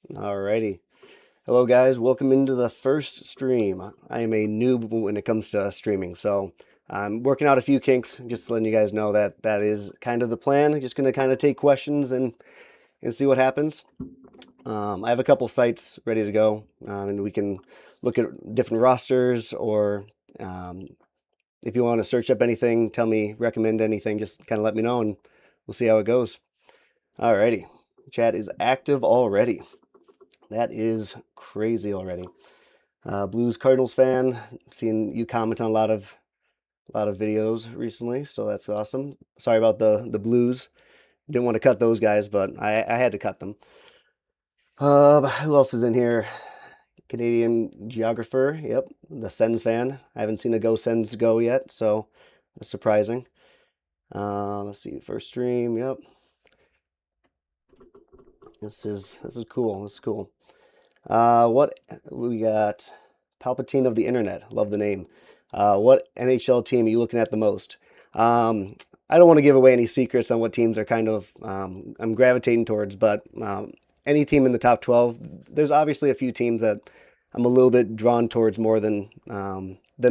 Alrighty. Hello, guys. Welcome into the first stream. I am a noob when it comes to streaming, so I'm working out a few kinks. Just letting you guys know that that is kind of the plan. Just gonna kind of take questions and see what happens. I have a couple sites ready to go, and we can look at different rosters, or um, if you want to search up anything, tell me, recommend anything, just kind of let me know, and we'll see how it goes. Alrighty. Chat is active already. That is crazy already. Blues Cardinals fan. Seeing you comment on a lot of videos recently, so that's awesome. Sorry about the Blues. Didn't want to cut those guys, but I had to cut them. Who else is in here? Canadian geographer. Yep, the Sens fan. I haven't seen a Go Sens go yet, so that's surprising. Let's see, first stream. Yep, this is cool. This is cool. What we got? Palpatine of the Internet. Love the name. What NHL team are you looking at the most? I don't want to give away any secrets on what teams are kind of I'm gravitating towards, but any team in the top 12, there's obviously a few teams that I'm a little bit drawn towards more than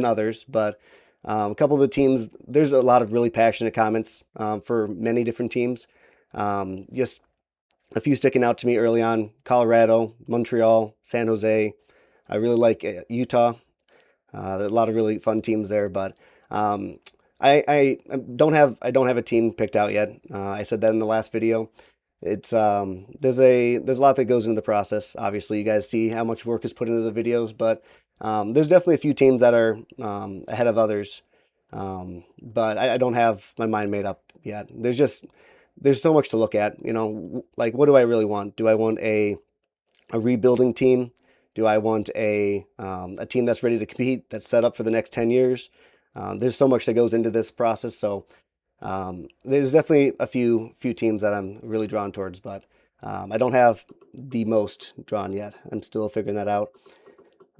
others, but a couple of the teams, there's a lot of really passionate comments for many different teams. Just a few sticking out to me early on: Colorado, Montreal, San Jose. I really like Utah. A lot of really fun teams there, but um, I don't have a team picked out yet. I said that in the last video. It's there's a lot that goes into the process. Obviously, you guys see how much work is put into the videos, but there's definitely a few teams that are ahead of others. But I don't have my mind made up yet. There's so much to look at. Like, what do I really want? Do I want a rebuilding team? Do I want a team that's ready to compete, that's set up for the next 10 years? There's so much that goes into this process, so there's definitely a few teams that I'm really drawn towards, but I don't have the most drawn yet. I'm still figuring that out.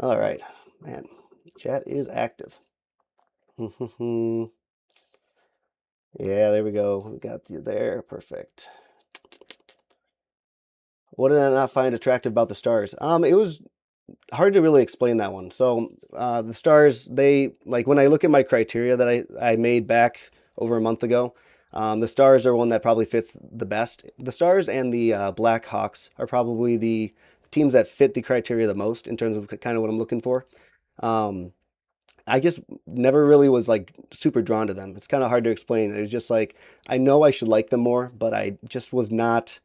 All right, man, chat is active. Yeah, there we go. We got you there. Perfect. What did I not find attractive about the Stars? It was hard to really explain that one. So the Stars, they like when I look at my criteria that I made back over a month ago. The Stars are one that probably fits the best. The Stars and the Blackhawks are probably the teams that fit the criteria the most in terms of kind of what I'm looking for. Um, I just never really was like super drawn to them. It's kind of hard to explain. It was just like I know I should like them more, but I just was not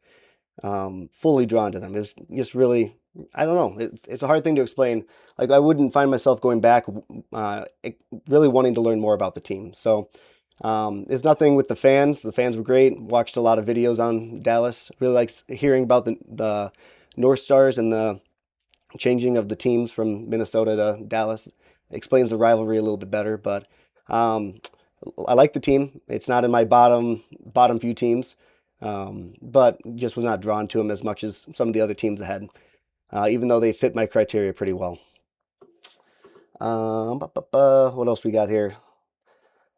fully drawn to them. It was just really, I don't know. It's a hard thing to explain. Like I wouldn't find myself going back, really wanting to learn more about the team. So it's nothing with the fans. The fans were great. Watched a lot of videos on Dallas. Really likes hearing about the North Stars and the changing of the teams from Minnesota to Dallas. Explains the rivalry a little bit better. But um, I like the team. It's not in my bottom few teams, but just was not drawn to them as much as some of the other teams ahead, even though they fit my criteria pretty well. What else we got here?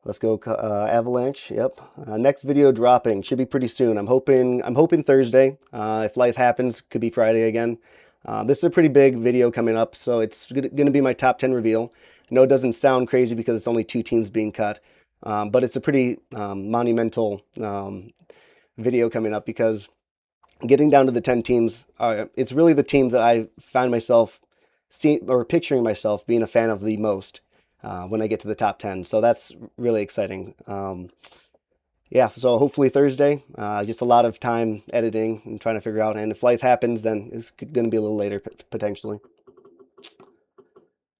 Let's go Avalanche. Yep. Next video dropping should be pretty soon. I'm hoping Thursday. If life happens, could be Friday again. This is a pretty big video coming up, so it's going to be my top 10 reveal. I know it doesn't sound crazy because it's only 2 teams being cut, but it's a pretty monumental video coming up because getting down to the 10 teams, it's really the teams that I find myself seeing or picturing myself being a fan of the most when I get to the top 10. So that's really exciting. Yeah, so hopefully Thursday. Just a lot of time editing and trying to figure out. And if life happens, then it's going to be a little later potentially.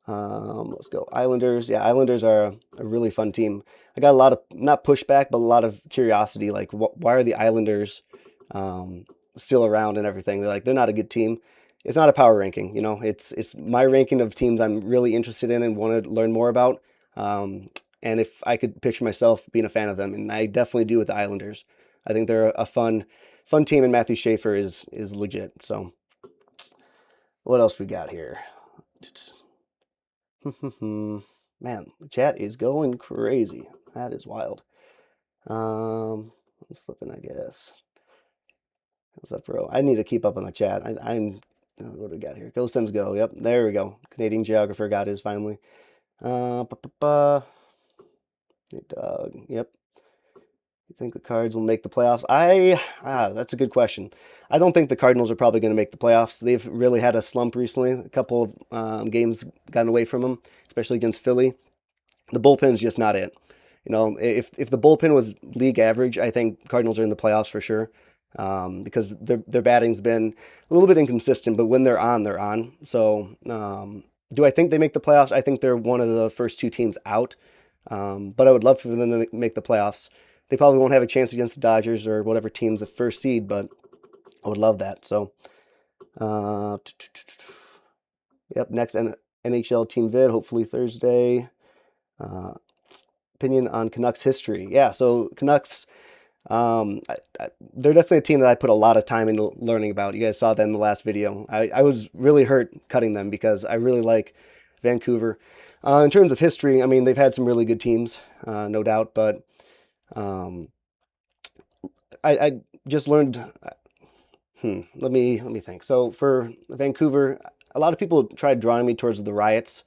Let's go Islanders. Yeah, Islanders are a really fun team. I got a lot of, not pushback, but a lot of curiosity. Like, why are the Islanders still around and everything? They're like, they're not a good team. It's not a power ranking, it's my ranking of teams I'm really interested in and want to learn more about. And if I could picture myself being a fan of them, and I definitely do with the Islanders. I think they're a fun team, and Matthew Schaefer is legit. So, what else we got here? Man, the chat is going crazy. That is wild. I'm slipping, I guess. What's up, bro? I need to keep up on the chat. I'm What do we got here? Go Sens go. Yep, there we go. Canadian geographer got his finally. Ba, ba, ba. Hey, Doug. Yep. You think the Cards will make the playoffs? That's a good question. I don't think the Cardinals are probably going to make the playoffs. They've really had a slump recently. A couple of games gotten away from them, especially against Philly. The bullpen's just not it. You know, if the bullpen was league average, I think Cardinals are in the playoffs for sure. Because their batting's been a little bit inconsistent, but when they're on, they're on. So, do I think they make the playoffs? I think they're one of the first two teams out. But I would love for them to make the playoffs. They probably won't have a chance against the Dodgers or whatever team's the first seed, but I would love that. So, yep, next NHL team vid, hopefully Thursday. Opinion on Canucks history. Yeah, so Canucks, they're definitely a team that I put a lot of time into learning about. You guys saw that in the last video. I was really hurt cutting them because I really like Vancouver. In terms of history, I mean, they've had some really good teams, no doubt, but I just learned. Let me think. So for Vancouver, a lot of people tried drawing me towards the riots,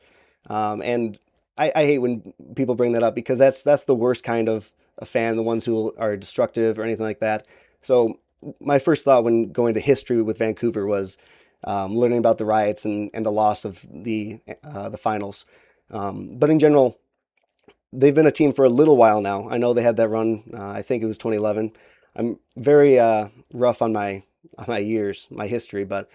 and I hate when people bring that up because that's the worst kind of a fan, the ones who are destructive or anything like that. So my first thought when going to history with Vancouver was learning about the riots and the loss of the finals. But in general, they've been a team for a little while now. I know they had that run. I think it was 2011. I'm very rough on my years, my history, but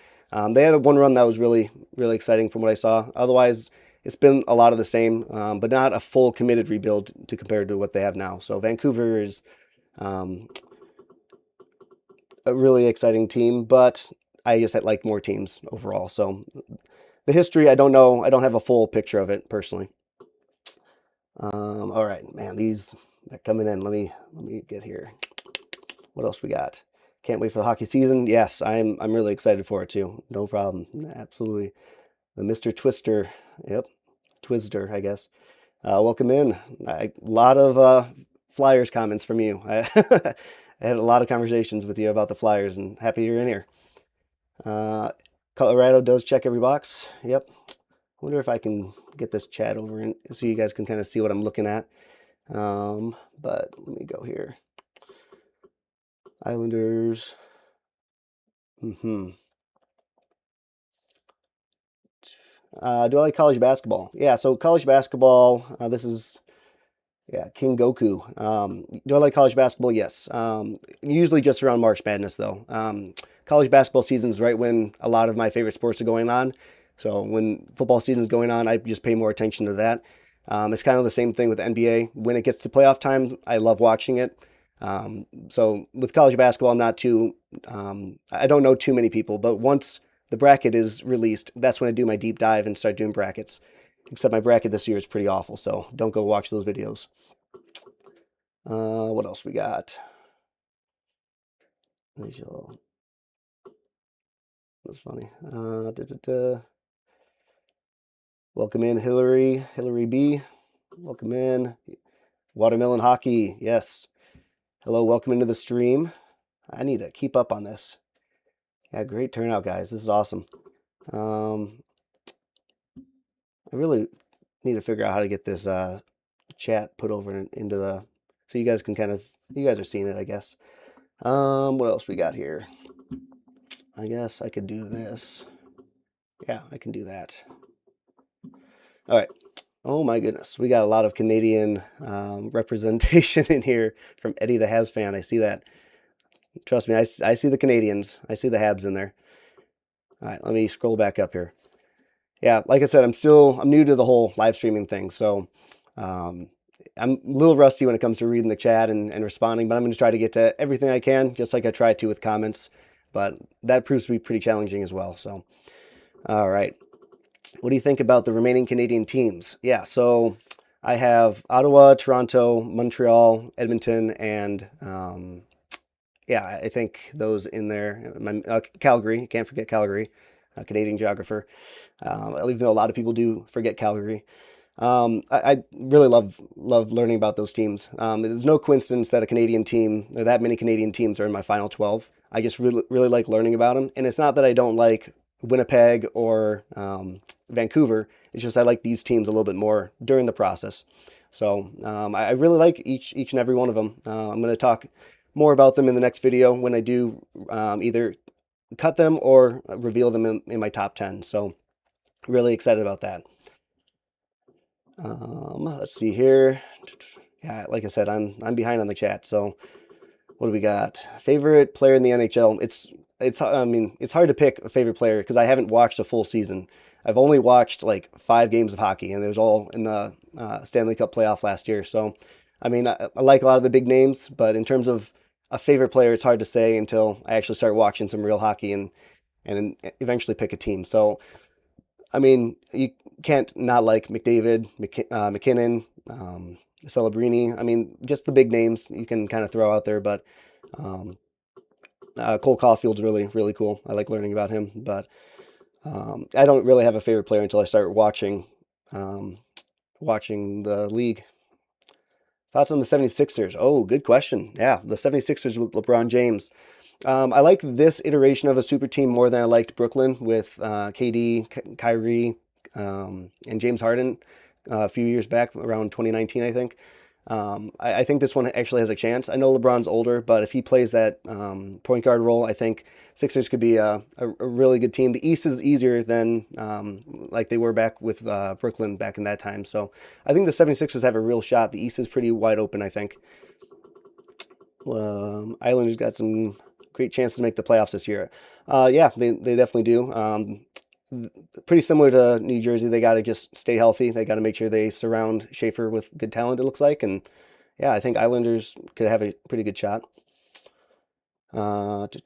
they had one run that was really exciting from what I saw. Otherwise, it's been a lot of the same, but not a full committed rebuild to compare to what they have now. So Vancouver is a really exciting team, but I just like more teams overall. So the history, I don't know. I don't have a full picture of it personally. All right, man, they're coming in. Let me get here. What else we got? Can't wait for the hockey season. Yes, I'm really excited for it too. No problem. Absolutely. The Mr. Twister. Yep. Twister, I guess. Welcome in. A lot of Flyers comments from you. I had a lot of conversations with you about the Flyers, and happy you're in here. Colorado does check every box. Yep. Wonder if I can get this chat over in, so you guys can kind of see what I'm looking at. But let me go here. Islanders. Do I like college basketball? Yeah, so college basketball, this is, yeah, King Goku. Do I like college basketball? Yes. Usually just around March Madness, though. College basketball season is right when a lot of my favorite sports are going on. So when football season is going on, I just pay more attention to that. It's kind of the same thing with the NBA. When it gets to playoff time, I love watching it. So with college basketball, I'm not too, I don't know too many people, but once the bracket is released, that's when I do my deep dive and start doing brackets. Except my bracket this year is pretty awful, so don't go watch those videos. What else we got? That's funny. Welcome in, Hillary B. Welcome in. Watermelon Hockey, yes. Hello, welcome into the stream. I need to keep up on this. Yeah, great turnout, guys. This is awesome. I really need to figure out how to get this chat put over into the, so you guys can kind of, you guys are seeing it, I guess. What else we got here? I guess I could do this. Yeah, I can do that. All right. Oh my goodness, we got a lot of Canadian representation in here from Eddie the Habs fan. I see that. Trust me, I see the Canadians. I see the Habs in there. All right, let me scroll back up here. Yeah, like I said, I'm new to the whole live streaming thing, so I'm a little rusty when it comes to reading the chat and responding, but I'm going to try to get to everything I can, just like I try to with comments, but that proves to be pretty challenging as well. So, all right. What do you think about the remaining Canadian teams? Yeah, so I have Ottawa, Toronto, Montreal, Edmonton, and yeah, I think those in there. Calgary, can't forget Calgary, Canadian geographer. Even though a lot of people do forget Calgary. I really love learning about those teams. There's no coincidence that a Canadian team, or that many Canadian teams, are in my final 12. I just really like learning about them. And it's not that I don't like Winnipeg or Vancouver. It's just I like these teams a little bit more during the process. So I really like each and every one of them. I'm going to talk more about them in the next video when I do either cut them or reveal them in my top 10. So really excited about that. Let's see here. Yeah, like I said, I'm behind on the chat. So what do we got? Favorite player in the NHL? I mean, it's hard to pick a favorite player because I haven't watched a full season. I've only watched like 5 games of hockey, and it was all in the Stanley Cup playoff last year. So, I mean, I like a lot of the big names, but in terms of a favorite player, it's hard to say until I actually start watching some real hockey and eventually pick a team. So, I mean, you can't not like McDavid, McKinnon, Celebrini. I mean, just the big names you can kind of throw out there, but um, Cole Caulfield's really cool. I like learning about him, but I don't really have a favorite player until I start um, watching the league. Thoughts on the 76ers? Oh, good question. Yeah, the 76ers with LeBron James. I like this iteration of a super team more than I liked Brooklyn with KD, Kyrie, and James Harden a few years back, around 2019, I think. I think this one actually has a chance. I know LeBron's older, but if he plays that point guard role, I think Sixers could be a really good team. The East is easier than like they were back with Brooklyn back in that time. So I think the 76ers have a real shot. The East is pretty wide open, I think. Islanders got some great chances to make the playoffs this year. Yeah, they definitely do. Pretty similar to New Jersey. They got to just stay healthy. They got to make sure they surround Schaefer with good talent, it looks like. And yeah, I think Islanders could have a pretty good shot. What do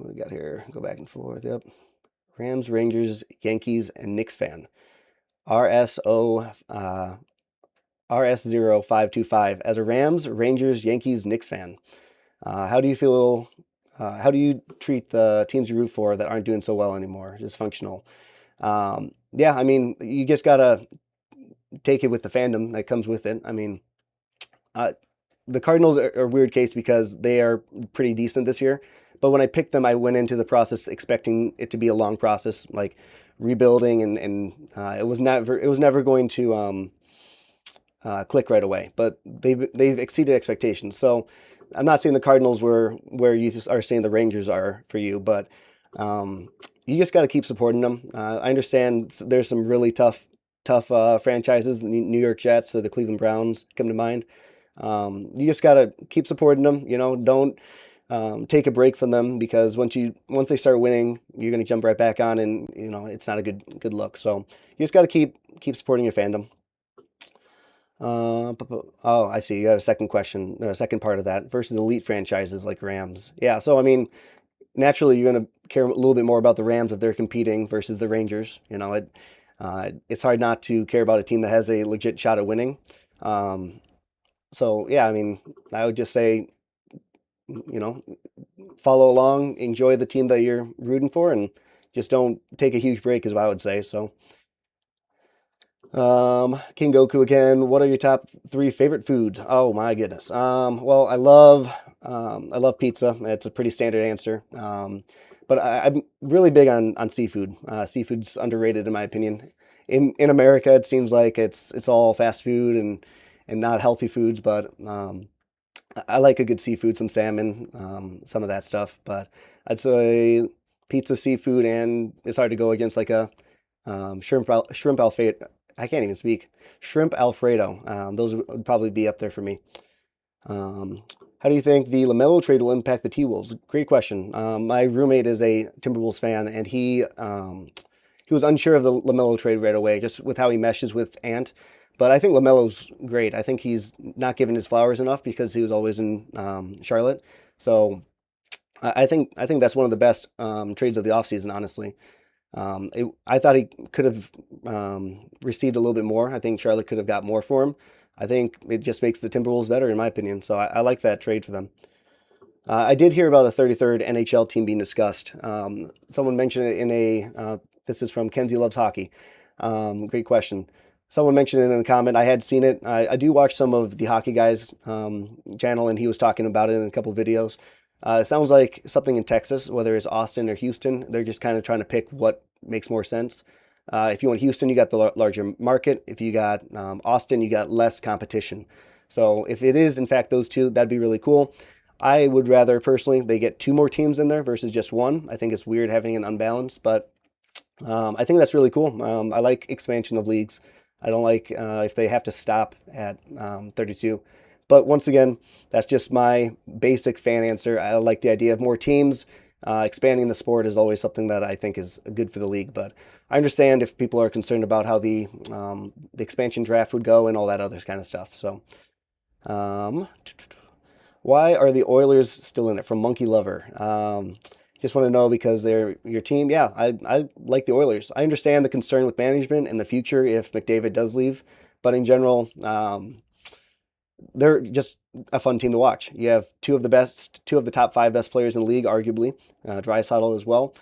we got here? Go back and forth. Yep. Rams, Rangers, Yankees, and Knicks fan. RS0525. As a Rams, Rangers, Yankees, Knicks fan, how do you feel? How do you treat the teams you root for that aren't doing so well anymore? Dysfunctional. Yeah, I mean, you just gotta take it with the fandom that comes with it. I mean, the Cardinals are a weird case because they are pretty decent this year. But when I picked them, I went into the process expecting it to be a long process, like rebuilding, and it was never going to click right away. But they've exceeded expectations. So I'm not saying the Cardinals were where you are saying the Rangers are for you, but you just got to keep supporting them. I understand there's some really tough franchises. The New York Jets or the Cleveland Browns come to mind. You just got to keep supporting them. You know, don't take a break from them, because once they start winning, you're going to jump right back on, and you know it's not a good look. So you just got to keep supporting your fandom. Oh, I see. You have a second question, a second part of that versus elite franchises like Rams. Yeah, so I mean, naturally you're going to care a little bit more about the Rams if they're competing versus the Rangers. You know, it's hard not to care about a team that has a legit shot at winning. So yeah, I mean, I would just say, you know, follow along, enjoy the team that you're rooting for, and just don't take a huge break, is what I would say. So. King Goku again. What are your top 3 favorite foods? Oh my goodness. Well, I love pizza. It's a pretty standard answer. But I'm really big on seafood. Seafood's underrated in my opinion. In America, it seems like it's all fast food and not healthy foods. But I like a good seafood, some salmon, some of that stuff. But I'd say pizza, seafood, and it's hard to go against like a shrimp Alfredo. I can't even speak. Shrimp Alfredo. Those would probably be up there for me. How do you think the LaMelo trade will impact the T-Wolves? Great question. My roommate is a Timberwolves fan, and he was unsure of the LaMelo trade right away, just with how he meshes with Ant. But I think LaMelo's great. I think he's not given his flowers enough because he was always in Charlotte. So I think that's one of the best trades of the offseason, honestly. I thought he could have received a little bit more. I think Charlotte could have got more for him. I think it just makes the Timberwolves better, in my opinion. So I like that trade for them. I did hear about a 33rd NHL team being discussed. Someone mentioned it in this is from Kenzie Loves Hockey. Great question. Someone mentioned it in a comment. I had seen it. I do watch some of the Hawkeyes channel, and he was talking about it in a couple of videos. It sounds like something in Texas, whether it's Austin or Houston. They're just kind of trying to pick what makes more sense. If you want Houston, you got the larger market. If you got Austin, you got less competition. So if it is in fact those two, that'd be really cool. I would rather personally they get two more teams in there versus just one. I think it's weird having an unbalanced, but I think that's really cool. I like expansion of leagues. I don't like if they have to stop at 32. But once again, that's just my basic fan answer. I like the idea of more teams. Expanding the sport is always something that I think is good for the league. But I understand if people are concerned about how the expansion draft would go and all that other kind of stuff. So, um, why are the Oilers still in it? From Monkey Lover. Just want to know because they're your team. Yeah, I like the Oilers. I understand the concern with management in the future if McDavid does leave, but in general, they're just a fun team to watch. You have two of the top five best players in the league, arguably, Draisaitl as well.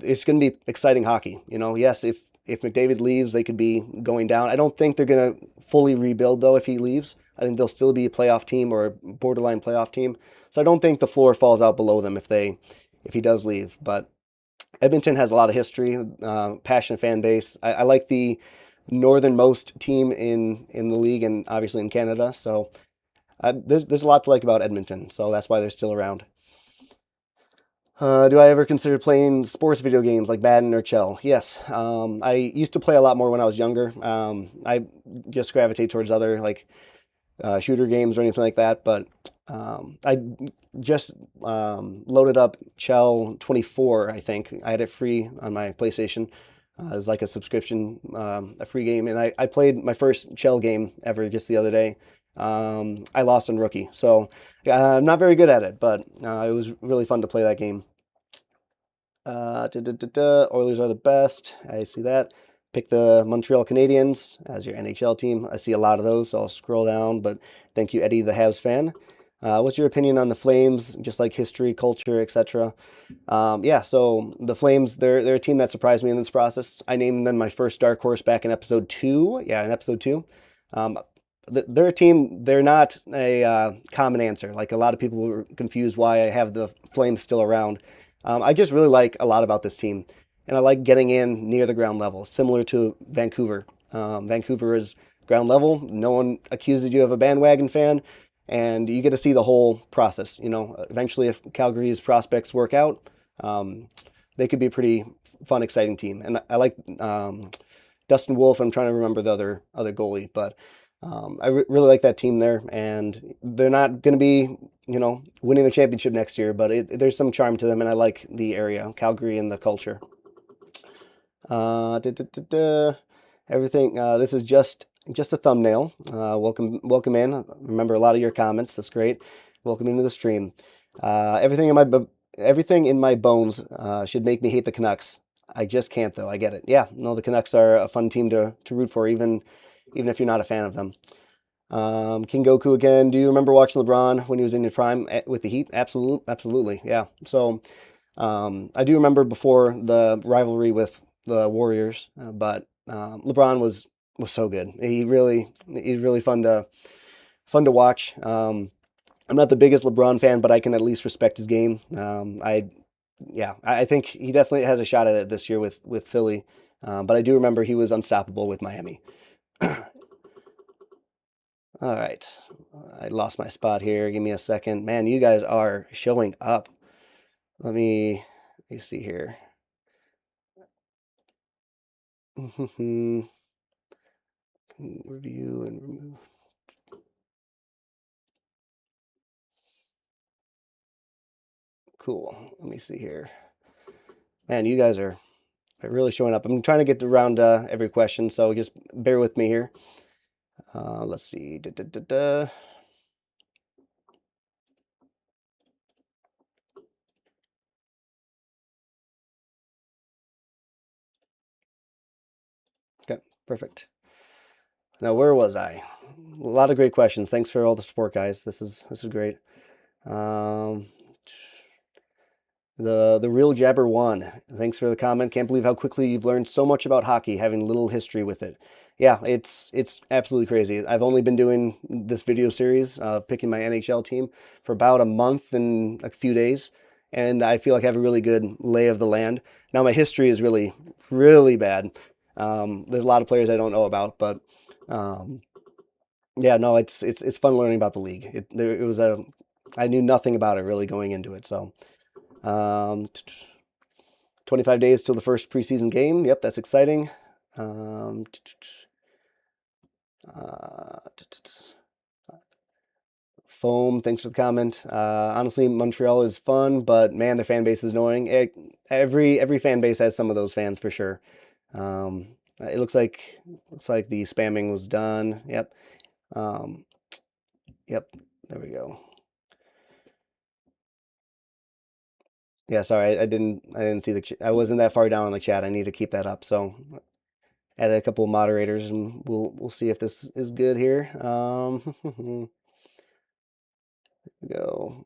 It's going to be exciting hockey. Yes, if McDavid leaves, they could be going down. I don't think they're going to fully rebuild though if he leaves. I think they'll still be a playoff team or a borderline playoff team. So I don't think the floor falls out below them if he does leave. But Edmonton has a lot of history, passionate fan base. I like the northernmost team in the league and obviously in Canada. So there's a lot to like about Edmonton. So that's why they're still around. Do I ever consider playing sports video games like Madden or Chell? Yes. I used to play a lot more when I was younger. I just gravitate towards other like shooter games or anything like that. But I just loaded up Chell 24, I think. I had it free on my PlayStation. It was like a subscription, a free game. And I played my first Chell game ever just the other day. I lost on rookie. So I'm not very good at it, but it was really fun to play that game. Oilers are the best. I see that. Pick the Montreal Canadiens as your NHL team. I see a lot of those, so I'll scroll down. But thank you, Eddie, the Habs fan. What's your opinion on the Flames? Just like history, culture, etc. Yeah, so the Flames, they're a team that surprised me in this process. I named them my first dark horse back in episode 2. Yeah, in episode 2. They're a team, they're not a common answer. Like a lot of people were confused why I have the Flames still around. I just really like a lot about this team. And I like getting in near the ground level, similar to Vancouver. Vancouver is ground level. No one accuses you of a bandwagon fan. And you get to see the whole process. Eventually, if Calgary's prospects work out, they could be a pretty fun, exciting team. And I like Dustin Wolf. I'm trying to remember the other goalie, but I really like that team there. And they're not going to be, winning the championship next year, but there's some charm to them, and I like the area, Calgary, and the culture. Everything. This is just a thumbnail. Welcome in. Remember a lot of your comments. That's great. Welcome into the stream. Everything in my bones should make me hate the Canucks. I just can't though. I get it. Yeah, no, the Canucks are a fun team to root for, even if you're not a fan of them. King Goku again. Do you remember watching LeBron when he was in his prime with the Heat? Absolutely. Yeah. So I do remember before the rivalry with the Warriors, but LeBron was so good. He's really fun to watch. I'm not the biggest LeBron fan, but I can at least respect his game. I think he definitely has a shot at it this year with Philly. But I do remember he was unstoppable with Miami. All right. I lost my spot here. Give me a second. Man, you guys are showing up. Let me see here. Review and remove. Cool. Let me see here. Man, you guys are really showing up. I'm trying to get around every question, so just bear with me here. Let's see. Okay, perfect. Now, where was I? A lot of great questions. Thanks for all the support, guys. This is great. The real Jabber 1. Thanks for the comment. Can't believe how quickly you've learned so much about hockey, having little history with it. Yeah, it's absolutely crazy. I've only been doing this video series, picking my NHL team for about a month and a few days, and I feel like I have a really good lay of the land. Now my history is really, really bad. There's a lot of players I don't know about, but um, yeah, no, it's fun learning about the league. It was a I knew nothing about it really going into it. So, um, 25 days till the first preseason game. Yep, that's exciting. Um, uh, Foam, thanks for the comment. Honestly, Montreal is fun, but man, their fan base is annoying. Every fan base has some of those fans for sure. Um, it looks like the spamming was done. Yep. Um, yep. There we go. Yeah, sorry, I didn't see I wasn't that far down on the chat. I need to keep that up. So add a couple of moderators, and we'll see if this is good here. Go.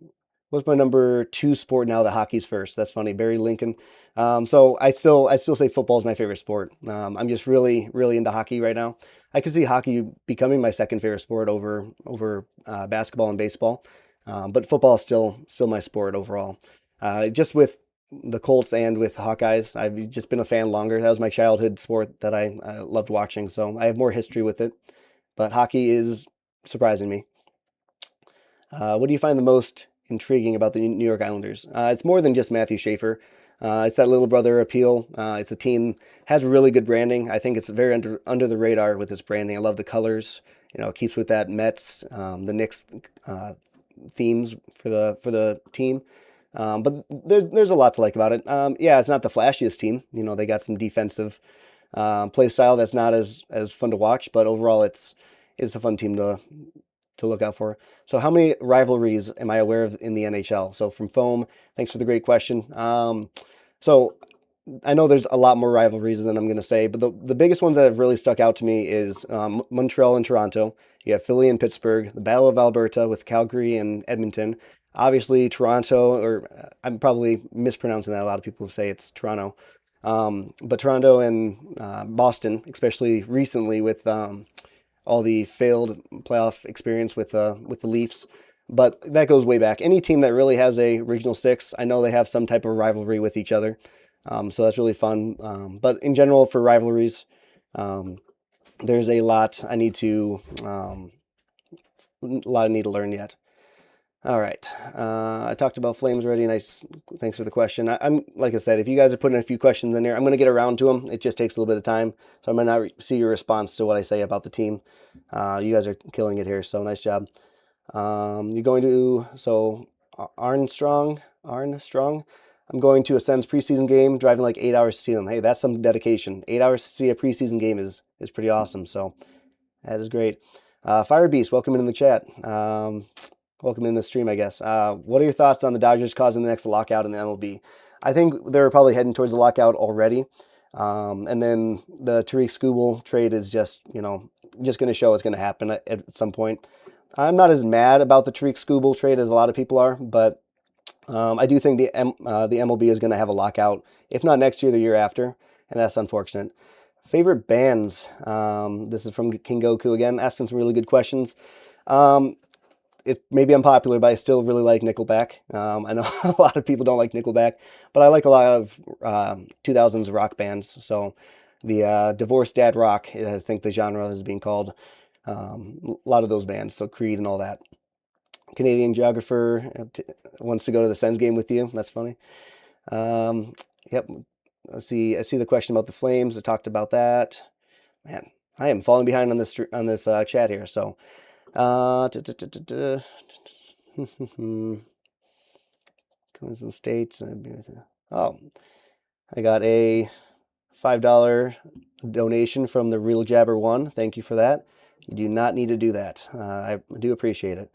What's my number two sport now that hockey's first? That's funny. Barry Lincoln. So I still say football is my favorite sport. I'm just really, really into hockey right now. I could see hockey becoming my second favorite sport over basketball and baseball. But football is still my sport overall. Just with the Colts and with Hawkeyes, I've just been a fan longer. That was my childhood sport that I loved watching, so I have more history with it. But hockey is surprising me. What do you find the most intriguing about the New York Islanders? It's more than just Matthew Schaefer. It's that little brother appeal. It's a team has really good branding. I think it's very under the radar with its branding. I love the colors. It keeps with that Mets, the Knicks themes for the team. But there's a lot to like about it. Yeah, it's not the flashiest team. They got some defensive play style that's not as fun to watch, but overall it's a fun team to look out for. So, how many rivalries am I aware of in the NHL? So, from Foam, thanks for the great question. So, I know there's a lot more rivalries than I'm going to say, but the biggest ones that have really stuck out to me is Montreal and Toronto. You have Philly and Pittsburgh, the Battle of Alberta with Calgary and Edmonton. Obviously, Toronto, or I'm probably mispronouncing that. A lot of people say it's Toronto. But Toronto and Boston, especially recently with all the failed playoff experience with the Leafs. But that goes way back. Any team that really has a regional six, I know they have some type of rivalry with each other. So that's really fun. But in general, for rivalries, um, there's a lot I need to learn yet. All right. I talked about flames already. Nice. Thanks for the question. I'm like I said, if you guys are putting a few questions in there, I'm going to get around to them. It just takes a little bit of time, so I might not see your response to what I say about the team. You guys are killing it here, so nice job. You're going to Armstrong. I'm going to Ascend's preseason game, driving like 8 hours to see them. Hey, that's some dedication. 8 hours to see a preseason game is pretty awesome. So that is great. Fire Beast, welcome in the chat. Welcome in the stream, I guess. What are your thoughts on the Dodgers causing the next lockout in the MLB? I think they're probably heading towards the lockout already. And then the Tariq Skubal trade is just going to show it's going to happen at some point. I'm not as mad about the Tariq Skubal trade as a lot of people are, but I do think the MLB is going to have a lockout, if not next year, the year after, and that's unfortunate. Favorite bands? This is from King Goku again, asking some really good questions. It may be unpopular, but I still really like Nickelback. I know a lot of people don't like Nickelback, but I like a lot of 2000s rock bands. So the Divorced Dad Rock, I think the genre is being called. A lot of those bands, so Creed and all that. Canadian Geographer wants to go to the Sens game with you. That's funny. Yep. Let's see. I see the question about the Flames. I talked about that. Man, I am falling behind on this chat here. So, coming from the States. Oh, I got a $5 donation from the Real Jabber One. Thank you for that. You do not need to do that. I do appreciate it.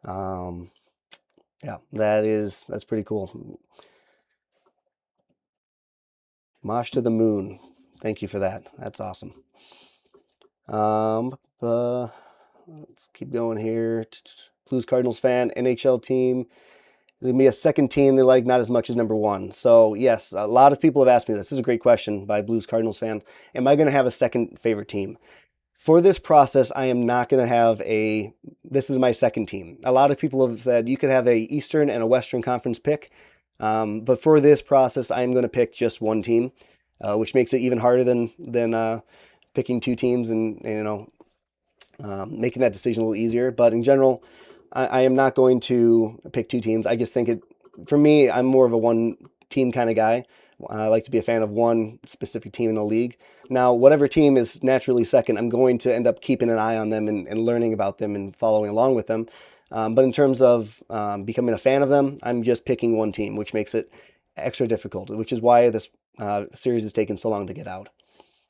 Yeah, that's pretty cool. Mosh to the moon. Thank you for that. That's awesome. Let's keep going here. Blues Cardinals fan, NHL team. There's going to be a second team they like, not as much as number one. So, yes, a lot of people have asked me this. This is a great question by Blues Cardinals fan. Am I going to have a second favorite team? For this process, I am not going to have this is my second team. A lot of people have said you could have a Eastern and a Western Conference pick. But for this process, I'm going to pick just one team, which makes it even harder than picking two teams and making that decision a little easier. But in general, I am not going to pick two teams. I just think for me, I'm more of a one team kind of guy. I like to be a fan of one specific team in the league. Now, whatever team is naturally second, I'm going to end up keeping an eye on them and learning about them and following along with them. But in terms of becoming a fan of them, I'm just picking one team, which makes it extra difficult, which is why this series has taken so long to get out.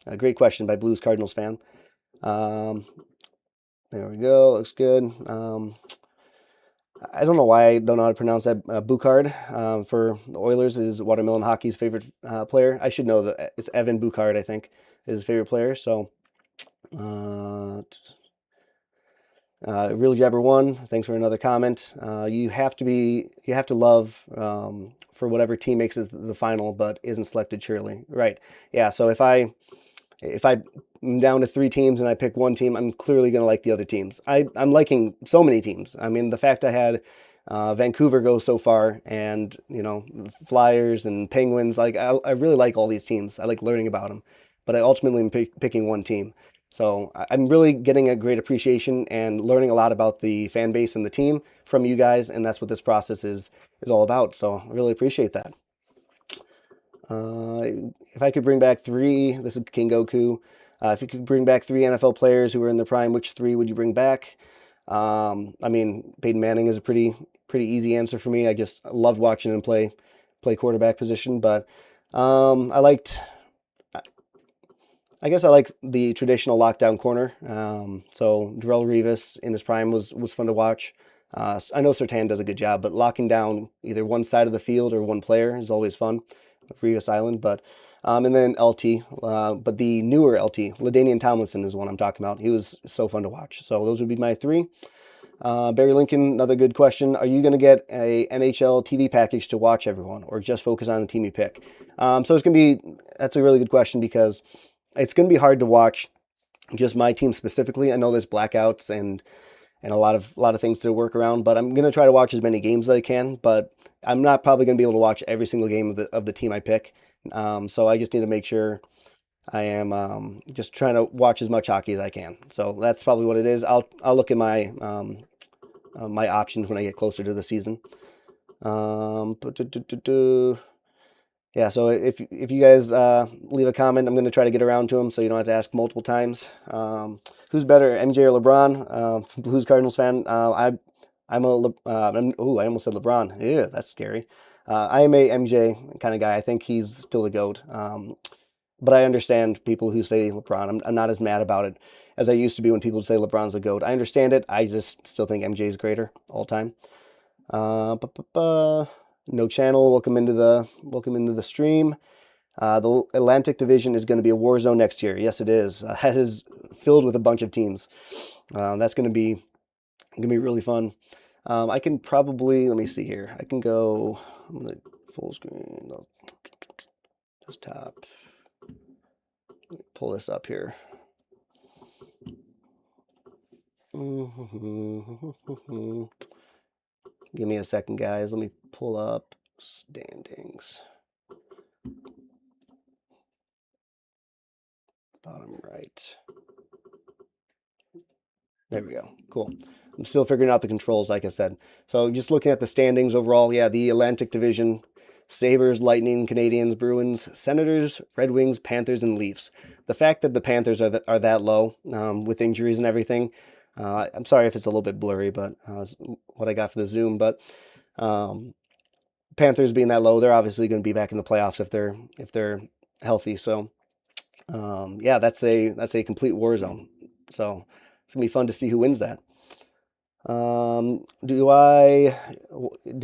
A great question by Blues Cardinals fan. There we go. Looks good. I don't know why I don't know how to pronounce that. Bouchard for the Oilers is Watermelon Hockey's favorite player. I should know that it's Evan Bouchard, I think, is his favorite player. So, Real Jabber 1, thanks for another comment. You have to love for whatever team makes it the final but isn't selected surely. Right. Yeah, so if I'm down to three teams and I pick one team, I'm clearly going to like the other teams. I'm liking so many teams. I mean, the fact I had Vancouver go so far and, Flyers and Penguins, like I really like all these teams. I like learning about them. But I ultimately am picking one team. So I'm really getting a great appreciation and learning a lot about the fan base and the team from you guys, and that's what this process is all about. So I really appreciate that. If I could bring back this is King Goku. If you could bring back three NFL players who were in their prime, which three would you bring back? I mean, Peyton Manning is a pretty easy answer for me. I just loved watching him play quarterback position, but I guess I like the traditional lockdown corner. So Darrelle Revis in his prime was fun to watch. I know Surtain does a good job, but locking down either one side of the field or one player is always fun. Revis Island, but and then LT, but the newer LT, LaDainian Tomlinson is one I'm talking about. He was so fun to watch. So those would be my three. Barry Lincoln, another good question. Are you going to get a NHL TV package to watch everyone, or just focus on the team you pick? So that's a really good question because it's going to be hard to watch just my team specifically. I know there's blackouts and a lot of things to work around, but I'm going to try to watch as many games as I can, but I'm not probably going to be able to watch every single game of the team I pick. So I just need to make sure I am just trying to watch as much hockey as I can. So that's probably what it is. I'll look at my my options when I get closer to the season. Yeah, so if you guys leave a comment, I'm going to try to get around to them so you don't have to ask multiple times. Who's better, MJ or LeBron? Blues Cardinals fan. I almost said LeBron. Yeah, that's scary. I am a MJ kind of guy. I think he's still the GOAT. But I understand people who say LeBron. I'm not as mad about it as I used to be when people say LeBron's the GOAT. I understand it. I just still think MJ is greater all time. No channel. Welcome into the stream. The Atlantic Division is going to be a war zone next year. Yes, it is. That is filled with a bunch of teams. That's going to be really fun. I can probably, let me see here. I can go, I'm going to full screen, desktop. Let me pull this up here. Give me a second, guys. Let me pull up standings. Bottom right. There we go. Cool. I'm still figuring out the controls, like I said. So just looking at the standings overall, yeah, the Atlantic Division, Sabres, Lightning, Canadiens, Bruins, Senators, Red Wings, Panthers, and Leafs. The fact that the Panthers are that low with injuries and everything, I'm sorry if it's a little bit blurry, but what I got for the Zoom. But Panthers being that low, they're obviously going to be back in the playoffs if they're healthy. So yeah, that's a complete war zone. So it's gonna be fun to see who wins that. Did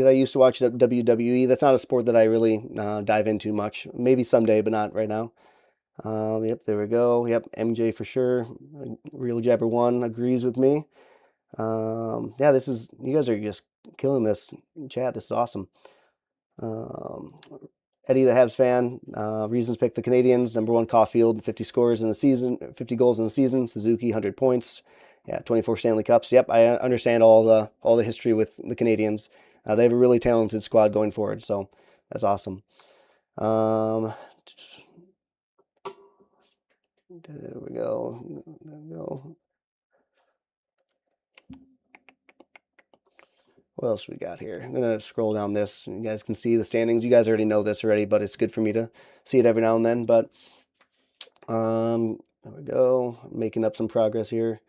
I used to watch WWE? That's not a sport that I really dive into much. Maybe someday, but not right now. Yep, there we go. Yep, MJ for sure. Real Jabber 1 agrees with me. Yeah, you guys are just killing this chat. This is awesome. Eddie, the Habs fan. Reasons pick the Canadians. Number one, Caulfield, 50 scores in the season, 50 goals in the season. Suzuki, 100 points. Yeah, 24 Stanley Cups. Yep, I understand all the history with the Canadians. They have a really talented squad going forward, so that's awesome. Um, there we go. There we go. What else we got here? I'm gonna scroll down this. You guys can see the standings. You guys already know this already, but it's good for me to see it every now and then. But there we go. Making up some progress here.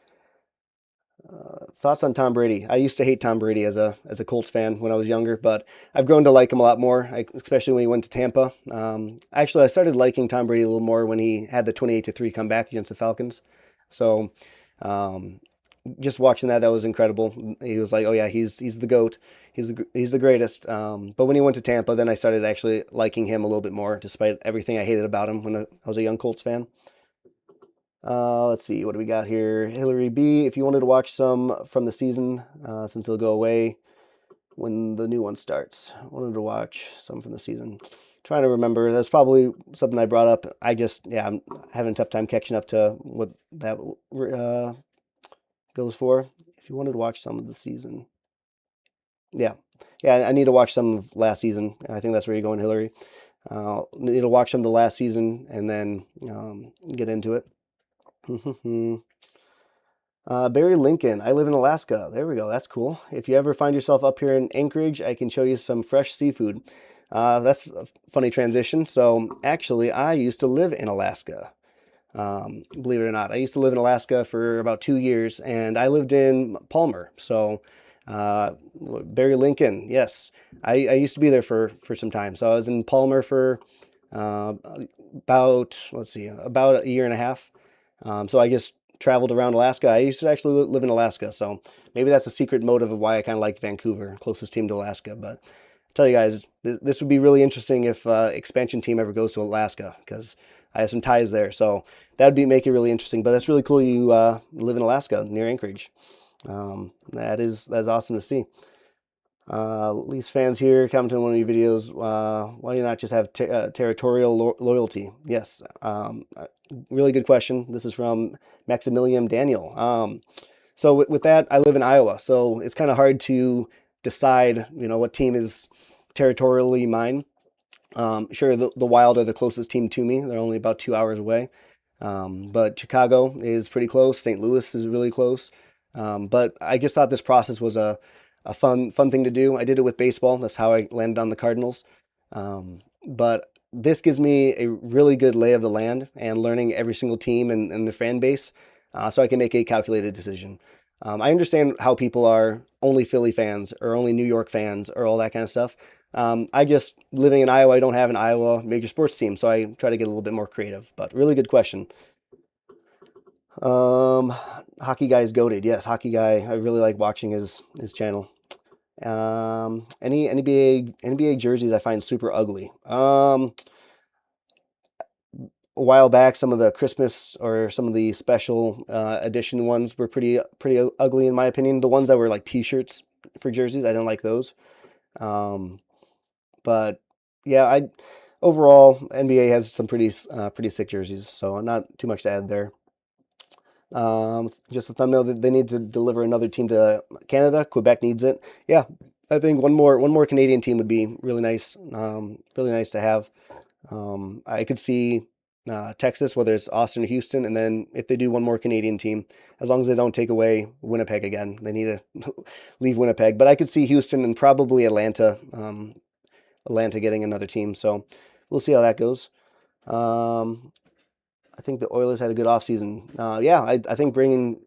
Thoughts on Tom Brady? I used to hate Tom Brady as a Colts fan when I was younger, but I've grown to like him a lot more, especially when he went to Tampa. Actually, I started liking Tom Brady a little more when he had the 28-3 comeback against the Falcons. So, um, just watching that was incredible. He was like, "Oh yeah, he's the goat. He's the greatest." But when he went to Tampa, then I started actually liking him a little bit more, despite everything I hated about him when I was a young Colts fan. Let's see, what do we got here? Hillary B, if you wanted to watch some from the season, since it'll go away when the new one starts. I wanted to watch some from the season. Trying to remember. That's probably something I brought up. Yeah, I'm having a tough time catching up to what that goes for. If you wanted to watch some of the season. Yeah. Yeah, I need to watch some of last season. I think that's where you're going, Hillary. Need to watch some of the last season and then get into it. Barry Lincoln, I live in Alaska. There we go. That's cool. If you ever find yourself up here in Anchorage, I can show you some fresh seafood. That's a funny transition. So, actually, I used to live in Alaska. Believe it or not, I used to live in Alaska for about 2 years, and I lived in Palmer. So, Barry Lincoln, yes, I used to be there for some time. So I was in Palmer for uh, about, let's see, about a year and a half. So I just traveled around Alaska. I used to actually live in Alaska, so maybe that's a secret motive of why I kind of liked Vancouver, closest team to Alaska. But I tell you guys, this would be really interesting if expansion team ever goes to Alaska, because I have some ties there. So that would be make it really interesting. But that's really cool. You live in Alaska near Anchorage. That's awesome to see. Leafs fans here commenting on one of your videos. Why do you not just have territorial loyalty? Yes. Really good question. This is from Maximilian Daniel. So with that, I live in Iowa, so it's kind of hard to decide, what team is territorially mine. Sure, the Wild are the closest team to me. They're only about 2 hours away. But Chicago is pretty close. St. Louis is really close. But I just thought this process was a fun thing to do. I did it with baseball. That's how I landed on the Cardinals. But this gives me a really good lay of the land and learning every single team and their fan base, so I can make a calculated decision. I understand how people are only Philly fans or only New York fans or all that kind of stuff. I just, living in Iowa, I don't have an Iowa major sports team, so I try to get a little bit more creative. But really good question. Hockey Guy is goated. Yes, Hockey Guy. I really like watching his channel. Any NBA jerseys I find super ugly. A while back, some of the Christmas or some of the special edition ones were pretty ugly in my opinion. The ones that were like T-shirts for jerseys, I didn't like those. Um, but yeah, I overall NBA has some pretty sick jerseys, so not too much to add there. Just a thumbnail that they need to deliver another team to Canada. Quebec needs it. Yeah, I think one more Canadian team would be really nice. Really nice to have. I could see Texas, whether it's Austin or Houston, and then if they do one more Canadian team, as long as they don't take away Winnipeg again, they need to leave Winnipeg. But I could see Houston and probably Atlanta. Atlanta getting another team. So we'll see how that goes. I think the Oilers had a good offseason. Yeah, I think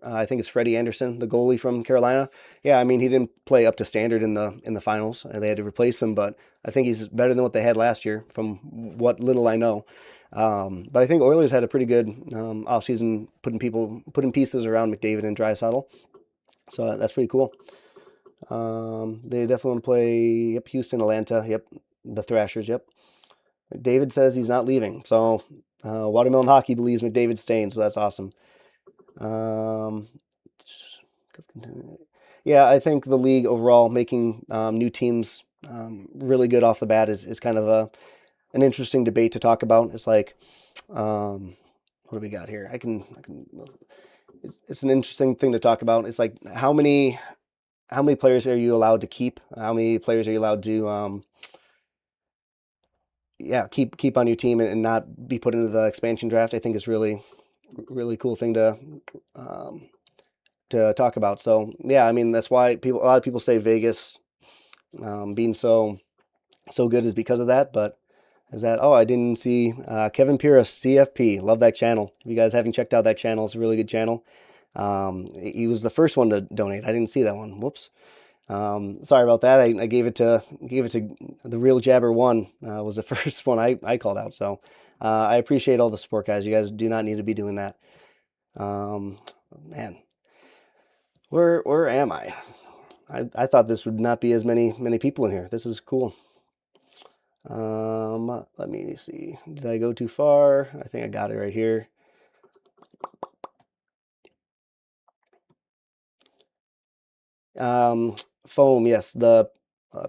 I think it's Freddie Anderson, the goalie from Carolina. Yeah, I mean he didn't play up to standard in the finals, and they had to replace him. But I think he's better than what they had last year, from what little I know. But I think Oilers had a pretty good offseason, putting pieces around McDavid and Draisaitl. So that's pretty cool. They definitely want to play. Yep, Houston, Atlanta. Yep, the Thrashers. Yep. David says he's not leaving. So Watermelon Hockey believes McDavid's staying, so that's awesome. Um, yeah, I think the league overall making new teams really good off the bat is kind of an interesting debate to talk about. It's like, what do we got here? It's an interesting thing to talk about. It's like how many players are you allowed to keep? How many players are you allowed to yeah, keep on your team and not be put into the expansion draft? I think is really cool thing um, to talk about. So yeah, I mean that's why a lot of people say Vegas being so good is because of that. But is that I didn't see Kevin Pira CFP. Love that channel. If you guys haven't checked out that channel, it's a really good channel. He was the first one to donate. I didn't see that one. Whoops. Sorry about that. I gave it to the real Jabber one. Was the first one I called out. So I appreciate all the support, guys. You guys do not need to be doing that. Um, Man, where am I? I thought this would not be as many people in here. This is cool. Let me see. Did I go too far? I think I got it right here. Foam, yes, the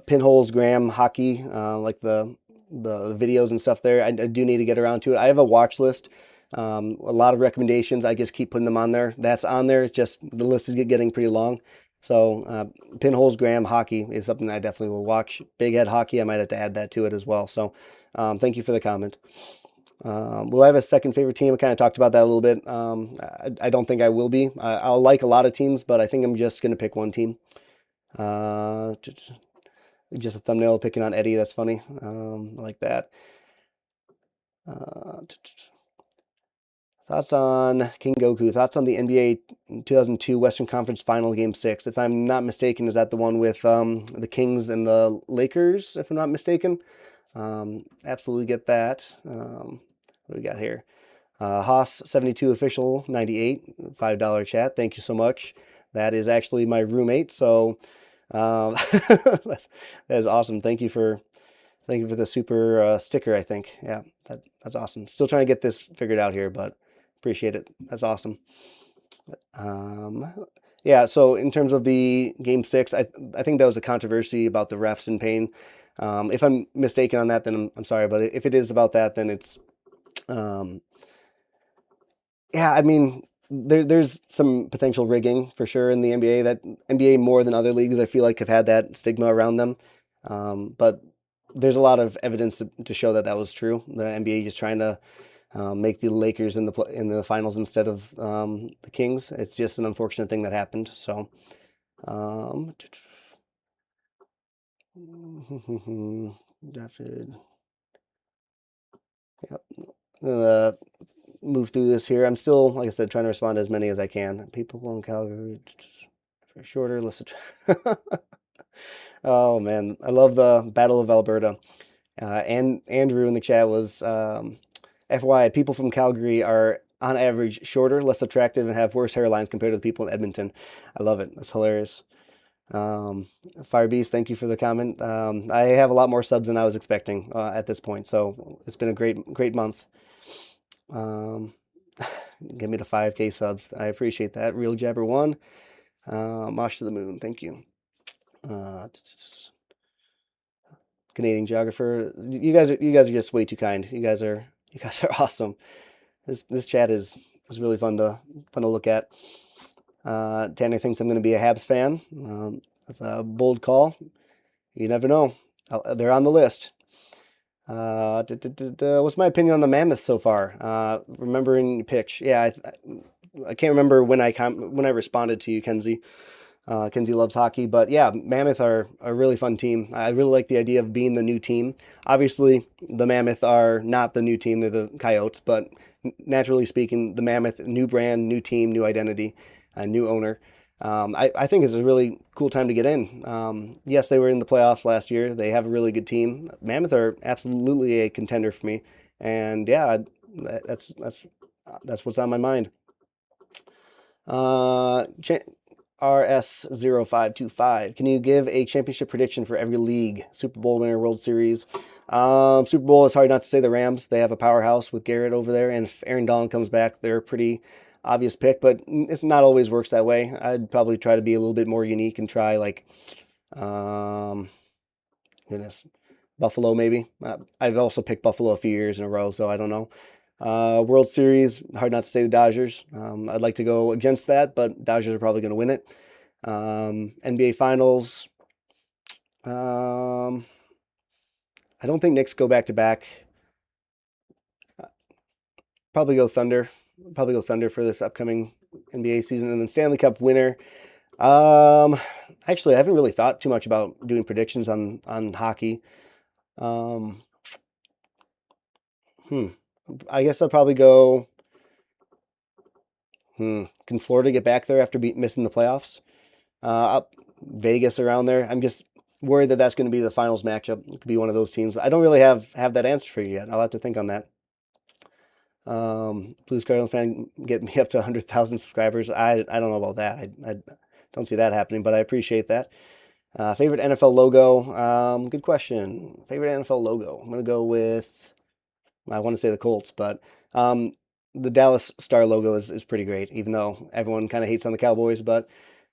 pinholes, Graham, hockey, like the videos and stuff there. I do need to get around to it. I have a watch list, a lot of recommendations. I just keep putting them on there. That's on there. It's just the list is getting pretty long. So pinholes, Graham, hockey is something I definitely will watch. Big Head hockey, I might have to add that to it as well. So thank you for the comment. Will I have a second favorite team? I kind of talked about that a little bit. I don't think I will be. I'll like a lot of teams, but I think I'm just going to pick one team. Just a thumbnail picking on Eddie. That's funny. I like that. Thoughts on King Goku. Thoughts on the NBA 2002 Western Conference Final Game 6. If I'm not mistaken, is that the one with the Kings and the Lakers, if I'm not mistaken? Absolutely get that. What do we got here? Haas 72 official 98 $5 chat. Thank you so much. That is actually my roommate. So that is awesome. Thank you for the super sticker. I think that's awesome. Still trying to get this figured out here, but appreciate it. That's awesome. Yeah. So in terms of the game 6, I think that was a controversy about the refs in pain. If I'm mistaken on that, then I'm sorry. But if it is about that, then it's yeah. I mean, there's some potential rigging for sure in the NBA. That NBA more than other leagues, I feel like, have had that stigma around them. But there's a lot of evidence to show that was true. The NBA just trying to make the Lakers in the finals instead of the Kings. It's just an unfortunate thing that happened. So, drafted. Yep. I'm gonna move through this here. I'm still, like I said, trying to respond to as many as I can. People in Calgary for shorter list of. Oh man, I love the Battle of Alberta. And Andrew in the chat was, FYI, people from Calgary are on average shorter, less attractive, and have worse hairlines compared to the people in Edmonton. I love it. That's hilarious. Fire Beast, thank you for the comment. I have a lot more subs than I was expecting at this point, so it's been a great month. Give me the 5K subs. I appreciate that. Real Jabber 1. Mosh to the moon. Thank you. Canadian geographer. You guys are just way too kind. You guys are awesome. This chat is really fun to look at. Tanner thinks I'm going to be a Habs fan. That's a bold call. You never know. They're on the list. What's my opinion on the Mammoth so far? Remembering pitch. Yeah, I can't remember when I responded to you, Kenzie. Kenzie loves hockey, but yeah, Mammoth are a really fun team. I really like the idea of being the new team. Obviously, the Mammoth are not the new team; they're the Coyotes. But naturally speaking, the Mammoth, new brand, new team, new identity, new owner. I think it's a really cool time to get in. Yes, they were in the playoffs last year. They have a really good team. Mammoth are absolutely a contender for me, and yeah, that's what's on my mind. RS0525. Can you give a championship prediction for every league? Super Bowl winner, World Series. Super Bowl, is hard not to say the Rams. They have a powerhouse with Garrett over there, and if Aaron Donald comes back, they're a pretty obvious pick, but it's not always works that way. I'd probably try to be a little bit more unique and try like, goodness, Buffalo maybe. I've also picked Buffalo a few years in a row, so I don't know. World Series, hard not to say the Dodgers. I'd like to go against that, but Dodgers are probably going to win it. NBA Finals. I don't think Knicks go back to back. Probably go Thunder. Probably go Thunder for this upcoming NBA season. And then Stanley Cup winner. Actually, I haven't really thought too much about doing predictions on hockey. I guess I'll probably go. Can Florida get back there after missing the playoffs? Up Vegas around there. I'm just worried that that's going to be the finals matchup. It could be one of those teams. I don't really have that answer for you yet. I'll have to think on that. Blues Cardinals fan, get me up to 100,000 subscribers. I don't know about that. I don't see that happening, but I appreciate that. Favorite NFL logo? Good question. Favorite NFL logo? I'm going to go with, I want to say the Colts, but the Dallas Star logo is pretty great, even though everyone kind of hates on the Cowboys, but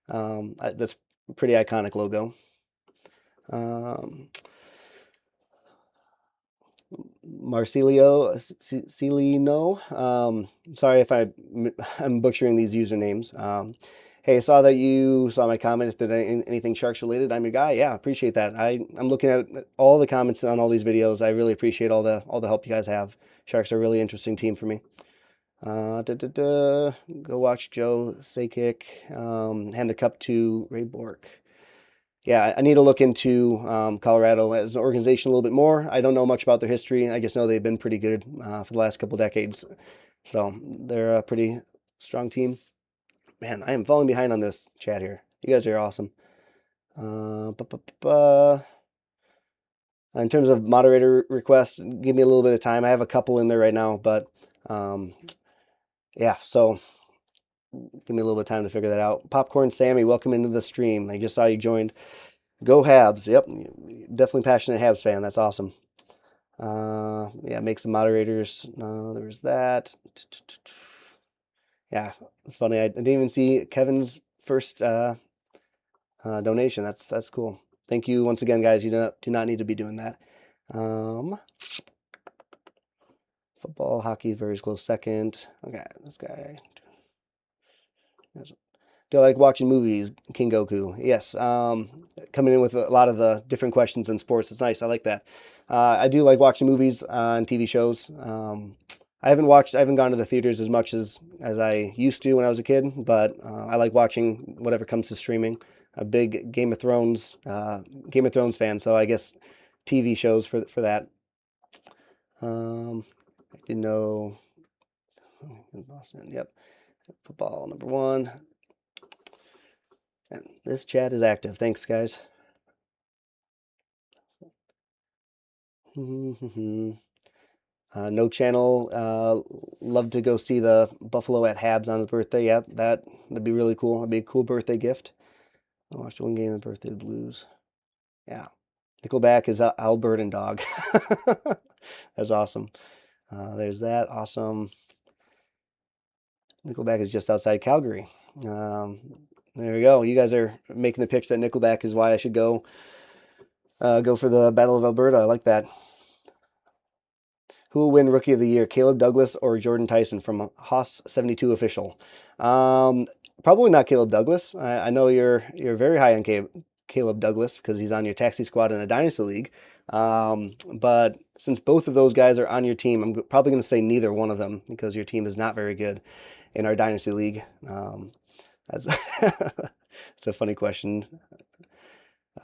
that's a pretty iconic logo. Marcelio Celino. Sorry if I'm butchering these usernames. Hey, I saw that you saw my comment. If there's anything Sharks related, I'm your guy. Yeah, appreciate that. I'm looking at all the comments on all these videos. I really appreciate all the help you guys have. Sharks are a really interesting team for me. Go watch Joe Sakic hand the cup to Ray Bork. Yeah, I need to look into Colorado as an organization a little bit more. I don't know much about their history. I just know they've been pretty good for the last couple decades. So they're a pretty strong team. Man, I am falling behind on this chat here. You guys are awesome. In terms of moderator requests, give me a little bit of time. I have a couple in there right now, but yeah, so give me a little bit of time to figure that out. Popcorn Sammy, welcome into the stream. I just saw you joined. Go Habs. Yep, definitely passionate Habs fan. That's awesome. Yeah, make some moderators. There's that. Yeah, it's funny. I didn't even see Kevin's first donation. That's cool. Thank you once again, guys. You do not need to be doing that. Football, hockey, very close second. Okay, this guy. Do I like watching movies? King Goku. Yes. Coming in with a lot of the different questions in sports. It's nice. I like that. I do like watching movies and TV shows. I haven't gone to the theaters as much as I used to when I was a kid, but I like watching whatever comes to streaming. A big Game of Thrones fan, so I guess TV shows for that. I didn't know. Boston. Yep. Football number one. And this chat is active. Thanks, guys. No channel. Love to go see the Buffalo at Habs on his birthday. Yeah, that'd be really cool. That'd be a cool birthday gift. I watched one game of Birthday Blues. Yeah. Nickelback is Albert and Dog. That's awesome. There's that. Awesome. Nickelback is just outside Calgary. There we go. You guys are making the pitch that Nickelback is why I should go for the Battle of Alberta. I like that. Who will win Rookie of the Year, Caleb Douglas or Jordan Tyson from Haas 72 official? Probably not Caleb Douglas. I know you're very high on Caleb Douglas because he's on your taxi squad in a dynasty league. But since both of those guys are on your team, I'm probably going to say neither one of them because your team is not very good in our dynasty league. That's it's a funny question.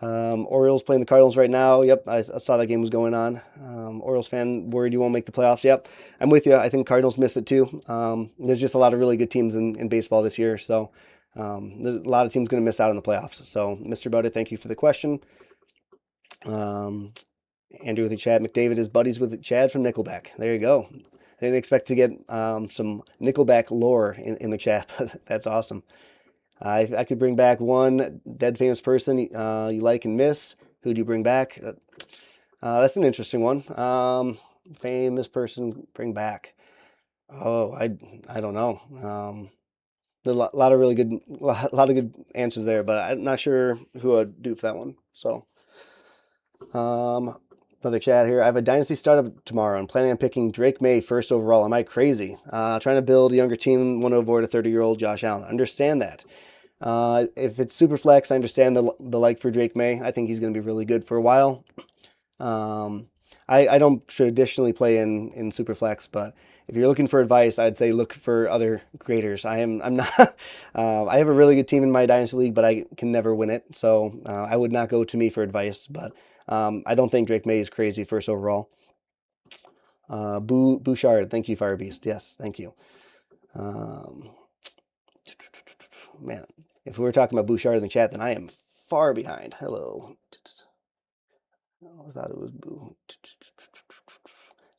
Orioles playing the Cardinals right now. Yep, I saw that game was going on. Orioles fan, worried you won't make the playoffs. Yep, I'm with you. I think Cardinals miss it too. There's just a lot of really good teams in baseball this year, so there's a lot of teams going to miss out on the playoffs. So, Mr. Butter, thank you for the question. Andrew with the Chad McDavid is buddies with Chad from Nickelback. There you go. I didn't expect to get some Nickelback lore in the chat, but that's awesome. I could bring back one dead famous person you like and miss. Who do you bring back? That's an interesting one. Famous person bring back. Oh, I don't know. There's a lot of really good, lot of good answers there, but I'm not sure who I'd do for that one. So, Another chat here. I have a dynasty startup tomorrow. I'm planning on picking Drake May first overall. Am I crazy? Trying to build a younger team. Want to avoid a 30-year-old Josh Allen. Understand that. If it's super flex, I understand the like for Drake May. I think he's going to be really good for a while. I don't traditionally play in super flex, but if you're looking for advice, I'd say look for other creators. I'm not. I have a really good team in my dynasty league, but I can never win it. So I would not go to me for advice. But I don't think Drake May is crazy first overall. Bouchard, thank you, Firebeast. Yes, thank you. Man, if we were talking about Bouchard in the chat, then I am far behind. Hello. I thought it was Boo.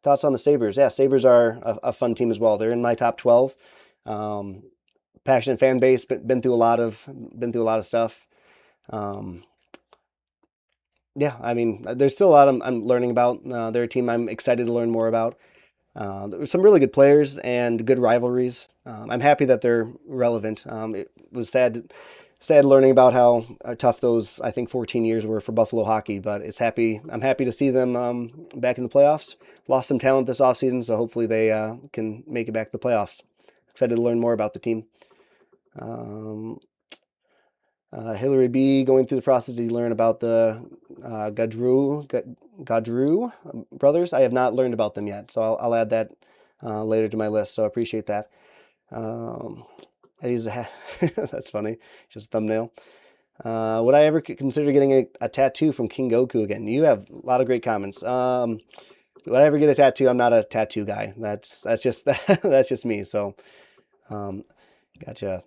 Thoughts on the Sabres? Yeah, Sabres are a fun team as well. They're in my top 12. Passionate fan base, but been through a lot of stuff. Yeah, I mean, there's still a lot I'm learning about. They're a team I'm excited to learn more about. There were some really good players and good rivalries. I'm happy that they're relevant. It was sad learning about how tough those, I think, 14 years were for Buffalo hockey, but I'm happy to see them back in the playoffs. Lost some talent this offseason, so hopefully they can make it back to the playoffs. Excited to learn more about the team. Hillary B, going through the process to learn about the Gaudreau brothers. I have not learned about them yet, so I'll add that later to my list, so I appreciate that. Eddie's that's funny, just a thumbnail. Would I ever consider getting a tattoo from King Goku again? You have a lot of great comments. Would I ever get a tattoo? I'm not a tattoo guy. That's just that's just me. So, gotcha.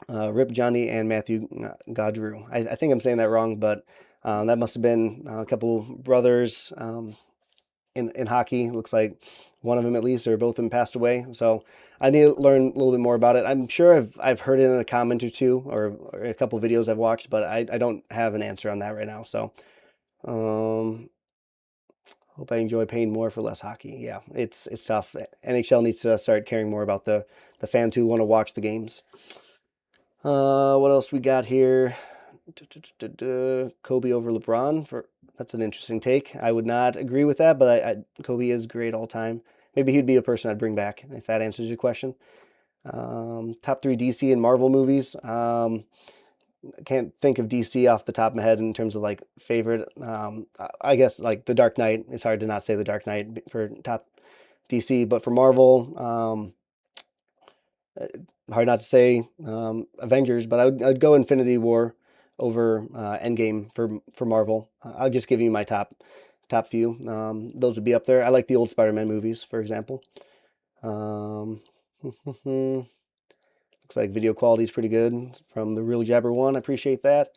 Rip Johnny and Matthew Gaudreau. I think I'm saying that wrong, but that must have been a couple brothers in hockey. Looks like one of them at least, or both of them passed away. So I need to learn a little bit more about it. I'm sure I've heard it in a comment or two, or a couple of videos I've watched, but I don't have an answer on that right now. So hope I enjoy paying more for less hockey. Yeah, it's tough. NHL needs to start caring more about the fans who want to watch the games. What else we got here? Kobe over LeBron. That's an interesting take. I would not agree with that, but Kobe is great all time. Maybe he'd be a person I'd bring back, if that answers your question. Top 3 DC and Marvel movies. I can't think of DC off the top of my head in terms of like favorite. I guess like The Dark Knight. It's hard to not say The Dark Knight for top DC, but for Marvel, hard not to say Avengers, but I'd go Infinity War over Endgame for Marvel. I'll just give you my top few. Those would be up there. I like the old Spider-Man movies, for example. Looks like video quality is pretty good from the Real Jabber one. I appreciate that.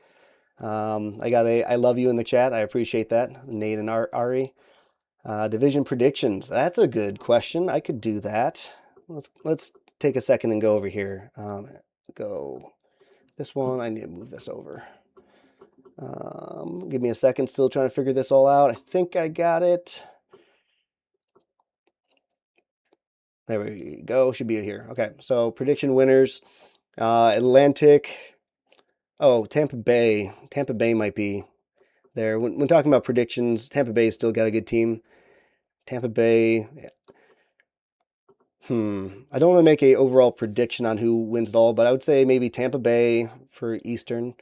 I got I love you in the chat. I appreciate that. Nate and Ari. Division predictions. That's a good question. I could do that. Let's take a second and go over here. Go this one. I need to move this over. Give me a second. Still trying to figure this all out. I think I got it. There we go. Should be here. Okay. So prediction winners. Atlantic. Oh, Tampa Bay. Tampa Bay might be there. When talking about predictions, Tampa Bay still got a good team. Tampa Bay. I don't want to make a overall prediction on who wins it all, but I would say maybe Tampa Bay for Eastern.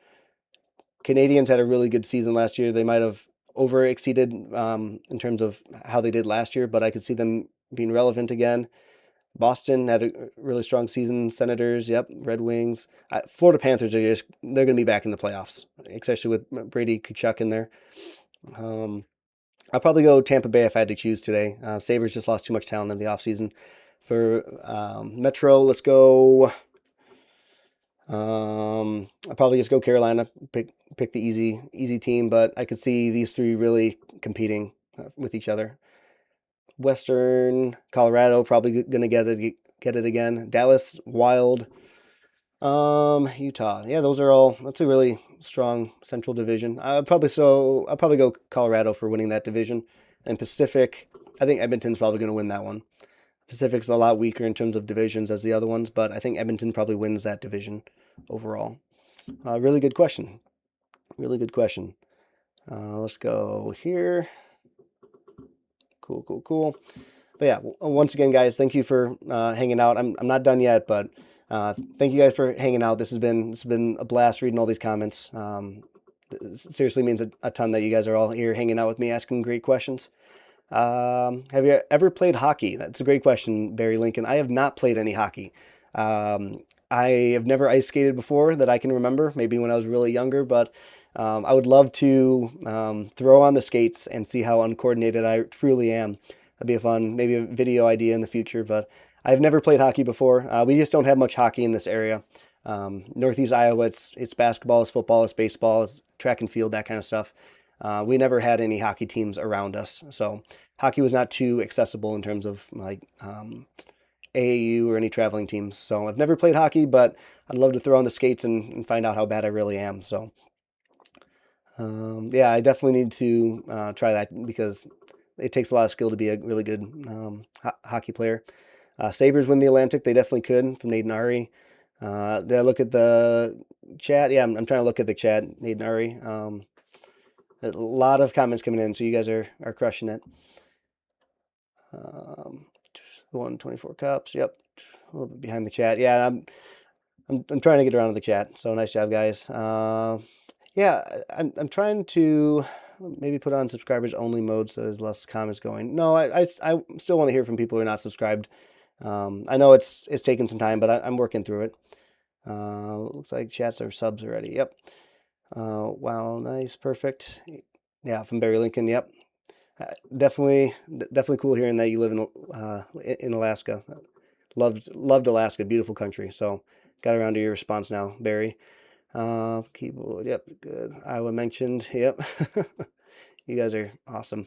Canadians had a really good season last year. They might have over exceeded in terms of how they did last year, but I could see them being relevant again. Boston had a really strong season. Senators, yep. Red Wings. Florida Panthers they're going to be back in the playoffs, especially with Brady Tkachuk in there. I'll probably go Tampa Bay if I had to choose today. Sabres just lost too much talent in the offseason. For Metro, let's go. I'll probably just go Carolina, pick the easy team, but I could see these three really competing with each other. Western, Colorado, probably going to get it again. Dallas, Wild. Utah. Yeah, that's a really strong Central Division. I'll probably go Colorado for winning that division. And Pacific, I think Edmonton's probably going to win that one. Pacific's a lot weaker in terms of divisions as the other ones, but I think Edmonton probably wins that division overall. Really good question. Really good question. Let's go here. Cool, cool, cool. But yeah, once again, guys, thank you for hanging out. I'm not done yet, but thank you guys for hanging out. This has been a blast reading all these comments. Seriously means a ton that you guys are all here hanging out with me, asking great questions. Have you ever played hockey? That's a great question, Barry Lincoln. I have not played any hockey. I have never ice skated before that I can remember, maybe when I was really younger, but I would love to throw on the skates and see how uncoordinated I truly am. That'd be a fun, maybe a video idea in the future, but I've never played hockey before. We just don't have much hockey in this area. Northeast Iowa, it's basketball, it's football, it's baseball, it's track and field, that kind of stuff. We never had any hockey teams around us, so hockey was not too accessible in terms of like AAU or any traveling teams. So I've never played hockey, but I'd love to throw on the skates and find out how bad I really am. So yeah, I definitely need to try that because it takes a lot of skill to be a really good hockey player. Sabres win the Atlantic. They definitely could, from Nate and Ari. Did I look at the chat? Yeah, I'm trying to look at the chat, Nate and Ari. A lot of comments coming in, so you guys are crushing it. 124 cups. Yep, a little bit behind the chat. Yeah, I'm trying to get around to the chat. So nice job, guys. Yeah, I'm trying to maybe put on subscribers only mode so there's less comments going. No, I still want to hear from people who are not subscribed. I know it's taken some time, but I'm working through it. Looks like chats are subs already. Yep. Wow, nice, perfect. Yeah, from Barry Lincoln. Yep. Definitely cool hearing that you live in Alaska. Loved Alaska, beautiful country. So got around to your response now, Barry. Keyboard, yep, good. Iowa mentioned, yep. You guys are awesome.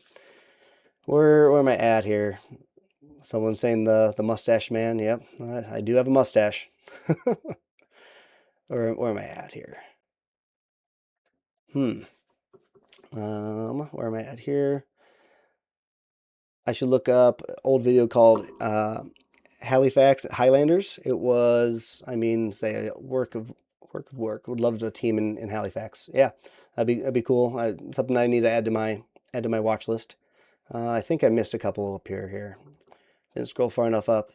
Where am I at here? Someone saying the mustache man. Yep, I do have a mustache. Where am I at here? Where am I at here? I should look up old video called Halifax Highlanders. It was, I mean, say a work of work. Would love a team in Halifax. Yeah, that'd be cool. Something I need to add to my watch list. I think I missed a couple up here. Didn't scroll far enough up.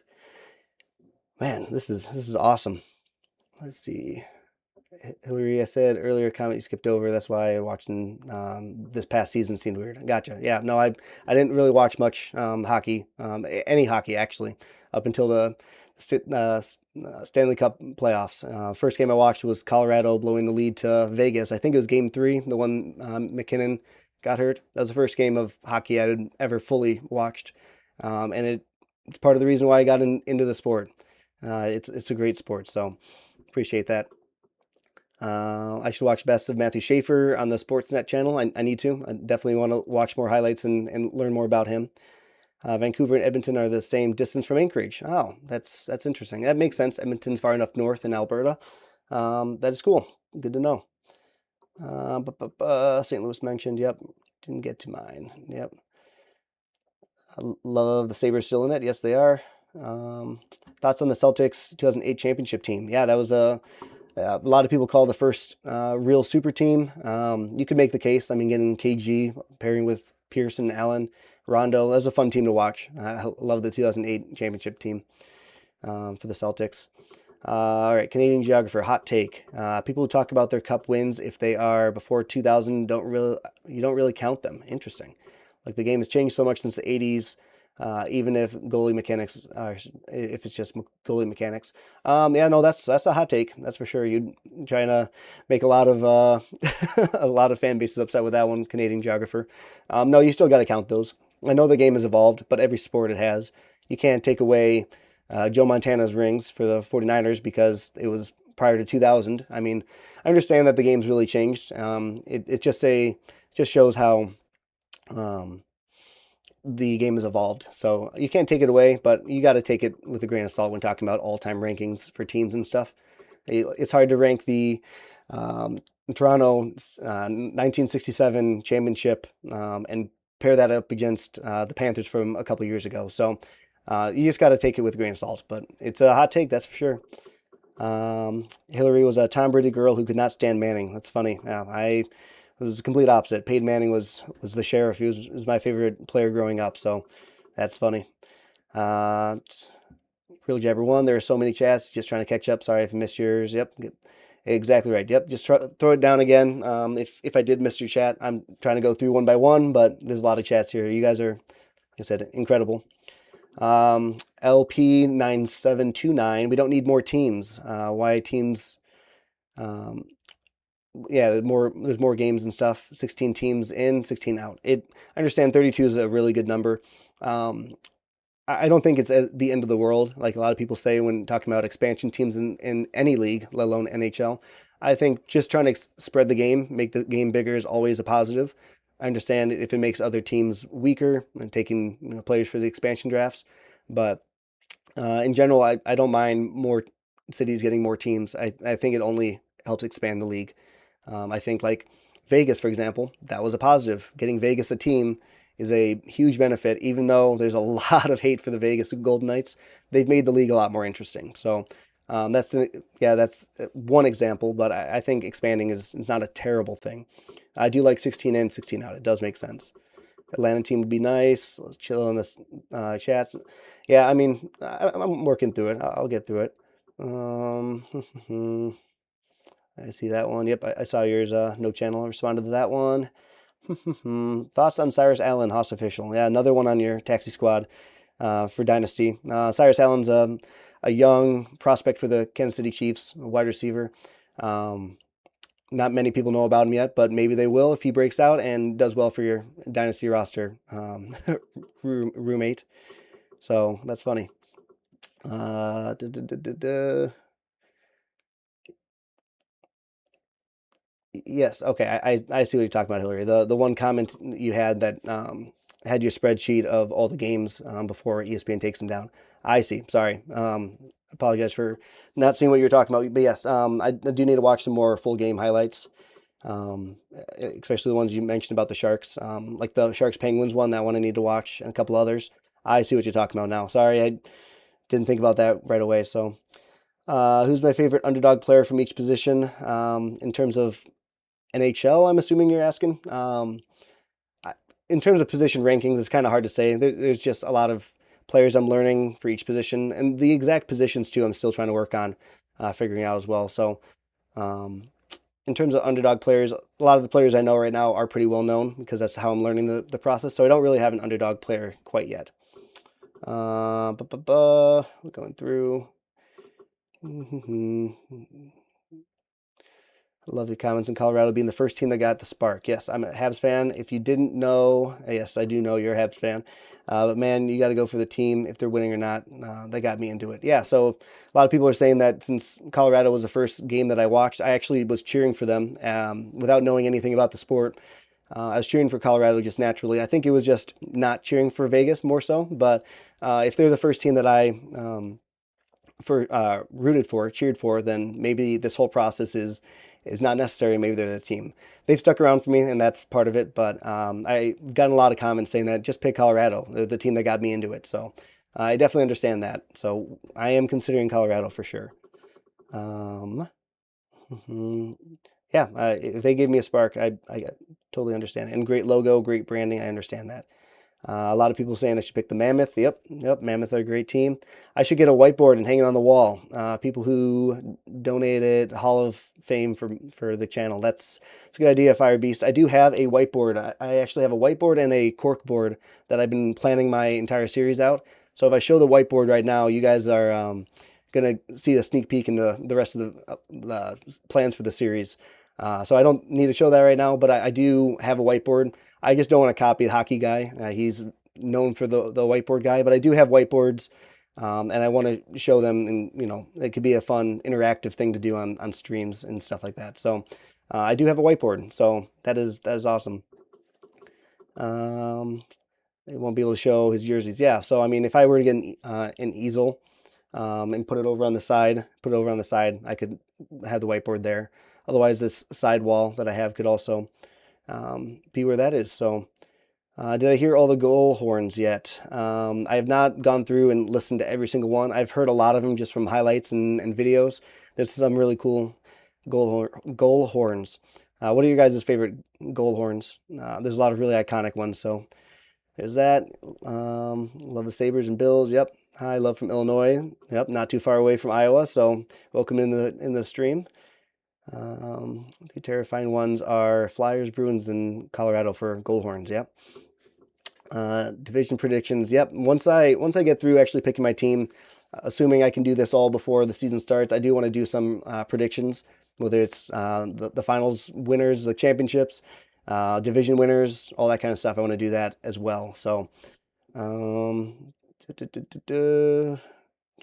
Man, this is awesome. Let's see. Hillary, I said earlier comment you skipped over. That's why watching this past season seemed weird. Gotcha. Yeah, no, I didn't really watch much hockey, any hockey actually, up until the Stanley Cup playoffs. First game I watched was Colorado blowing the lead to Vegas. I think it was Game 3, the one McKinnon got hurt. That was the first game of hockey I had ever fully watched, and it's part of the reason why I got into the sport. It's a great sport, so appreciate that. I should watch Best of Matthew Schaefer on the Sportsnet channel. I need to. I definitely want to watch more highlights and learn more about him. Vancouver and Edmonton are the same distance from Anchorage. Oh, that's interesting. That makes sense. Edmonton's far enough north in Alberta. That is cool. Good to know. St. Louis mentioned. Yep. Didn't get to mine. Yep. I love the Sabres still in it. Yes, they are. Thoughts on the Celtics 2008 championship team? Yeah, that was a lot of people call the first real super team. You could make the case. I mean, getting KG pairing with Pearson, Allen, Rondo, that was a fun team to watch. I love the 2008 championship team for the Celtics. All right, Canadian geographer, hot take. People who talk about their cup wins, if they are before 2000, you don't really count them. Interesting. Like the game has changed so much since the 80s. Even if goalie mechanics are, if it's just goalie mechanics. Yeah, no, that's a hot take. That's for sure. You're trying to make a lot of a lot of fan bases upset with that one, Canadian geographer. No, you still got to count those. I know the game has evolved, but every sport it has. You can't take away Joe Montana's rings for the 49ers because it was prior to 2000. I mean, I understand that the game's really changed. It just shows how the game has evolved. So you can't take it away, but you got to take it with a grain of salt when talking about all-time rankings for teams and stuff. It's hard to rank the Toronto 1967 championship and pair that up against the Panthers from a couple years ago. So you just got to take it with a grain of salt, but it's a hot take, that's for sure. Hillary was a Tom Brady girl who could not stand Manning. That's funny. Yeah, It was the complete opposite. Peyton Manning was the sheriff. He was my favorite player growing up. So that's funny. Uh, Real Jabber one. There are so many chats. Just trying to catch up. Sorry if I missed yours. Yep, exactly right. Yep, just throw it down again. If I did miss your chat, I'm trying to go through one by one, but there's a lot of chats here. You guys are, like I said, incredible. LP9729. We don't need more teams. Why teams? Um, yeah, there's more games and stuff. 16 teams in, 16 out. I understand 32 is a really good number. I don't think it's the end of the world, like a lot of people say when talking about expansion teams in any league, let alone NHL. I think just trying to spread the game, make the game bigger is always a positive. I understand if it makes other teams weaker and taking players for the expansion drafts, but in general, I don't mind more cities getting more teams. I think it only helps expand the league. I think like Vegas, for example, that was a positive. Getting Vegas a team is a huge benefit, even though there's a lot of hate for the Vegas Golden Knights. They've made the league a lot more interesting. So that's one example, but I think expanding is not a terrible thing. I do like 16 in, 16 out. It does make sense. Atlanta team would be nice. Let's chill in this chats. Yeah, I mean, I'm working through it. I'll get through it. I see that one. Yep, I saw yours. No channel. I responded to that one. Thoughts on Cyrus Allen, Haas official? Yeah, another one on your taxi squad for Dynasty. Cyrus Allen's a young prospect for the Kansas City Chiefs, a wide receiver. Not many people know about him yet, but maybe they will if he breaks out and does well for your Dynasty roster roommate. So that's funny. Yes. Okay. I see what you're talking about, Hillary. The one comment you had that had your spreadsheet of all the games before ESPN takes them down. I see. Sorry. Apologize for not seeing what you're talking about. But yes, I do need to watch some more full game highlights, especially the ones you mentioned about the Sharks, like the Sharks Penguins one. That one I need to watch, and a couple others. I see what you're talking about now. Sorry, I didn't think about that right away. So, who's my favorite underdog player from each position in terms of NHL, I'm assuming you're asking. In terms of position rankings, it's kind of hard to say. There's just a lot of players I'm learning for each position, and the exact positions too. I'm still trying to work on figuring out as well. So, in terms of underdog players, a lot of the players I know right now are pretty well known because that's how I'm learning the process. So I don't really have an underdog player quite yet. We're going through. I love your comments in Colorado being the first team that got the spark. Yes, I'm a Habs fan. If you didn't know, yes, I do know you're a Habs fan. But man, you got to go for the team if they're winning or not. That got me into it. Yeah, so a lot of people are saying that since Colorado was the first game that I watched, I actually was cheering for them without knowing anything about the sport. I was cheering for Colorado just naturally. I think it was just not cheering for Vegas more so. But if they're the first team that I rooted for, cheered for, then maybe this whole process is not necessary. Maybe they're the team. They've stuck around for me, and that's part of it. But I've gotten a lot of comments saying that just pick Colorado. They're the team that got me into it. So I definitely understand that. So I am considering Colorado for sure. Yeah, if they gave me a spark, I totally understand it. And great logo, great branding. I understand that. A lot of people saying I should pick the Mammoth. Yep, Mammoth are a great team. I should get a whiteboard and hang it on the wall. People who donated Hall of Fame for the channel. That's a good idea, Fire Beast. I do have a whiteboard. I actually have a whiteboard and a cork board that I've been planning my entire series out. So if I show the whiteboard right now, you guys are going to see a sneak peek into the rest of the plans for the series. So I don't need to show that right now, but I do have a whiteboard. I just don't want to copy the hockey guy. He's known for the whiteboard guy, but I do have whiteboards, and I want to show them, and it could be a fun interactive thing to do on streams and stuff like that. So I do have a whiteboard, so that is awesome. They won't be able to show his jerseys. Yeah, so I mean, if I were to get an easel and put it over on the side, I could have the whiteboard there. Otherwise, this side wall that I have could also be where that is. So did I hear all the goal horns yet? I have not gone through and listened to every single one. I've heard a lot of them just from highlights and videos. There's some really cool goal horns. What are your guys' favorite goal horns? There's a lot of really iconic ones, so there's that. Love the Sabres and Bills. Yep. Hi, love from Illinois. Yep, not too far away from Iowa, so welcome in the stream. The terrifying ones are Flyers, Bruins, and Colorado for goal horns. Yep. Division predictions. Yep. Once I get through actually picking my team, assuming I can do this all before the season starts, I do want to do some predictions, whether it's the finals winners, the championships, division winners, all that kind of stuff. I want to do that as well. So, share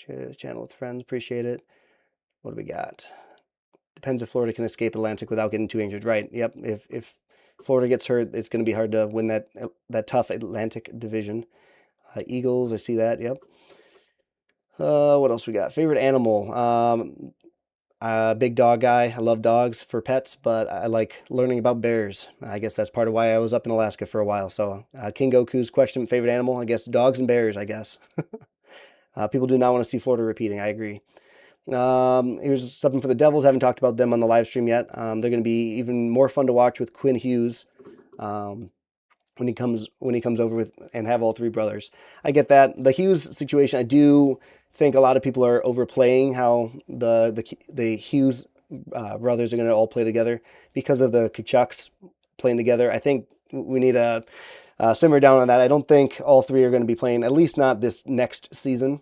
this channel with friends. Appreciate it. What do we got? Depends if Florida can escape Atlantic without getting too injured. Right. Yep. If Florida gets hurt, it's going to be hard to win that tough Atlantic division. Eagles, I see that. Yep. What else we got? Favorite animal? Big dog guy. I love dogs for pets, but I like learning about bears. I guess that's part of why I was up in Alaska for a while. So, King Goku's question: favorite animal? I guess dogs and bears. I guess. People do not want to see Florida repeating. I agree. Here's something for the Devils. I haven't talked about them on the live stream yet. They're going to be even more fun to watch with Quinn Hughes when he comes over with and have all three brothers. I get that. The Hughes situation, I do think a lot of people are overplaying how the Hughes brothers are going to all play together because of the Kachucks playing together. I think we need to simmer down on that. I don't think all three are going to be playing, at least not this next season.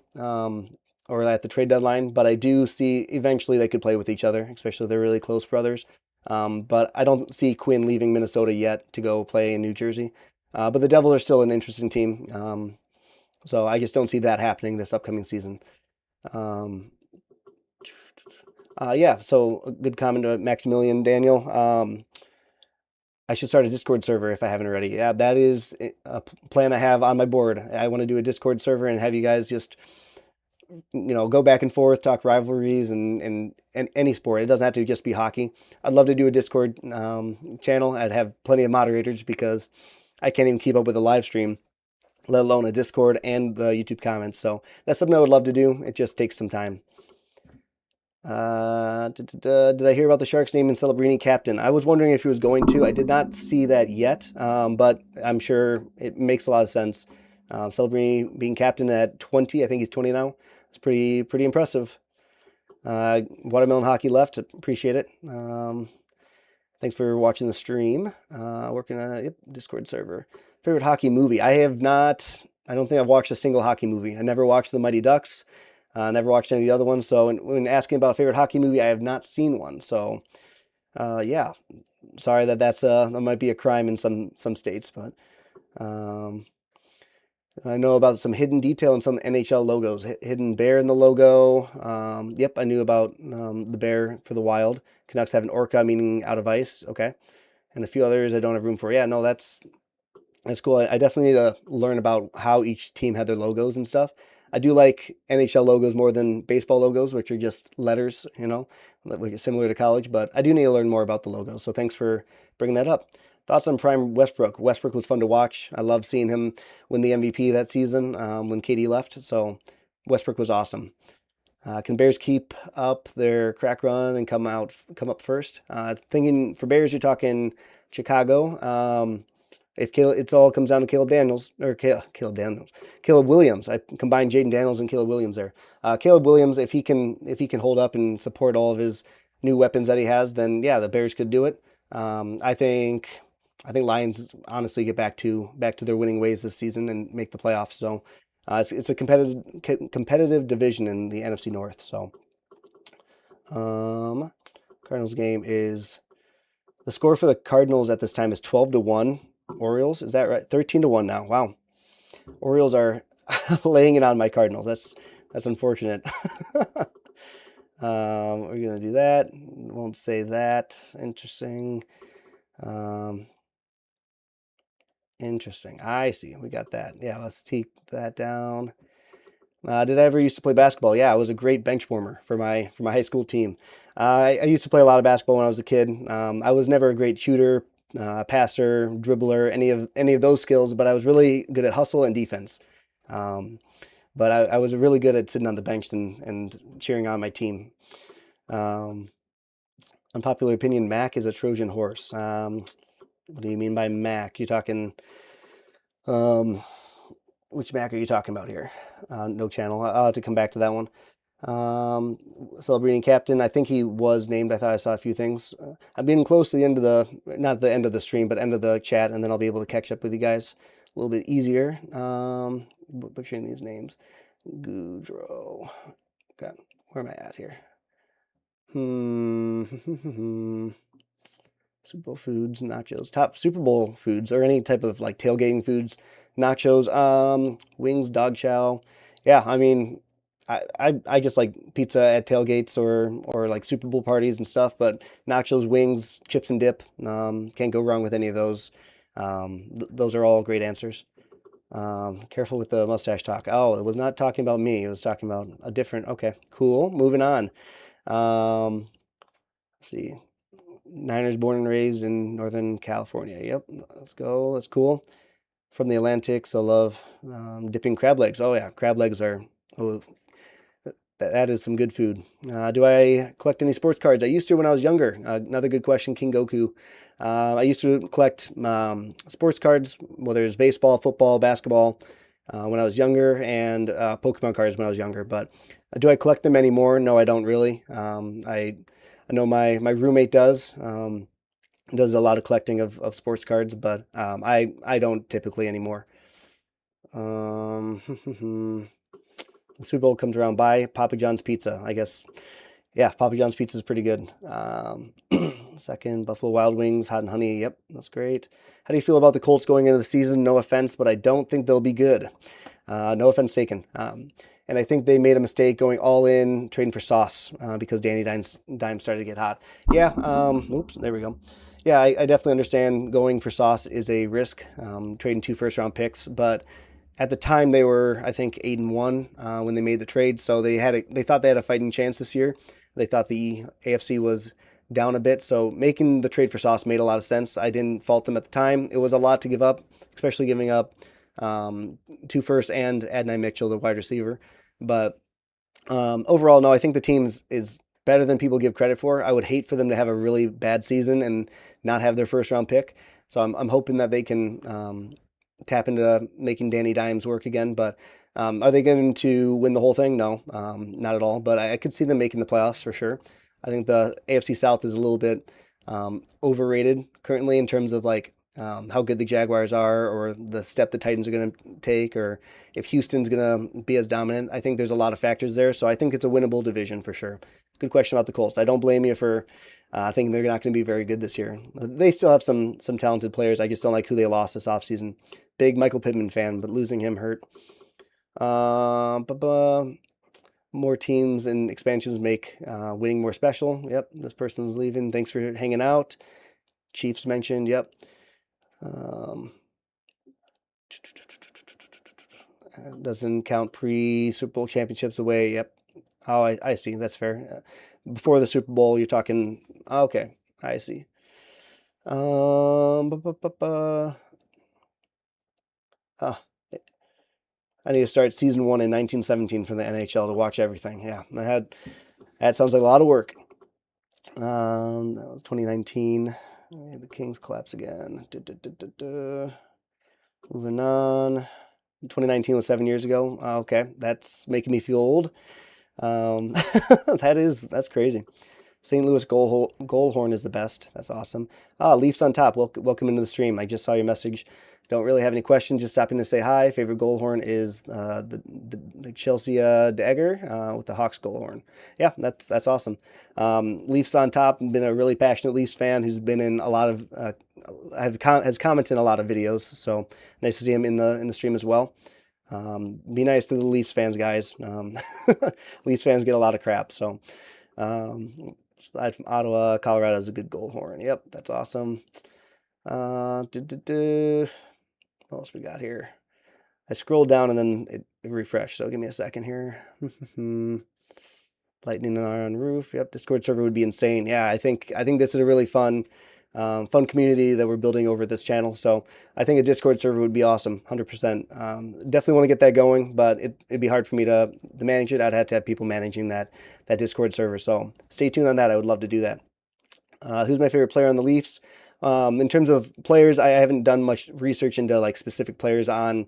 Or at the trade deadline, but I do see eventually they could play with each other, especially if they're really close brothers. But I don't see Quinn leaving Minnesota yet to go play in New Jersey. But the Devils are still an interesting team. So I just don't see that happening this upcoming season. Yeah, so a good comment to Maximilian Daniel. I should start a Discord server if I haven't already. Yeah, that is a plan I have on my board. I want to do a Discord server and have you guys just go back and forth, talk rivalries and any sport. It doesn't have to just be hockey. I'd love to do a Discord channel. I'd have plenty of moderators because I can't even keep up with a live stream, let alone a Discord and the YouTube comments. So that's something I would love to do. It just takes some time. Did I hear about the Sharks naming Celebrini captain? I was wondering if he was going to. I did not see that yet, but I'm sure it makes a lot of sense. Celebrini being captain at 20, I think he's 20 now. It's pretty impressive. Watermelon Hockey left. Appreciate it. Thanks for watching the stream. Working on a Discord server. Favorite hockey movie? I don't think I've watched a single hockey movie. I never watched The Mighty Ducks. Never watched any of the other ones. So when asking about a favorite hockey movie, I have not seen one. So yeah, sorry that might be a crime in some states, but I know about some hidden detail in some NHL logos. Hidden bear in the logo. Yep, I knew about the bear for the Wild. Canucks have an orca, meaning out of ice. Okay, and a few others I don't have room for. Yeah, no, that's cool. I definitely need to learn about how each team had their logos and stuff. I do like NHL logos more than baseball logos, which are just letters, similar to college. But I do need to learn more about the logos. So thanks for bringing that up. Thoughts on Prime Westbrook? Westbrook was fun to watch. I loved seeing him win the MVP that season when KD left. So Westbrook was awesome. Can Bears keep up their crack run and come up first? Thinking for Bears, you're talking Chicago. If it all comes down to Caleb Williams. I combined Jaden Daniels and Caleb Williams there. Caleb Williams, if he can hold up and support all of his new weapons that he has, then yeah, the Bears could do it. I think Lions honestly get back to their winning ways this season and make the playoffs. So it's a competitive division in the NFC North. So Cardinals game is the score for the Cardinals at this time is 12-1. Orioles, is that right? 13-1 now. Wow, Orioles are laying it on my Cardinals. That's unfortunate. We're gonna do that. Won't say that. Interesting. Interesting. I see. We got that. Yeah, let's take that down. Did I ever used to play basketball? Yeah, I was a great bench warmer for my high school team. I used to play a lot of basketball when I was a kid. I was never a great shooter, passer, dribbler, any of those skills, but I was really good at hustle and defense. But I was really good at sitting on the bench and cheering on my team. Unpopular opinion, Mac is a Trojan horse. What do you mean by Mac? You talking, um, which Mac are you talking about here? No channel. I'll have to come back to that one. Celebrating captain. I think he was named. I thought I saw a few things. I'm getting close to the end of the, not the end of the stream, but end of the chat, and then I'll be able to catch up with you guys a little bit easier. Butchering these names. Goudreau. Okay, where am I at here? Super Bowl foods, nachos, top Super Bowl foods, or any type of like tailgating foods, nachos, wings, dog chow. Yeah, I mean, I just like pizza at tailgates or like Super Bowl parties and stuff, but nachos, wings, chips and dip, can't go wrong with any of those. Those are all great answers. Careful with the mustache talk. Oh, it was not talking about me. It was talking about a different. Okay, cool. Moving on. Let's see. Niners born and raised in Northern California. Yep, let's go. That's cool. From the Atlantic, so love dipping crab legs. Oh yeah, crab legs are. Oh, that is some good food. Do I collect any sports cards? I used to when I was younger. Another good question, King Goku. I used to collect sports cards, whether it's baseball, football, basketball, when I was younger, and Pokemon cards when I was younger. But do I collect them anymore? No, I don't really. I know my roommate does. Does a lot of collecting of sports cards, but I don't typically anymore. The Super Bowl comes around, buy Papa John's pizza. I guess, yeah, Papa John's pizza is pretty good. Second, Buffalo Wild Wings, hot and honey. Yep, that's great. How do you feel about the Colts going into the season? No offense, but I don't think they'll be good. No offense taken. And I think they made a mistake going all in, trading for Sauce because Danny Dimes started to get hot. Yeah, oops, there we go. Yeah, I definitely understand going for Sauce is a risk, trading 2 first-round picks, but at the time they were, I think, 8-1 when they made the trade, so they thought they had a fighting chance this year. They thought the AFC was down a bit, so making the trade for Sauce made a lot of sense. I didn't fault them at the time. It was a lot to give up, especially giving up 2 firsts and Adonai Mitchell, the wide receiver. But overall, no, I think the team is better than people give credit for. I would hate for them to have a really bad season and not have their first round pick. So I'm hoping that they can tap into making Danny Dimes work again. But are they going to win the whole thing? No, not at all. But I could see them making the playoffs for sure. I think the AFC South is a little bit overrated currently in terms of like how good the Jaguars are or the step the Titans are going to take or if Houston's going to be as dominant. I think there's a lot of factors there. So I think it's a winnable division for sure. Good question about the Colts. I don't blame you for thinking they're not going to be very good this year. They still have some talented players. I just don't like who they lost this offseason. Big Michael Pittman fan, but losing him hurt. More teams and expansions make winning more special. Yep, this person's leaving. Thanks for hanging out. Chiefs mentioned. Yep. Doesn't count pre-Super Bowl championships away. Yep. Oh, I see. That's fair. Before the Super Bowl, you're talking. Okay, I see. I need to start season 1 in 1917 for the NHL to watch everything. Yeah, that sounds like a lot of work. That was 2019. The Kings collapse again. Moving on. 2019 was 7 years ago. Okay, that's making me feel old. That's crazy. St. Louis goal horn is the best. That's awesome. Leafs on top. Welcome into the stream. I just saw your message. Don't really have any questions. Just stopping to say hi. Favorite goal horn is the Chelsea dagger with the Hawks goal horn. Yeah, that's awesome. Leafs on top. I've been a really passionate Leafs fan who's been in a lot of has commented in a lot of videos. So nice to see him in the stream as well. Be nice to the Leafs fans, guys. Leafs fans get a lot of crap. So aside from Ottawa, Colorado is a good goal horn. Yep, that's awesome. What else we got here? I scrolled down and then it refreshed. So give me a second here. Lightning on roof. Yep, Discord server would be insane. Yeah, I think this is a really fun community that we're building over this channel. So I think a Discord server would be awesome, 100%. Definitely want to get that going, but it'd be hard for me to manage it. I'd have to have people managing that Discord server. So stay tuned on that. I would love to do that. Who's my favorite player on the Leafs? In terms of players, I haven't done much research into like specific players on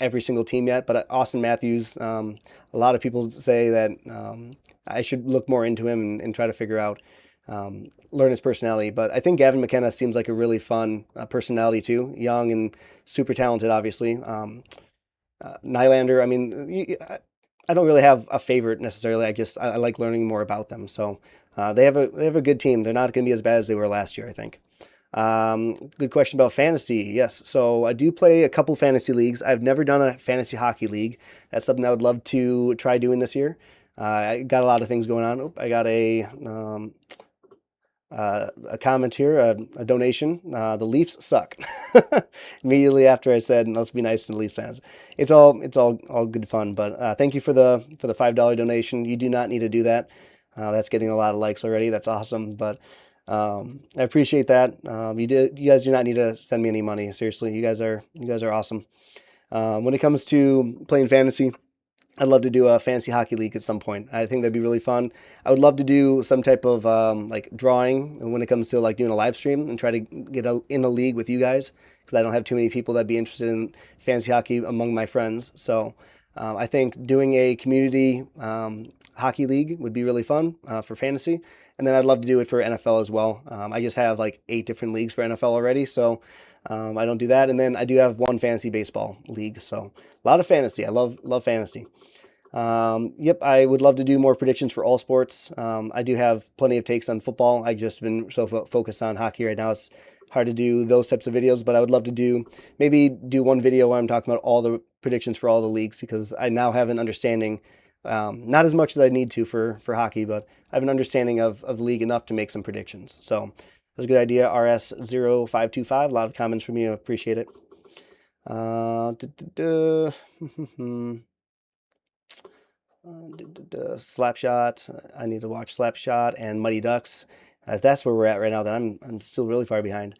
every single team yet. But Austin Matthews, a lot of people say that I should look more into him and try to figure out, learn his personality. But I think Gavin McKenna seems like a really fun personality too, young and super talented, obviously. Nylander, I mean, I don't really have a favorite necessarily. I like learning more about them. So they have a good team. They're not going to be as bad as they were last year, I think. Good question about fantasy. Yes, so I do play a couple fantasy leagues. I've never done a fantasy hockey league. That's something I would love to try doing this year. I got a lot of things going on. Oh, I got a comment here, a donation. The Leafs suck. Immediately after I said, "Let's be nice to the Leafs fans." It's all good fun. But thank you for the $5 donation. You do not need to do that. That's getting a lot of likes already. That's awesome. But I appreciate that. You guys do not need to send me any money. Seriously, you guys are awesome. When it comes to playing fantasy, I'd love to do a fantasy hockey league at some point. I think that'd be really fun. I would love to do some type of like drawing when it comes to like doing a live stream and try to get in a league with you guys, because I don't have too many people that'd be interested in fantasy hockey among my friends. So I think doing a community hockey league would be really fun for fantasy. And then I'd love to do it for NFL as well. I just have like 8 different leagues for NFL already, so I don't do that. And then I do have one fantasy baseball league, so a lot of fantasy. I love fantasy. Yep, I would love to do more predictions for all sports. I do have plenty of takes on football. I've just been so focused on hockey right now. It's hard to do those types of videos, but I would love to maybe do one video where I'm talking about all the predictions for all the leagues, because I now have an understanding, not as much as I need to for hockey, but I have an understanding of the league enough to make some predictions. So that's a good idea. RS0525, a lot of comments from you. I appreciate it. Slapshot. I need to watch Slapshot and Muddy Ducks. If that's where we're at right now, then I'm still really far behind.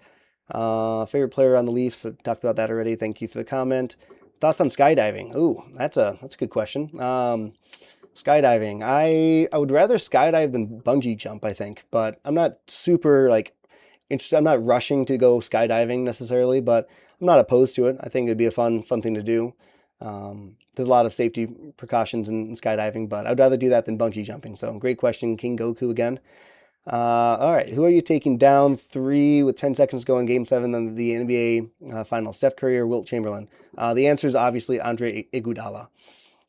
Favorite player on the Leafs. I talked about that already. Thank you for the comment. Thoughts on skydiving? Ooh, that's a good question. Skydiving. I would rather skydive than bungee jump, I think, but I'm not super like interested. I'm not rushing to go skydiving necessarily, but I'm not opposed to it. I think it'd be a fun thing to do. There's a lot of safety precautions in skydiving, but I'd rather do that than bungee jumping. So great question, King Goku again. All right, who are you taking down 3 with 10 seconds to go in Game 7 of the NBA Finals? Steph Curry or Wilt Chamberlain? The answer is obviously Andre Iguodala.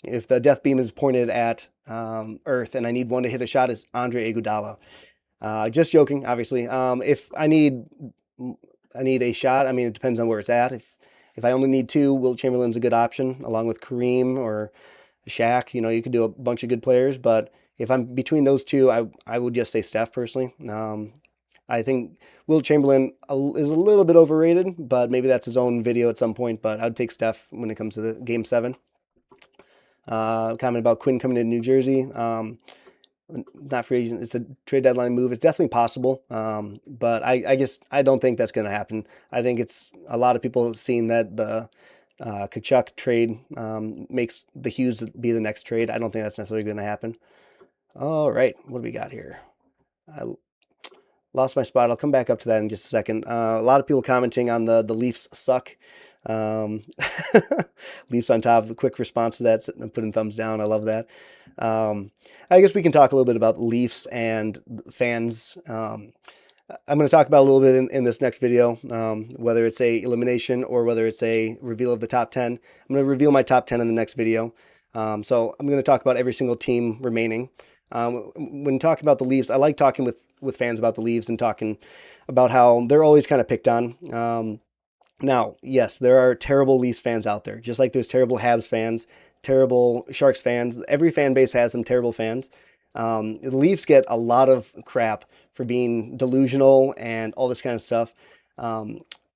If the death beam is pointed at Earth and I need one to hit a shot, it's Andre Iguodala. Just joking, obviously. If I need a shot, I mean, it depends on where it's at. If I only need 2, Wilt Chamberlain's a good option, along with Kareem or Shaq. You know, you could do a bunch of good players, but if I'm between those 2, I would just say Steph personally. I think Wilt Chamberlain is a little bit overrated, but maybe that's his own video at some point. But I'd take Steph when it comes to the Game 7. Comment about Quinn coming to New Jersey. Not free agent. It's a trade deadline move. It's definitely possible, but I don't think that's going to happen. I think it's a lot of people have seen that the Kachuk trade makes the Hughes be the next trade. I don't think that's necessarily going to happen. All right, what do we got here? I lost my spot. I'll come back up to that in just a second. A lot of people commenting on the Leafs suck. Leafs on top. A quick response to that. Putting thumbs down. I love that. I guess we can talk a little bit about Leafs and fans. I'm going to talk about a little bit in this next video, whether it's a elimination or whether it's a reveal of the top 10. I'm going to reveal my top 10 in the next video. So I'm going to talk about every single team remaining. When talking about the Leafs, I like talking with fans about the Leafs and talking about how they're always kind of picked on. Now, yes, there are terrible Leafs fans out there, just like there's terrible Habs fans, terrible Sharks fans. Every fan base has some terrible fans. The Leafs get a lot of crap for being delusional and all this kind of stuff.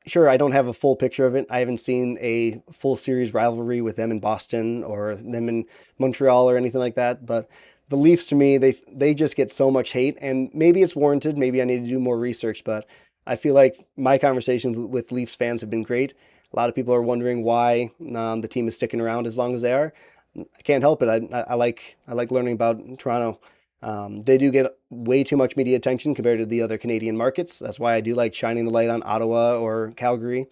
Sure, I don't have a full picture of it. I haven't seen a full series rivalry with them in Boston or them in Montreal or anything like that. But the Leafs, to me, they just get so much hate, and maybe it's warranted. Maybe I need to do more research, but I feel like my conversations with Leafs fans have been great. A lot of people are wondering why the team is sticking around as long as they are. I can't help it. I like learning about Toronto. They do get way too much media attention compared to the other Canadian markets. That's why I do like shining the light on Ottawa or Calgary.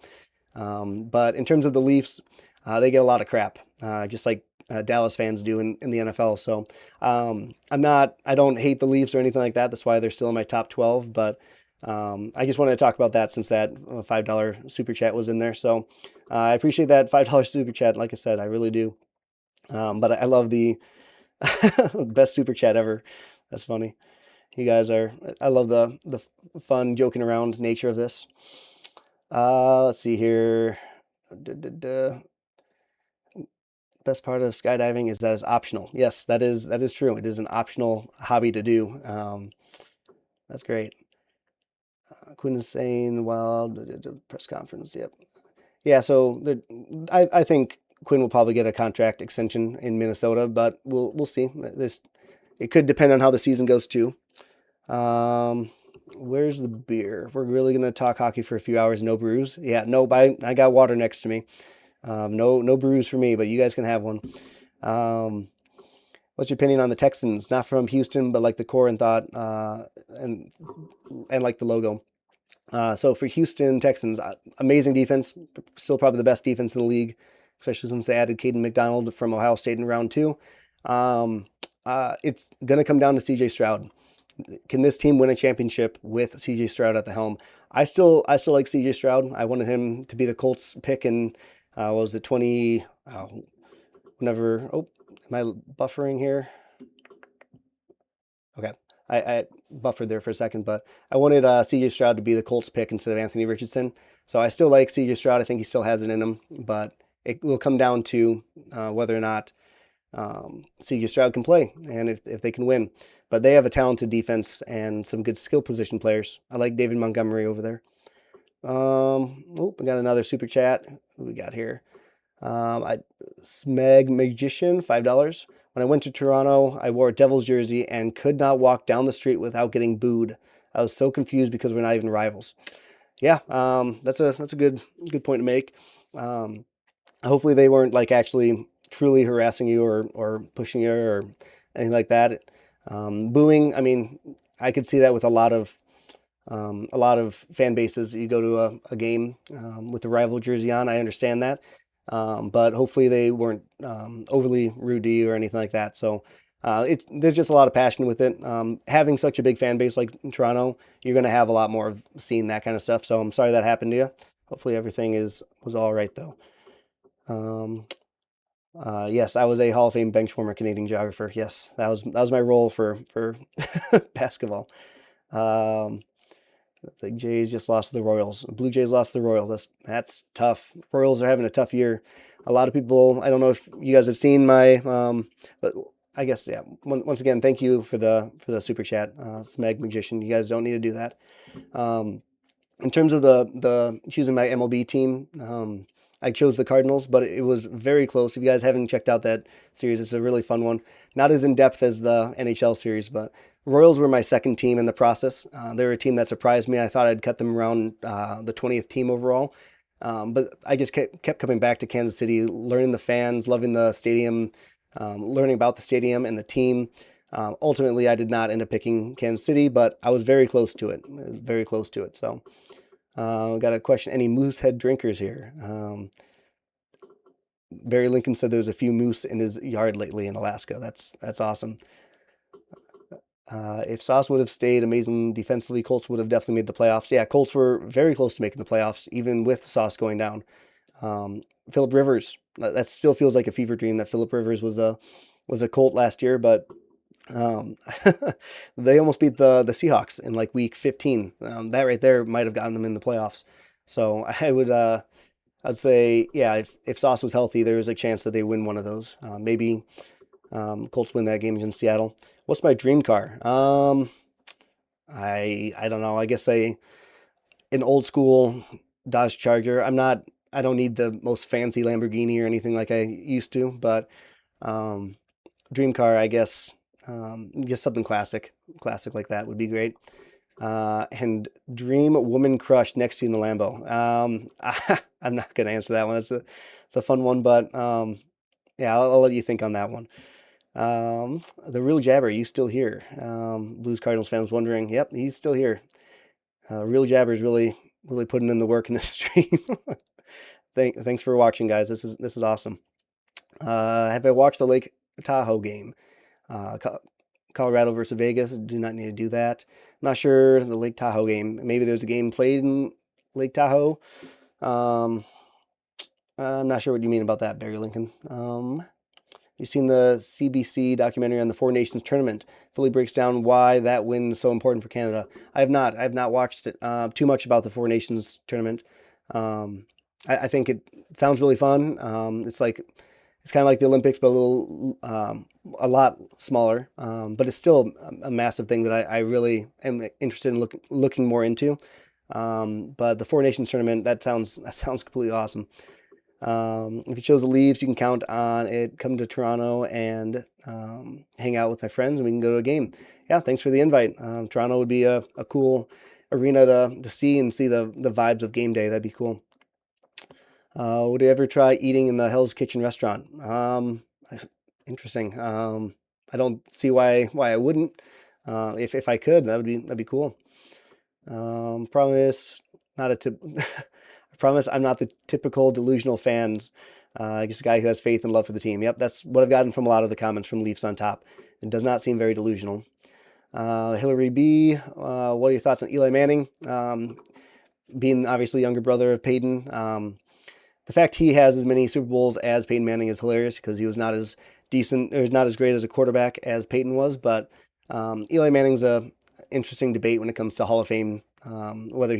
But in terms of the Leafs, they get a lot of crap, just like Dallas fans do in the NFL. So I don't hate the Leafs or anything like that. That's why they're still in my top 12. But I just wanted to talk about that since that $5 super chat was in there. So I appreciate that $5 super chat. Like I said, I really do. But I love the best super chat ever. That's funny. You guys are, I love the fun joking around nature of this. Let's see here. Best part of skydiving is that it's optional. Yes, that is true. It is an optional hobby to do. That's great. Quinn is saying, well, the press conference. Yep. Yeah, so I think Quinn will probably get a contract extension in Minnesota, but we'll see. It could depend on how the season goes too. Where's the beer? We're really gonna talk hockey for a few hours. No brews. Yeah, no. I got water next to me. No brews for me, but you guys can have one. What's your opinion on the Texans? Not from Houston, but like the core and thought, and like the logo. So for Houston Texans, amazing defense, still probably the best defense in the league, especially since they added Caden McDonald from Ohio State in round 2. It's gonna come down to CJ Stroud. Can this team win a championship with CJ Stroud at the helm? I still like CJ Stroud. I wanted him to be the Colts pick in what was it 20 whenever am I buffering here? Okay. I buffered there for a second, but I wanted CJ Stroud to be the Colts pick instead of Anthony Richardson. So I still like CJ Stroud. I think he still has it in him, but it will come down to whether or not CJ Stroud can play and if they can win. But they have a talented defense and some good skill position players. I like David Montgomery over there. We got another super chat. What we got here? Smeg Magician, $5. When I went to Toronto, I wore a Devils jersey and could not walk down the street without getting booed. I was so confused because we're not even rivals. Yeah, that's a good point to make. Hopefully they weren't like actually truly harassing you or pushing you or anything like that. Booing, I mean, I could see that with a lot of fan bases. You go to a game with the rival jersey on. I understand that. But hopefully they weren't overly rude to you or anything like that. So there's just a lot of passion with it. Having such a big fan base like in Toronto, you're going to have a lot more of seeing that kind of stuff. So I'm sorry that happened to you. Hopefully everything was all right though. Yes, I was a Hall of Fame benchwarmer Canadian geographer. Yes, that was my role for basketball. The Jays just lost to the Royals. Blue Jays lost to the Royals. That's tough. Royals are having a tough year. A lot of people. I don't know if you guys have seen my, but I guess yeah. Once again, thank you for the super chat, Smeg Magician. You guys don't need to do that. In terms of the choosing my MLB team, I chose the Cardinals, but it was very close. If you guys haven't checked out that series, it's a really fun one. Not as in depth as the NHL series, but Royals were my second team in the process. They were a team that surprised me. I thought I'd cut them around the 20th team overall. But I just kept coming back to Kansas City, learning the fans, loving the stadium, learning about the stadium and the team. Ultimately, I did not end up picking Kansas City, but I was very close to it. Very close to it. So, got a question. Any Moosehead drinkers here? Barry Lincoln said there's a few moose in his yard lately in Alaska. That's awesome. If Sauce would have stayed amazing defensively, Colts would have definitely made the playoffs. Yeah, Colts were very close to making the playoffs, even with Sauce going down. Phillip Rivers, that still feels like a fever dream that Phillip Rivers was a Colt last year, but they almost beat the Seahawks in like week 15. That right there might have gotten them in the playoffs. So I'd say, yeah, if Sauce was healthy, there was a chance that they win one of those. Maybe Colts win that game in Seattle. What's my dream car? I don't know. I guess an old school Dodge Charger. I don't need the most fancy Lamborghini or anything like I used to, but dream car, I guess, just something classic like that would be great. And dream woman crush next to you in the Lambo. I'm not going to answer that one. It's a fun one, but yeah, I'll let you think on that one. The real Jabber, you still here? Blues Cardinals fans wondering. Yep, he's still here. Real Jabber's really putting in the work in this stream. Thanks for watching, guys. This is awesome. Have I watched the Lake Tahoe game? Colorado versus Vegas. Do not need to do that. I'm not sure the Lake Tahoe game. Maybe there's a game played in Lake Tahoe. I'm not sure what you mean about that, Barry Lincoln. You've seen the CBC documentary on the Four Nations tournament. Fully breaks down why that win is so important for Canada. I have not. I have not watched it, too much about the Four Nations tournament. I think it sounds really fun. It's kind of like the Olympics, but a lot smaller. But it's still a massive thing that I really am interested in looking more into. But the Four Nations tournament, that sounds completely awesome. If you chose the Leafs, you can count on it. Come to Toronto and hang out with my friends, and we can go to a game. Yeah, thanks for the invite. Toronto would be a cool arena to see and see the vibes of game day. That'd be cool. Would you ever try eating in the Hell's Kitchen restaurant? Interesting. I don't see why I wouldn't. If I could, that'd be cool. Promise not a tip. I promise I'm not the typical delusional fans. Just a guy who has faith and love for the team. Yep, that's what I've gotten from a lot of the comments from Leafs on Top. It does not seem very delusional. Hillary B, what are your thoughts on Eli Manning? Being obviously younger brother of Peyton. The fact he has as many Super Bowls as Peyton Manning is hilarious because he was not as decent or not as great as a quarterback as Peyton was. But Eli Manning's a interesting debate when it comes to Hall of Fame, whether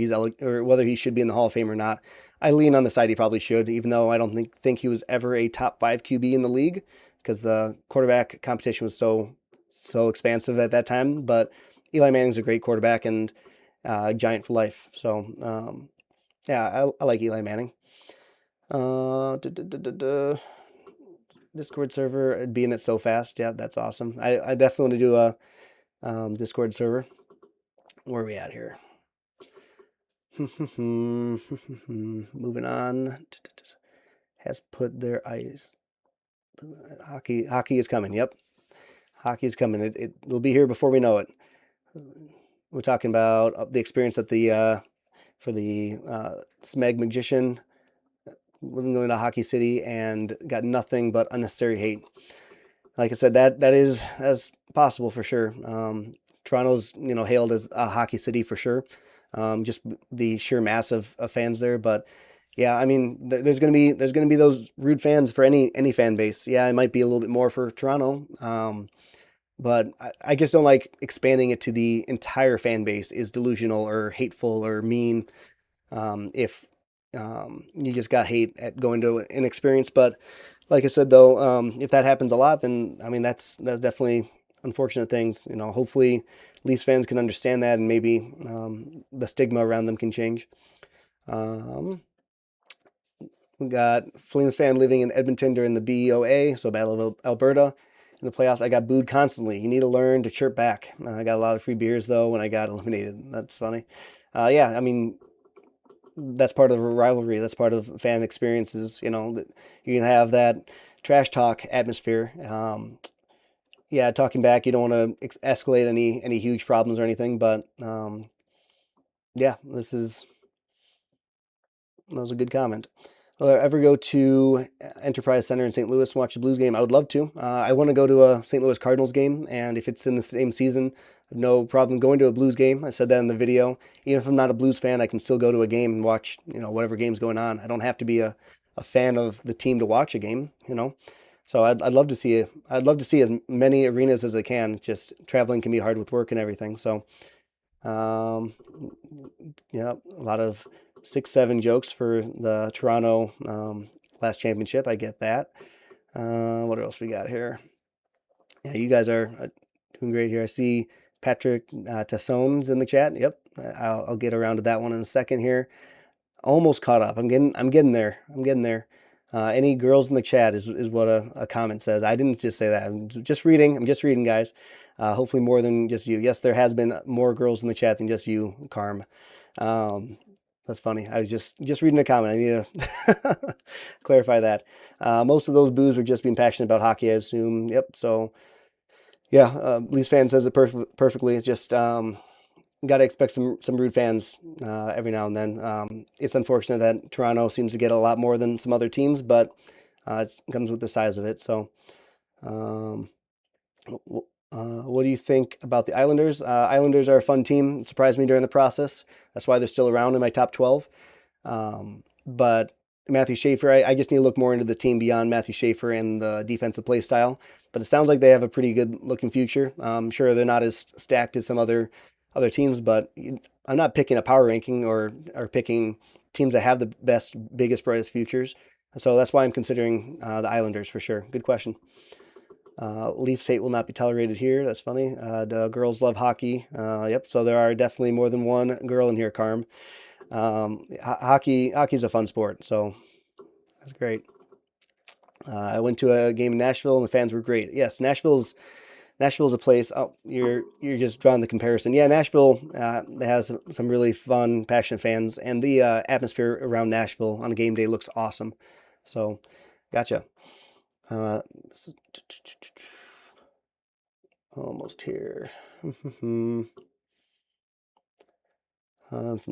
whether he should be in the Hall of Fame or not. I lean on the side he probably should, even though I don't think he was ever a top 5 QB in the league because the quarterback competition was so expansive at that time. But Eli Manning's a great quarterback and giant for life. So yeah, I like Eli Manning. Discord server, it'd be in it so fast. Yeah, that's awesome. I definitely want to do a Discord server. Where are we at here? Moving on. Has put their eyes. Hockey is coming. Yep, hockey is coming. It will be here before we know it. We're talking about the experience at the for the Smeg Magician. Wasn't going to Hockey City and got nothing but unnecessary hate. Like I said, that's possible for sure. Toronto's hailed as a Hockey City for sure. Just the sheer mass of fans there, but yeah, I mean, there's gonna be those rude fans for any fan base. Yeah, it might be a little bit more for Toronto, but I just don't like expanding it to the entire fan base is delusional or hateful or mean. If you just got hate at going to an experience, but like I said though, if that happens a lot, then I mean that's definitely unfortunate things. Hopefully Leafs fans can understand that and maybe the stigma around them can change. We got Flames fan living in Edmonton during the BOA, so Battle of Alberta. In the playoffs, I got booed constantly. You need to learn to chirp back. I got a lot of free beers, though, when I got eliminated. That's funny. Yeah, I mean, that's part of a rivalry. That's part of fan experiences. You can have that trash talk atmosphere. Yeah, talking back, you don't want to escalate any huge problems or anything, but yeah, that was a good comment. Will I ever go to Enterprise Center in St. Louis and watch the Blues game? I would love to. I want to go to a St. Louis Cardinals game, and if it's in the same season, no problem going to a Blues game. I said that in the video. Even if I'm not a Blues fan, I can still go to a game and watch, whatever game's going on. I don't have to be a fan of the team to watch a game, So I'd love to see it. I'd love to see as many arenas as I can. Just traveling can be hard with work and everything. So, yeah, a lot of 6-7 jokes for the Toronto last championship. I get that. What else we got here? Yeah, you guys are doing great here. I see Patrick Tassone's in the chat. Yep, I'll get around to that one in a second here. Almost caught up. I'm getting there. I'm getting there. Any girls in the chat is what a comment says. I didn't just say that. I'm just reading, guys. Hopefully more than just you. Yes, there has been more girls in the chat than just you, Carm. That's funny. I was just reading a comment. I need to clarify that. Most of those boos were just being passionate about hockey, I assume. Yep. So yeah, Leafs fan says it perfectly. It's just got to expect some rude fans every now and then. It's unfortunate that Toronto seems to get a lot more than some other teams, but it comes with the size of it. So, um, what do you think about the Islanders? Islanders are a fun team. It surprised me during the process. That's why they're still around in my top 12. But Matthew Schaefer, I just need to look more into the team beyond Matthew Schaefer and the defensive play style. But it sounds like they have a pretty good looking future. I'm sure they're not as stacked as some other teams, but I'm not picking a power ranking or picking teams that have the best, biggest, brightest futures. So that's why I'm considering the Islanders for sure. Good question. Leafs hate will not be tolerated here. That's funny. The girls love hockey. Yep. So there are definitely more than one girl in here, Carm. Hockey's a fun sport, so that's great. I went to a game in Nashville and the fans were great. Yes, Nashville's a place. Oh, you're just drawing the comparison. Yeah, Nashville has some really fun, passionate fans, and the atmosphere around Nashville on a game day looks awesome. So, gotcha. Uh, Almost here. From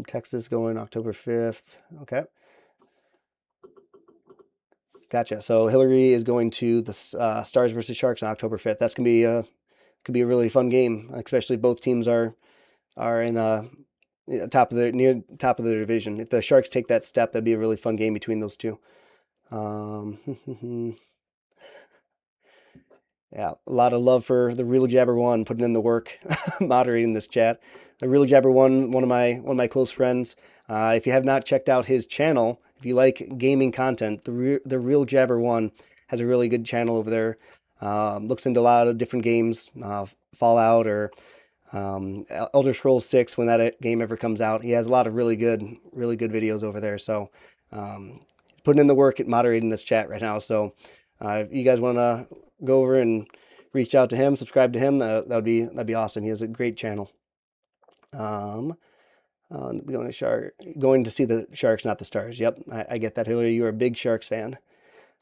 Texas going October 5th. Okay. Gotcha. So Hillary is going to the Stars versus Sharks on October 5th. That's gonna be could be a really fun game, especially both teams are in top of their near top of their division. If the Sharks take that step, that'd be a really fun game between those two. Um, Yeah, a lot of love for the Real Jabber One putting in the work, moderating this chat. The Real Jabber One, one of my close friends. If you have not checked out his channel, if you like gaming content, the Real Jabber One has a really good channel over there. Looks into a lot of different games, Fallout or Elder Scrolls 6 when that game ever comes out. He has a lot of really good videos over there. So putting in the work at moderating this chat right now. So if you guys want to go over and reach out to him, subscribe to him, that'd be awesome. He has a great channel. Going to see the Sharks, not the Stars. Yep, I get that, Hillary. You're a big Sharks fan.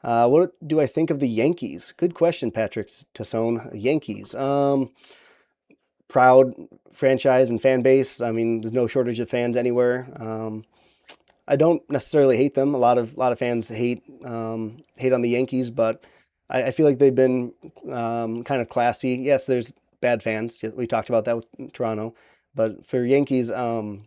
What do I think of the Yankees? Good question, Patrick Tassone. Yankees. Proud franchise and fan base. I mean, there's no shortage of fans anywhere. I don't necessarily hate them. A lot of fans hate on the Yankees, but I feel like they've been kind of classy. Yes, there's bad fans. We talked about that with Toronto, but for Yankees, no,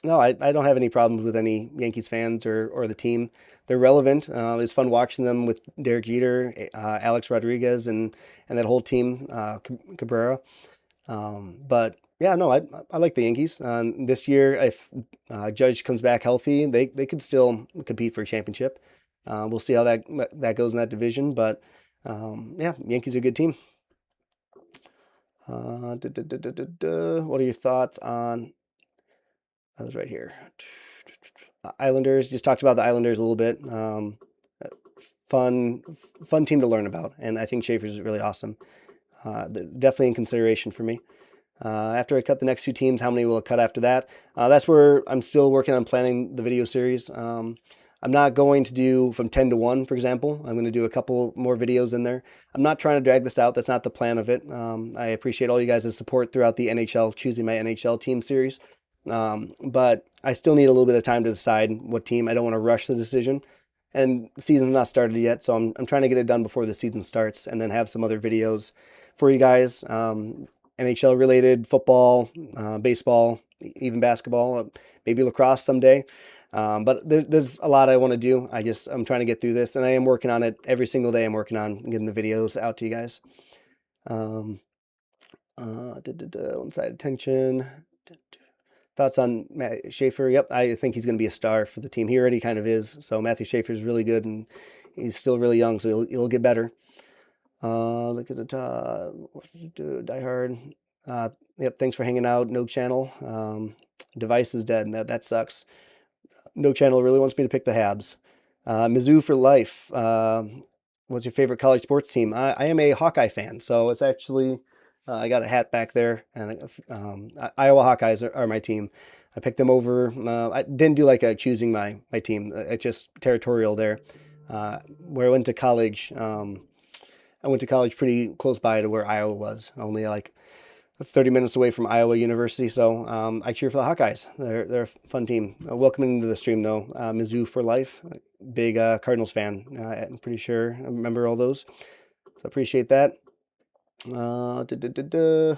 I don't have any problems with any Yankees fans or the team. They're relevant. It's fun watching them with Derek Jeter, Alex Rodriguez, and that whole team, Cabrera. But yeah, no, I like the Yankees. This year, if Judge comes back healthy, they could still compete for a championship. We'll see how that goes in that division. But yeah, Yankees are a good team. What are your thoughts on? I was right here. Islanders. Just talked about the Islanders a little bit. Fun, fun team to learn about, and I think Schaefer's is really awesome. Definitely in consideration for me. After I cut the next two teams, how many will I cut after that? That's where I'm still working on planning the video series. I'm not going to do from 10 to 1, for example. I'm going to do a couple more videos in there. I'm not trying to drag this out. That's not the plan of it. I appreciate all you guys' support throughout the NHL, choosing my NHL team series. But I still need a little bit of time to decide what team. I don't want to rush the decision. And the season's not started yet, so I'm trying to get it done before the season starts and then have some other videos for you guys. NHL related, football, baseball, even basketball, maybe lacrosse someday. But there's a lot I want to do. I'm trying to get through this, and I am working on it every single day. I'm working on getting the videos out to you guys. One-sided attention. Thoughts on Matt Schaefer? Yep, I think he's going to be a star for the team. He already kind of is. So Matthew Schaefer is really good, and he's still really young, so he'll get better. Look at the top. Die Hard. Yep, thanks for hanging out. No channel. Device is dead. That sucks. No channel really wants me to pick the Habs. Mizzou for life. What's your favorite college sports team? I am a Hawkeye fan, so it's actually I got a hat back there, and Iowa Hawkeyes are my team. I picked them over. I didn't do like a choosing my team. It's just territorial there. Where I went to college, I went to college pretty close by to where Iowa was, only like 30 minutes away from Iowa University. So I cheer for the Hawkeyes. They're a fun team. Welcome into the stream though. Mizzou for life. Big Cardinals fan. I'm pretty sure I remember all those. So appreciate that. Duh, duh, duh, duh, duh.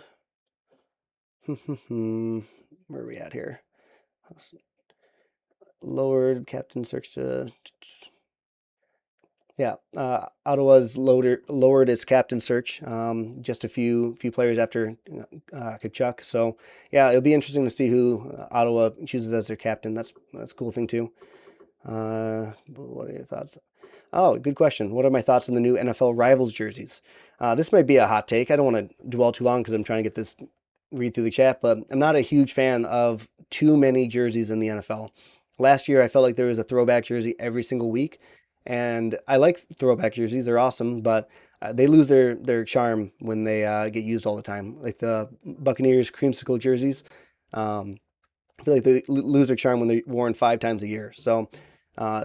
Where are we at here? Lowered captain search to. Yeah, Ottawa's lowered its captain search. Just a few players after Kachuk. So yeah, it'll be interesting to see who Ottawa chooses as their captain. That's a cool thing too. What are your thoughts? Oh, good question. What are my thoughts on the new NFL Rivals jerseys? This might be a hot take. I don't want to dwell too long because I'm trying to get this read through the chat, but I'm not a huge fan of too many jerseys in the NFL. Last year, I felt like there was a throwback jersey every single week, and I like throwback jerseys. They're awesome, but they lose their charm when they get used all the time. Like the Buccaneers creamsicle jerseys. I feel like they lose their charm when they're worn 5 times a year. So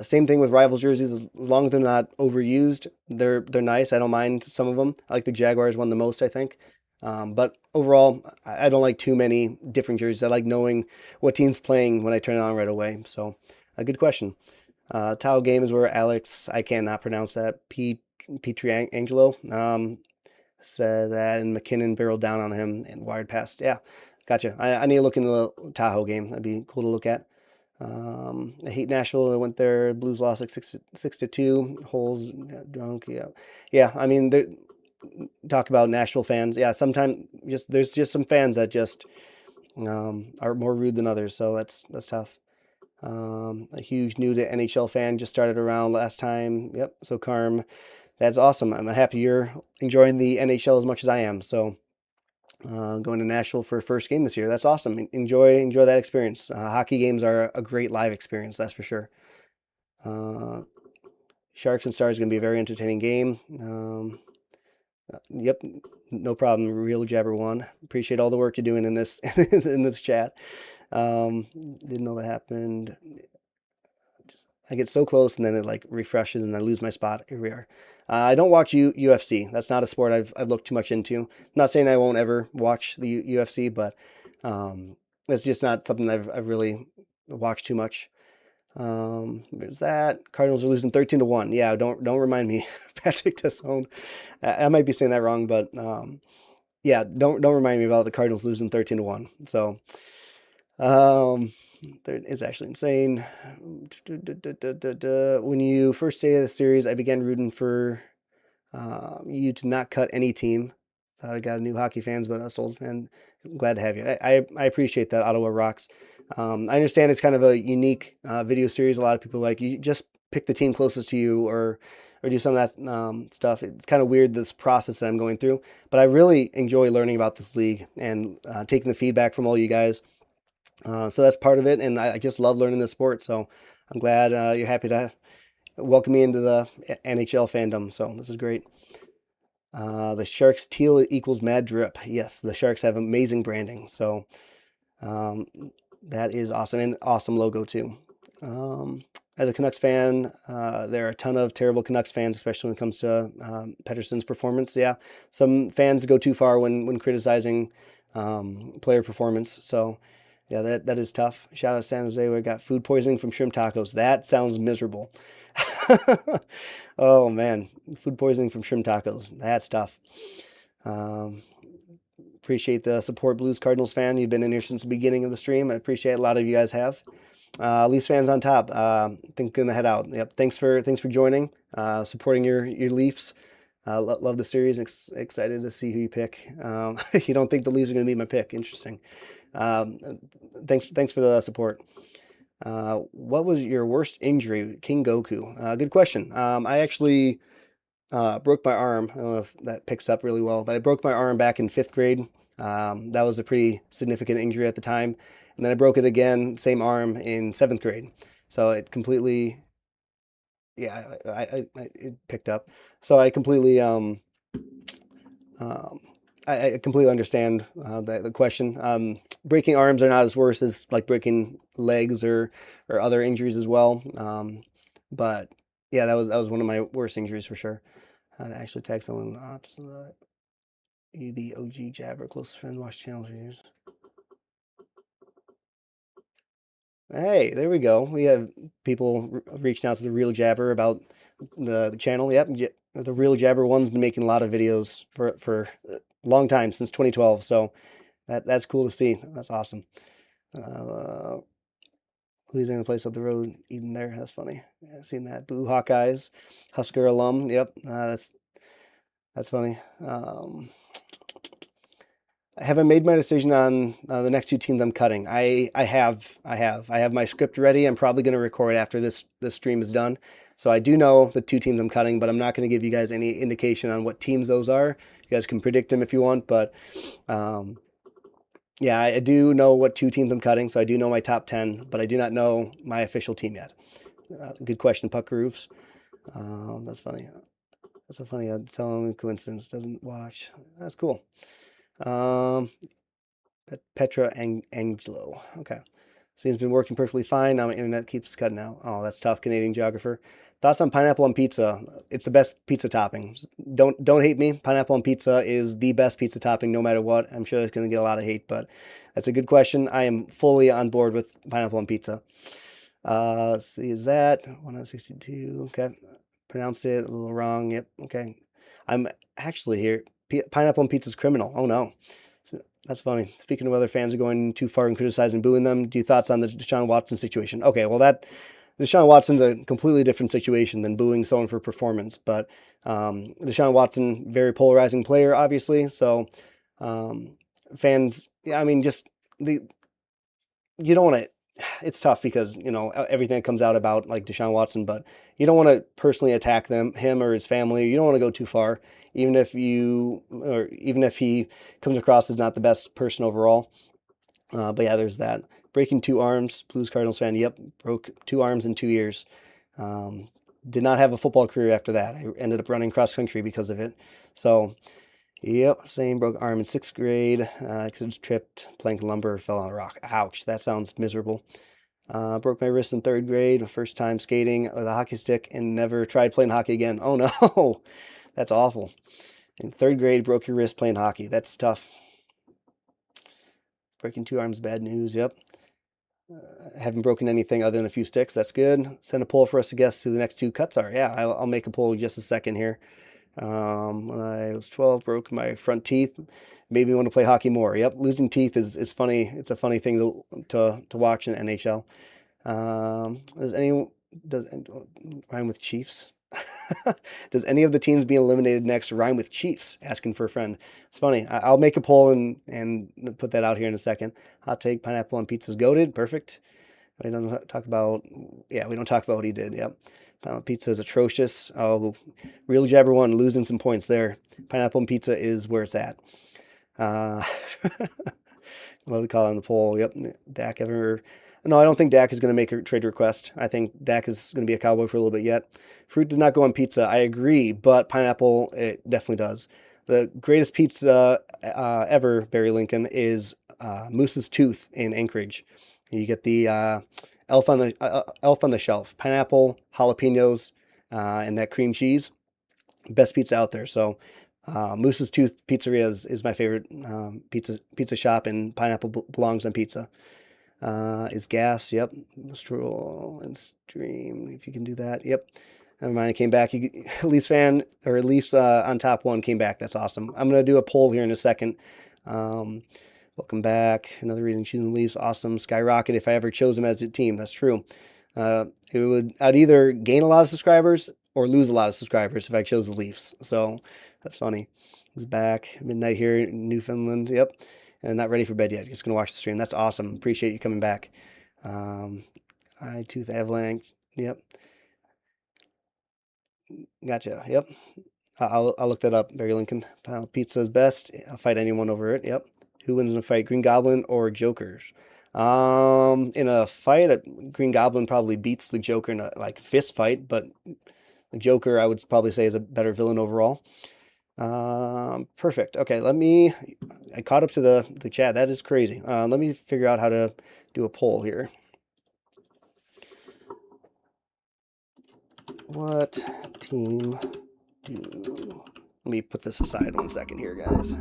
same thing with Rivals jerseys. As long as they're not overused, they're nice. I don't mind some of them. I like the Jaguars one the most, I think. But overall, I don't like too many different jerseys. I like knowing what team's playing when I turn it on right away. So a good question. Tao Game is where Alex, I cannot pronounce that, Angelo, said that, and McKinnon barreled down on him and wired past. Yeah, gotcha. I need to look into the Tahoe game. That'd be cool to look at. I hate Nashville. I went there. Blues lost like 6-2. Holes drunk. Yeah, yeah. I mean, talk about Nashville fans. Yeah, sometimes there's just some fans that just are more rude than others. So that's tough. A huge new to NHL fan, just started around last time. Yep. So Carm, that's awesome. I'm happy you're enjoying the NHL as much as I am. So going to Nashville for first game this year. That's awesome. Enjoy that experience. Hockey games are a great live experience. That's for sure. Sharks and Stars is going to be a very entertaining game. Yep, no problem. Real Jabber one. Appreciate all the work you're doing in this in this chat. Didn't know that happened. I get so close and then it like refreshes and I lose my spot. Here we are. I don't watch UFC. That's not a sport I've looked too much into. I'm not saying I won't ever watch the UFC, but it's just not something I've really watched too much. There's that. Cardinals are losing 13-1. Yeah, don't remind me, Patrick Tassone. I might be saying that wrong, but yeah, don't remind me about the Cardinals losing 13-1. So it's actually insane. When you first say the series, I began rooting for you to not cut any team. Thought I got a new hockey fans, but us old fan, glad to have you. I appreciate that. Ottawa rocks. I understand it's kind of a unique video series. A lot of people like you just pick the team closest to you or do some of that stuff. It's kind of weird, this process that I'm going through, but I really enjoy learning about this league and taking the feedback from all you guys. So that's part of it, and I just love learning the sport. So I'm glad you're happy to welcome me into the NHL fandom. So this is great. The Sharks teal equals mad drip. Yes, the Sharks have amazing branding. So that is awesome, and awesome logo too. As a Canucks fan, there are a ton of terrible Canucks fans, especially when it comes to Pettersson's performance. Yeah, some fans go too far when criticizing player performance. So yeah, that is tough. Shout out to San Jose, where I got food poisoning from shrimp tacos. That sounds miserable. Oh man, food poisoning from shrimp tacos. That's tough. Appreciate the support, Blues Cardinals fan. You've been in here since the beginning of the stream. I appreciate a lot of you guys have. Leafs fans on top. Think gonna head out. Yep. Thanks for joining, supporting your Leafs. Love the series. Excited to see who you pick. You don't think the Leafs are gonna be my pick? Interesting. Thanks for the support. What was your worst injury, King Goku? Good question. I actually broke my arm. I don't know if that picks up really well, but I broke my arm back in 5th grade. That was a pretty significant injury at the time. And then I broke it again, same arm, in 7th grade. So it completely, yeah, it picked up. So I completely I completely understand the question. Breaking arms are not as worse as like breaking legs or other injuries as well. But yeah, that was one of my worst injuries for sure. How to actually tag someone opposite you, the OG jabber, close friend, watch channels reviews. Hey, there we go. We have people reaching out to the Real Jabber about the channel. Yep, the Real Jabber one's been making a lot of videos for a long time, since 2012. So that's cool to see. That's awesome. Uh, who's going to place up the road even there? That's funny. Yeah, seen that. Boo Hawkeyes, Husker alum. Yep, that's funny. I haven't made my decision on the next two teams I'm cutting. I have my script ready. I'm probably going to record after this stream is done. So I do know the two teams I'm cutting, but I'm not going to give you guys any indication on what teams those are. You guys can predict them if you want, but yeah, I do know what two teams I'm cutting, so I do know my top 10, but I do not know my official team yet. Good question, Pucker Roofs. That's funny. That's a funny telling coincidence. Doesn't watch. That's cool. Petra Angelo. Okay. Seems been working perfectly fine. Now my internet keeps cutting out. Oh, that's tough, Canadian geographer. Thoughts on pineapple on pizza? It's the best pizza topping. Don't hate me. Pineapple on pizza is the best pizza topping, no matter what. I'm sure it's going to get a lot of hate, but that's a good question. I am fully on board with pineapple on pizza. Let's see, is that 162? Okay, pronounced it a little wrong. Yep. Okay, I'm actually here. Pineapple on pizza is criminal. Oh no. That's funny. Speaking of other fans are going too far and criticizing, booing them, do you thoughts on the Deshaun Watson situation? Okay, well Deshaun Watson's a completely different situation than booing someone for performance. But Deshaun Watson, very polarizing player, obviously. So fans, yeah, I mean, just you don't want to. It's tough because everything that comes out about like Deshaun Watson, but you don't want to personally attack him or his family. You don't want to go too far, even if he comes across as not the best person overall. But yeah, there's that. Breaking two arms, Blues Cardinals fan. Yep, broke two arms in 2 years. Did not have a football career after that. I ended up running cross country because of it. So, yep, same. Broke arm in 6th grade. Because it was tripped, plank lumber, fell on a rock. Ouch, that sounds miserable. Broke my wrist in 3rd grade. First time skating with a hockey stick and never tried playing hockey again. Oh no, that's awful. In 3rd grade, broke your wrist playing hockey. That's tough. Breaking two arms, bad news. Yep. Haven't broken anything other than a few sticks. That's good. Send a poll for us to guess who the next two cuts are. Yeah, I'll make a poll in just a second here. When I was 12, broke my front teeth. Made me want to play hockey more. Yep, losing teeth is funny. It's a funny thing to watch in NHL. Does rhyme with Chiefs? Does any of the teams being eliminated next rhyme with Chiefs? Asking for a friend. It's funny. I'll make a poll and put that out here in a second. Hot take: pineapple on pizza's goated. Perfect. We don't talk about. Yeah, we don't talk about what he did. Yep. Pineapple pizza is atrocious. Oh, Real Jabber one losing some points there. Pineapple on pizza is where it's at. Love the call on the poll. Yep. Dak ever. No, I don't think Dak is going to make a trade request. I think Dak is going to be a Cowboy for a little bit yet. Fruit does not go on pizza. I agree, but pineapple, it definitely does. The greatest pizza ever, Barry Lincoln, is Moose's Tooth in Anchorage. You get the elf on the shelf, pineapple, jalapenos, and that cream cheese. Best pizza out there. So Moose's Tooth Pizzeria is my favorite pizza shop, and pineapple belongs on pizza. Is gas. Yep. Stroll and stream. If you can do that. Yep. Never mind. I came back. Leafs fan or Leafs on top one came back. That's awesome. I'm gonna do a poll here in a second. Welcome back. Another reason choosing the Leafs. Awesome. Skyrocket. If I ever chose them as a team, that's true. I'd either gain a lot of subscribers or lose a lot of subscribers if I chose the Leafs. So that's funny. He's back. Midnight here in Newfoundland. Yep. And not ready for bed yet. Just gonna watch the stream. That's awesome. Appreciate you coming back. Eye tooth avalanche. Yep. Gotcha. Yep. I'll look that up. Barry Lincoln. Pizza is best. I'll fight anyone over it. Yep. Who wins in a fight, Green Goblin or Jokers? In a fight, Green Goblin probably beats the Joker in a fist fight, but the Joker I would probably say is a better villain overall. Perfect. Okay, I caught up to the chat. That is crazy. Let me figure out how to do a poll here. What team do... Let me put this aside 1 second here, guys.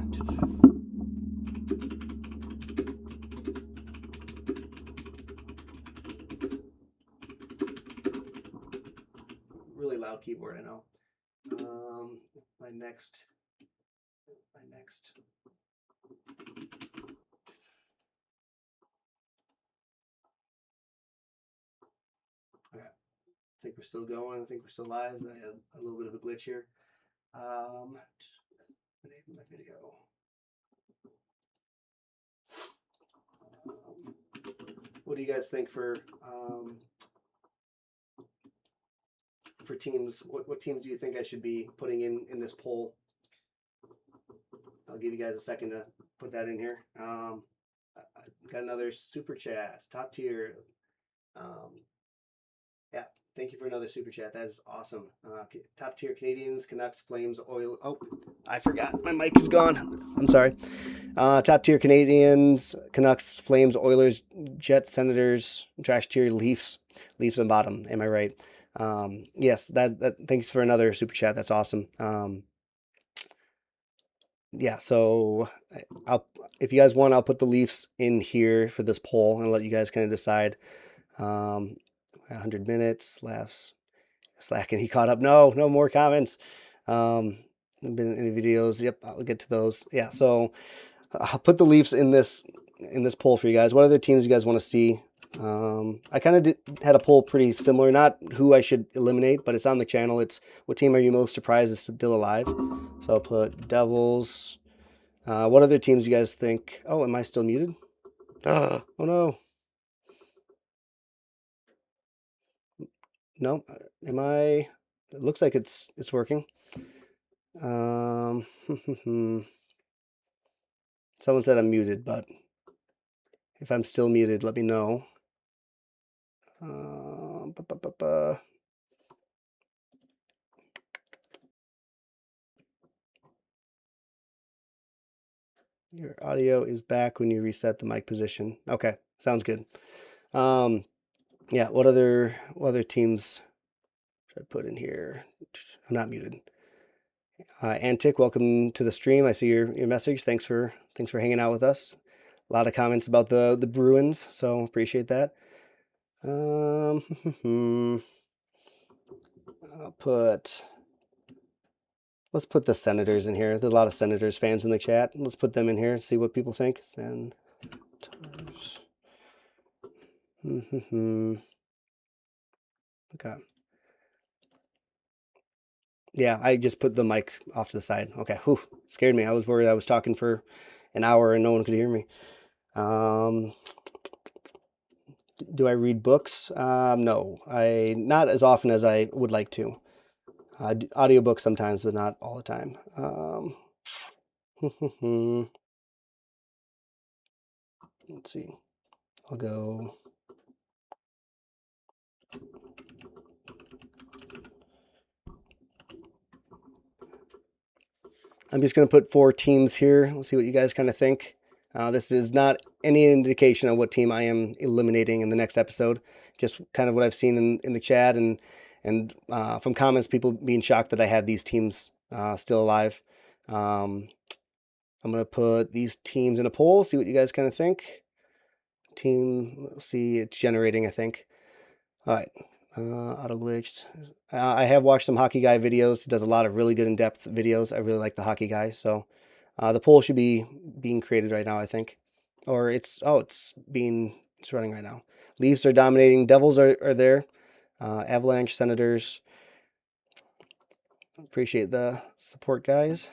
Really loud keyboard, I know. My next. Okay. I think we're still going. I think we're still live. I had a little bit of a glitch here. The name of my video. What do you guys think for teams? What teams do you think I should be putting in this poll? I'll give you guys a second to put that in here. I got another super chat, top tier. Yeah, thank you for another super chat. That is awesome. Top tier Canadians, Canucks, Flames, Oil. Oh, I forgot. My mic is gone. I'm sorry. Top tier Canadians, Canucks, Flames, Oilers, Jets, Senators, trash tier Leafs. Leafs on bottom. Am I right? Yes, that thanks for another super chat. That's awesome. Yeah, so if you guys want, I'll put the Leafs in here for this poll and let you guys kind of decide. 100 minutes, last slacking. He caught up. No more comments. Been any videos. Yep, I'll get to those. Yeah, so I'll put the Leafs in this poll for you guys. What other teams you guys want to see? I kind of had a poll pretty similar, not who I should eliminate, but it's on the channel. It's what team are you most surprised is still alive? So I'll put Devils. What other teams you guys think? Oh, am I still muted? Oh no. No, am I? It looks like it's working. Someone said I'm muted, but if I'm still muted, let me know. Your audio is back when you reset the mic position. Okay, sounds good. Yeah, what other teams should I put in here? I'm not muted. Antic, welcome to the stream. I see your message. Thanks for hanging out with us. A lot of comments about the Bruins, so appreciate that. Let's put the Senators in here. There's a lot of Senators fans in the chat. Let's put them in here and see what people think. Senators. Okay. Yeah, I just put the mic off to the side. Okay, whew, scared me. I was worried I was talking for an hour and no one could hear me. Do I read books? No, not as often as I would like to. Audiobooks sometimes, but not all the time. Let's see. I'll go. I'm just going to put 4 teams here. Let's see what you guys kind of think. This is not any indication of what team I am eliminating in the next episode. Just kind of what I've seen in the chat and from comments, people being shocked that I had these teams still alive. I'm going to put these teams in a poll, see what you guys kind of think. We'll see, it's generating, I think. All right. Auto glitched. I have watched some Hockey Guy videos. He does a lot of really good in-depth videos. I really like the Hockey Guy. So the poll should be being created right now, I think. Or it's running right now. Leafs are dominating. Devils are there. Avalanche, Senators. Appreciate the support, guys.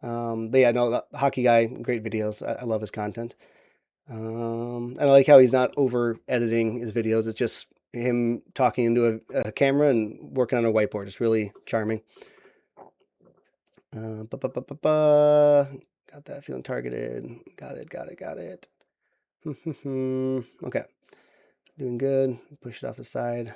But yeah, no, the Hockey Guy, great videos. I love his content. And I like how he's not over editing his videos. It's just him talking into a camera and working on a whiteboard. It's really charming. Got that, feeling targeted. Got it. Okay, doing good. Push it off the side.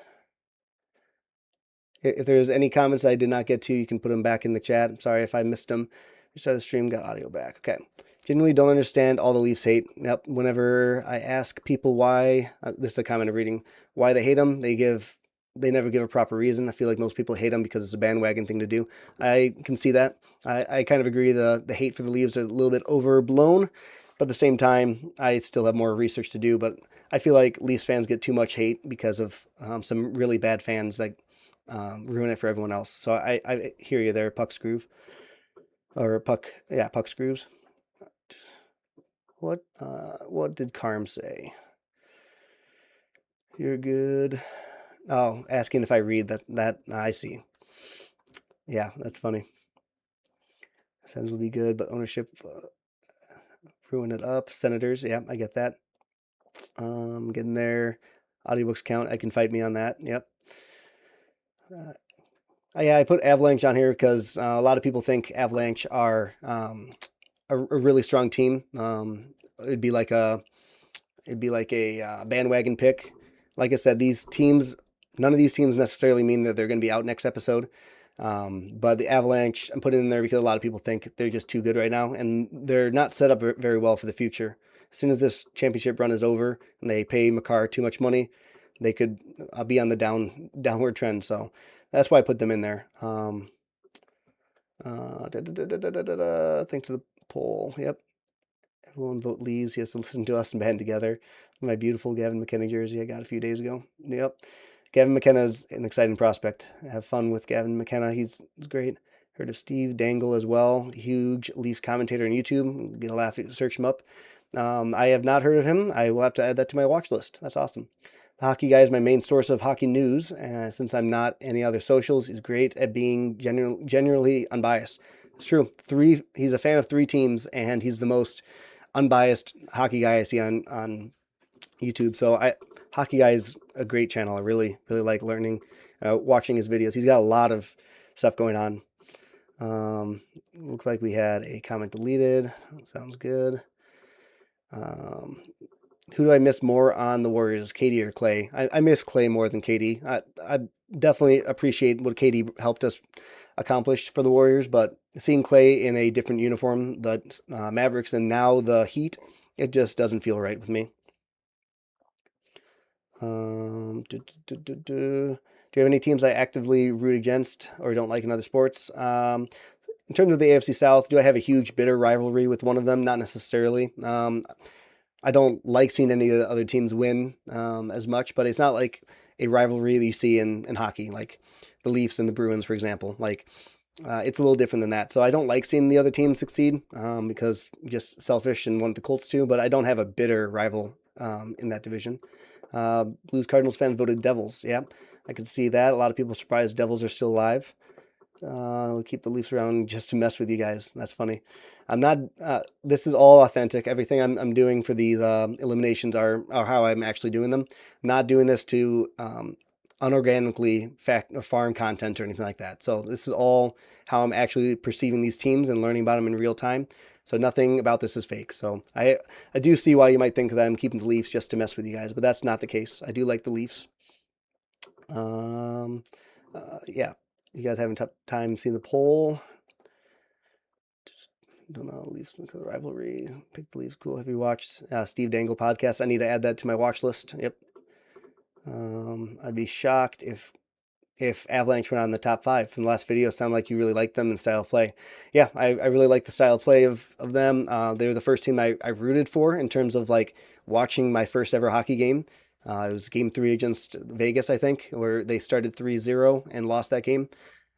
If there's any comments I did not get to, you can put them back in the chat. I'm sorry if I missed them. Restart the stream, got audio back. Okay. Genuinely don't understand all the Leafs hate. Yep. Whenever I ask people why, this is a comment I'm reading, why they hate them, they never give a proper reason. I feel like most people hate them because it's a bandwagon thing to do. I can see that. I kind of agree the hate for the Leafs are a little bit overblown, but at the same time, I still have more research to do. But I feel like Leafs fans get too much hate because of some really bad fans that ruin it for everyone else. So I hear you there, Puck Screws. Or Puck, yeah, Puck Screws. What did Carm say? You're good. Oh, asking if I read that I see. Yeah, that's funny. Sens will be good, but ownership ruin it up. Senators, yeah, I get that. Getting there. Audiobooks count. I can fight me on that. Yep. Yeah, I put Avalanche on here because a lot of people think Avalanche are a really strong team. It'd be like a bandwagon pick. Like I said, none of these teams necessarily mean that they're going to be out next episode. But the Avalanche, I'm putting in there because a lot of people think they're just too good right now, and they're not set up very well for the future. As soon as this championship run is over and they pay Makar too much money, they could be on the downward trend. So that's why I put them in there. Thanks to the poll. Yep. Everyone vote Leaves. He has to listen to us and band together. My beautiful Gavin McKenna jersey I got a few days ago. Yep. Gavin McKenna is an exciting prospect. Have fun with Gavin McKenna. He's great. Heard of Steve Dangle as well. Huge Leafs commentator on YouTube. Get a laugh. Search him up. I have not heard of him. I will have to add that to my watch list. That's awesome. The Hockey Guy is my main source of hockey news. Since I'm not any other socials, he's great at being generally unbiased. It's true. He's a fan of 3 teams, and he's the most unbiased hockey guy I see on YouTube. So Hockey Guy is a great channel. I really like watching his videos. He's got a lot of stuff going on. Looks like we had a comment deleted. Sounds good. Who do I miss more on the Warriors, Katie or Clay? I miss Clay more than Katie. I definitely appreciate what Katie helped us accomplish for the Warriors, but seeing Clay in a different uniform, the Mavericks and now the Heat, it just doesn't feel right with me. Do you have any teams I actively root against or don't like in other sports? In terms of the AFC South, do I have a huge bitter rivalry with one of them? Not necessarily. I don't like seeing any of the other teams win as much, but it's not like a rivalry that you see in hockey, like the Leafs and the Bruins, for example. Like it's a little different than that. So I don't like seeing the other teams succeed because just selfish and want the Colts to, but I don't have a bitter rival in that division. Blues Cardinals fans voted Devils. Yeah, I could see that. A lot of people surprised Devils are still alive. We'll keep the Leafs around just to mess with you guys. That's funny. I'm not. This is all authentic. Everything I'm doing for these eliminations are how I'm actually doing them. I'm not doing this to unorganically farm content or anything like that. So this is all how I'm actually perceiving these teams and learning about them in real time. So nothing about this is fake. So I do see why you might think that I'm keeping the Leafs just to mess with you guys, but that's not the case. I do like the Leafs. Yeah. You guys having tough time seeing the poll? Don't know, Leafs because of the rivalry. Pick the Leafs. Cool. Have you watched Steve Dangle podcast? I need to add that to my watch list. Yep. I'd be shocked if Avalanche went on the top 5 from the last video. It sounded like you really liked them and style of play. Yeah, I really like the style of play of them. They were the first team I rooted for in terms of like watching my first ever hockey game. It was game 3 against Vegas, I think, where they started 3-0 and lost that game.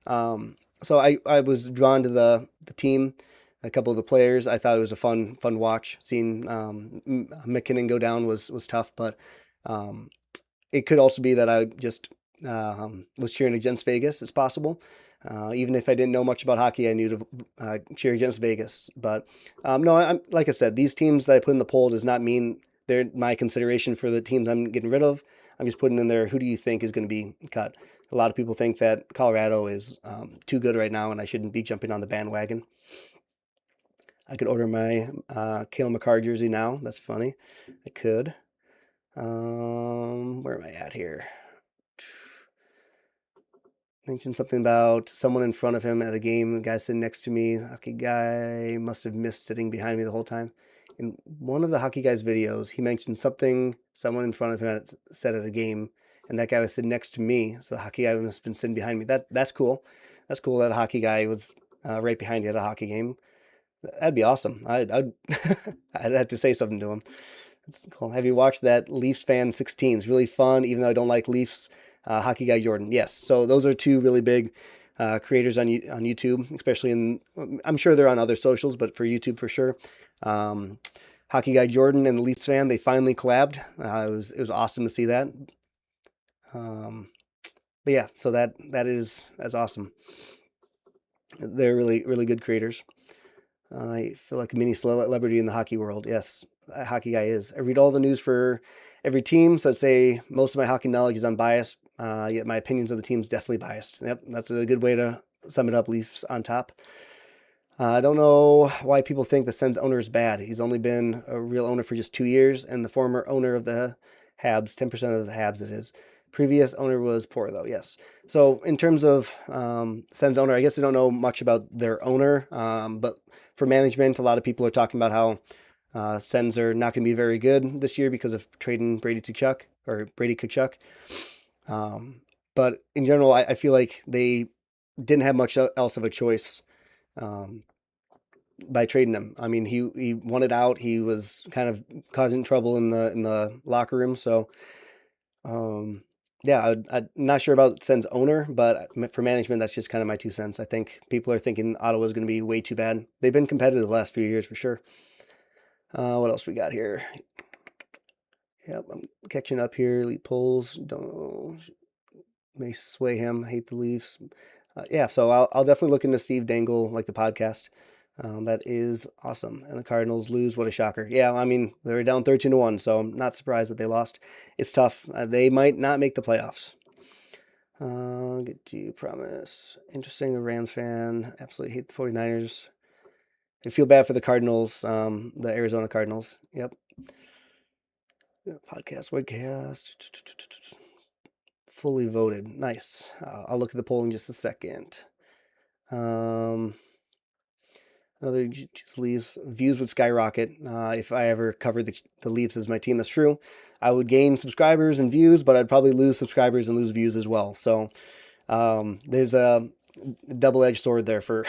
So I was drawn to the team, a couple of the players. I thought it was a fun watch. Seeing McKinnon go down was tough, but it could also be that I just was cheering against Vegas. It's possible. Even if I didn't know much about hockey, I knew to cheer against Vegas. But no, I'm like I said, these teams that I put in the poll does not mean they're my consideration for the teams I'm getting rid of. I'm just putting in there, who do you think is going to be cut? A lot of people think that Colorado is too good right now, and I shouldn't be jumping on the bandwagon. I could order my Cale Makar jersey now. That's funny. I could. Where am I at here? Mentioned something about someone in front of him at a game. The guy sitting next to me, the hockey guy, must have missed sitting behind me the whole time. In one of the hockey guy's videos, he mentioned something someone in front of him said at a game, and that guy was sitting next to me. So the hockey guy must have been sitting behind me. That's cool. That's cool that a hockey guy was right behind you at a hockey game. That'd be awesome. I'd I'd have to say something to him. That's cool. Have you watched that Leafs fan 16? It's really fun, even though I don't like Leafs. Hockey Guy Jordan. Yes. So those are two really big creators on YouTube, especially in, I'm sure they're on other socials, but for YouTube for sure. Hockey Guy Jordan and the Leafs fan, they finally collabed. It was awesome to see that. But yeah, so that's awesome. They're really good creators. I feel like a mini celebrity in the hockey world. Yes, a hockey guy is. I read all the news for every team, so I'd say most of my hockey knowledge is unbiased, yet my opinions of the team's definitely biased. Yep, that's a good way to sum it up. Leafs on top. I don't know why people think the Sens owner is bad. He's only been a real owner for just 2 years, and the former owner of the Habs, 10% of the Habs it is. Previous owner was poor, though, yes. So in terms of Sens owner, I guess I don't know much about their owner, but for management, a lot of people are talking about how Sens are not going to be very good this year because of trading Brady Tkachuk. But in general, I feel like they didn't have much else of a choice by trading him. I mean, he wanted out. He was kind of causing trouble in the locker room. So, yeah, I'm not sure about Sens owner, but for management, that's just kind of my 2 cents. I think people are thinking Ottawa is going to be way too bad. They've been competitive the last few years for sure. What else we got here? Yep, I'm catching up here. Elite polls, don't know. May sway him. Hate the Leafs. Yeah, so I'll definitely look into Steve Dangle, like the podcast. That is awesome. And the Cardinals lose. What a shocker. Yeah, I mean, they were down 13-1, so I'm not surprised that they lost. It's tough. They might not make the playoffs. Get to you, promise. Interesting, a Rams fan. Absolutely hate the 49ers. I feel bad for the Cardinals, the Arizona Cardinals. Yep. Podcast, webcast. Fully voted. Nice. I'll look at the poll in just a second. Another Leafs views would skyrocket if I ever covered the Leafs as my team. That's true. I would gain subscribers and views, but I'd probably lose subscribers and lose views as well. So there's a double-edged sword there for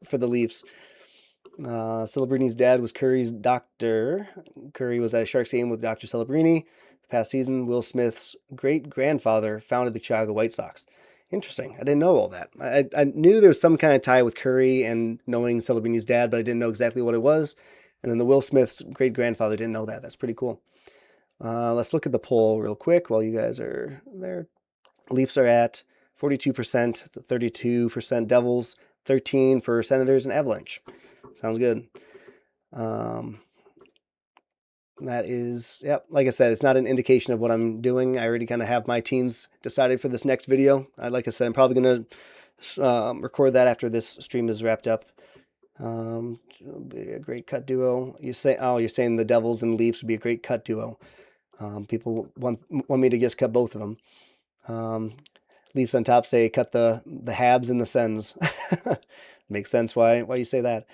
for the Leafs. Celebrini's dad was Curry's doctor. Curry was at a Sharks game with Dr. Celebrini. The past season, Will Smith's great-grandfather founded the Chicago White Sox. Interesting. I didn't know all that. I knew there was some kind of tie with Curry and knowing Celebrini's dad, but I didn't know exactly what it was. And then the Will Smith's great-grandfather didn't know that. That's pretty cool. Let's look at the poll real quick while you guys are there. Leafs are at 42%, 32% Devils, 13% for Senators and Avalanche. Sounds good. That is, yep, like I said, it's not an indication of what I'm doing. I already kind of have my teams decided for this next video. Like I said, I'm probably going to record that after this stream is wrapped up. Be a great cut duo. You're saying the Devils and Leafs would be a great cut duo. People want me to just cut both of them. Leafs on top say cut the Habs and the Sens. Makes sense why you say that.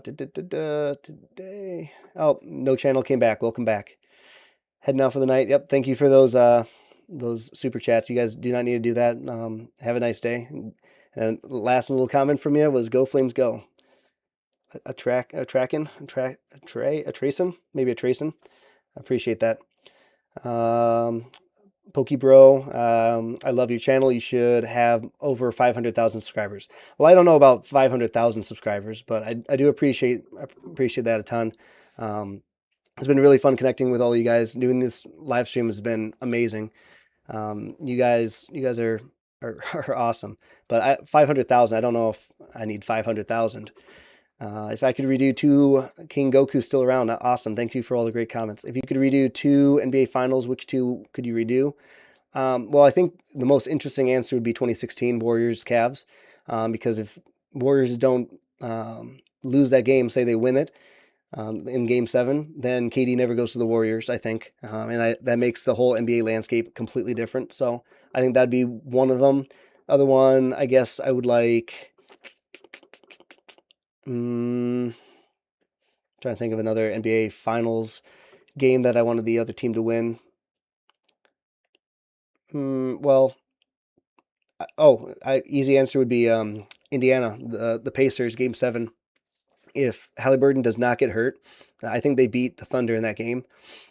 Today. Oh, no channel came back. Welcome back. Heading out for the night. Yep. Thank you for those super chats. You guys do not need to do that. Have a nice day. And last little comment from you was "Go Flames, go." A Tracin. Maybe a Tracin. I appreciate that. Pokebro, I love your channel. You should have over 500,000 subscribers. Well, I don't know about 500,000 subscribers, but I do appreciate that a ton. It's been really fun connecting with all you guys. Doing this live stream has been amazing. You guys are awesome. But 500,000, I don't know if I need 500,000. If I could redo 2, King Goku's still around. Awesome. Thank you for all the great comments. If you could redo 2 NBA Finals, which 2 could you redo? Well, I think the most interesting answer would be 2016 Warriors Cavs, because if Warriors don't lose that game, say they win it, in Game 7, then KD never goes to the Warriors, I think. That makes the whole NBA landscape completely different. So I think that'd be one of them. Other one, I guess I would like. Trying to think of another NBA Finals game that I wanted the other team to win. Well, easy answer would be Indiana, the Pacers, Game 7. If Halliburton does not get hurt, I think they beat the Thunder in that game.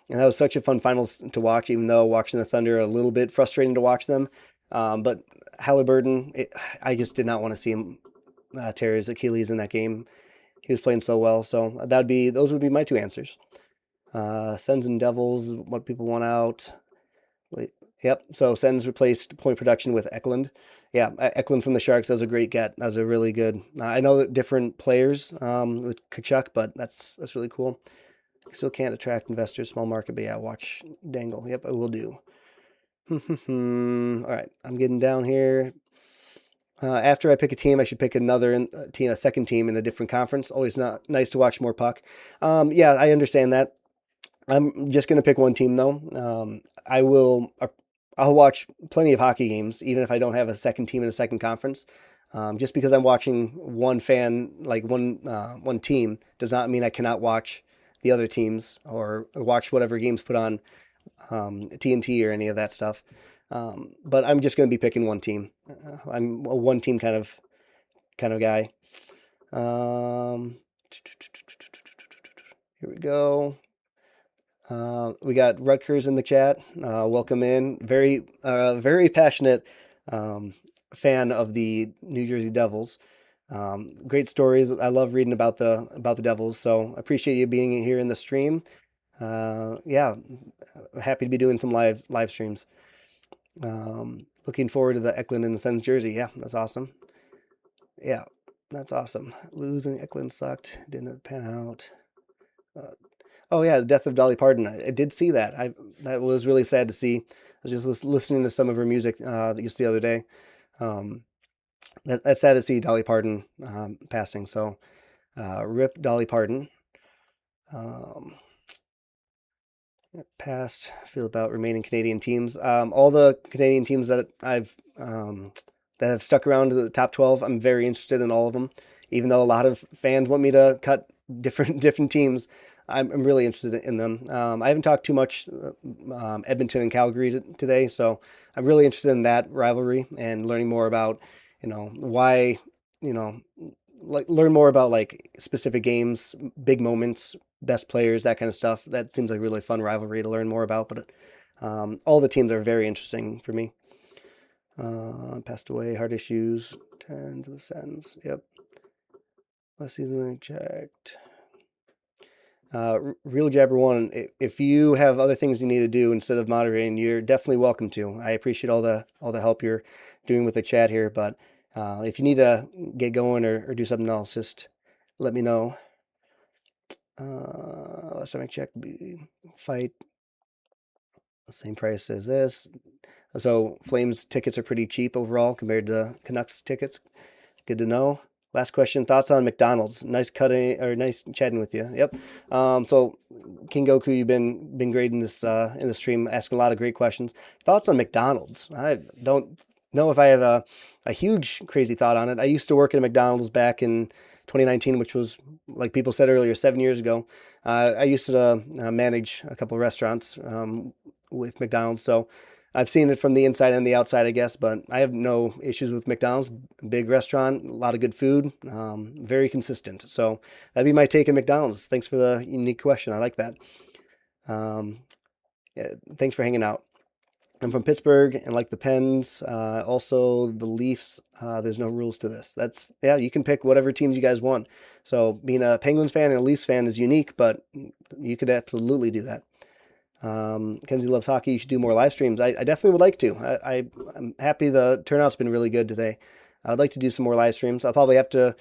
And that was such a fun finals to watch, even though watching the Thunder a little bit frustrating to watch them. But Halliburton, I just did not want to see him tear his Achilles in that game. He was playing so well. So those would be my two answers. Sens and Devils, what people want out. Yep. So Sens replaced point production with Eklund. Yeah, Eklund from the Sharks. That was a great get. That was a really good. I know that different players with Kachuk, but that's really cool. Still can't attract investors, small market, but yeah, watch Dangle. Yep, I will do. All right, I'm getting down here. After I pick a team, I should pick another team, a second team in a different conference. Always nice to watch more puck. Yeah, I understand that. I'm just going to pick one team though. I'll watch plenty of hockey games, even if I don't have a second team in a second conference. Just because I'm watching one team does not mean I cannot watch the other teams or watch whatever games put on TNT or any of that stuff. But I'm just going to be picking one team. I'm a one team kind of guy. Here we go. We got Rutgers in the chat. Welcome in. Very passionate fan of the New Jersey Devils. Great stories. I love reading about the Devils. So I appreciate you being here in the stream. Yeah, happy to be doing some live streams. Looking forward to the Eklund and the Sens jersey. Yeah, that's awesome. Yeah, that's awesome. Losing Eklund sucked. Didn't pan out. Oh yeah, the death of Dolly Parton. I did see that. That was really sad to see. I was just listening to some of her music just the other day. That's sad to see Dolly Parton passing. So, rip Dolly Parton. Past feel about remaining Canadian teams. All the Canadian teams that that have stuck around to the top 12, I'm very interested in all of them. Even though a lot of fans want me to cut different teams, I'm really interested in them. I haven't talked too much Edmonton and Calgary today, so I'm really interested in that rivalry and learning more about, why, learn more about like specific games, big moments, best players, that kind of stuff. That seems like a really fun rivalry to learn more about. But all the teams are very interesting for me. Passed away, heart issues, 10 for the Sens. Yep. Last season I checked. Real Jabber One, if you have other things you need to do instead of moderating, you're definitely welcome to. I appreciate all the help you're doing with the chat here, but if you need to get going or do something else, just let me know. Last time I checked, fight the same price as this. So Flames tickets are pretty cheap overall compared to Canucks tickets. Good to know. Last question, thoughts on McDonald's? Nice chatting with you. Yep. So King Goku, you've been great in the stream, asking a lot of great questions. Thoughts on McDonald's? I don't know if I have a huge crazy thought on it. I used to work at a McDonald's back in 2019, which was, like people said earlier, 7 years ago. I used to manage a couple of restaurants with McDonald's, so I've seen it from the inside and the outside, I guess, but I have no issues with McDonald's. Big restaurant, a lot of good food, very consistent. So that'd be my take on McDonald's. Thanks for the unique question. I like that. Yeah, thanks for hanging out. I'm from Pittsburgh and like the Pens. Also, the Leafs. There's no rules to this. You can pick whatever teams you guys want. So being a Penguins fan and a Leafs fan is unique, but you could absolutely do that. Kenzie loves hockey. You should do more live streams. I definitely would like to. I'm happy the turnout's been really good today. I'd like to do some more live streams. I'll probably have to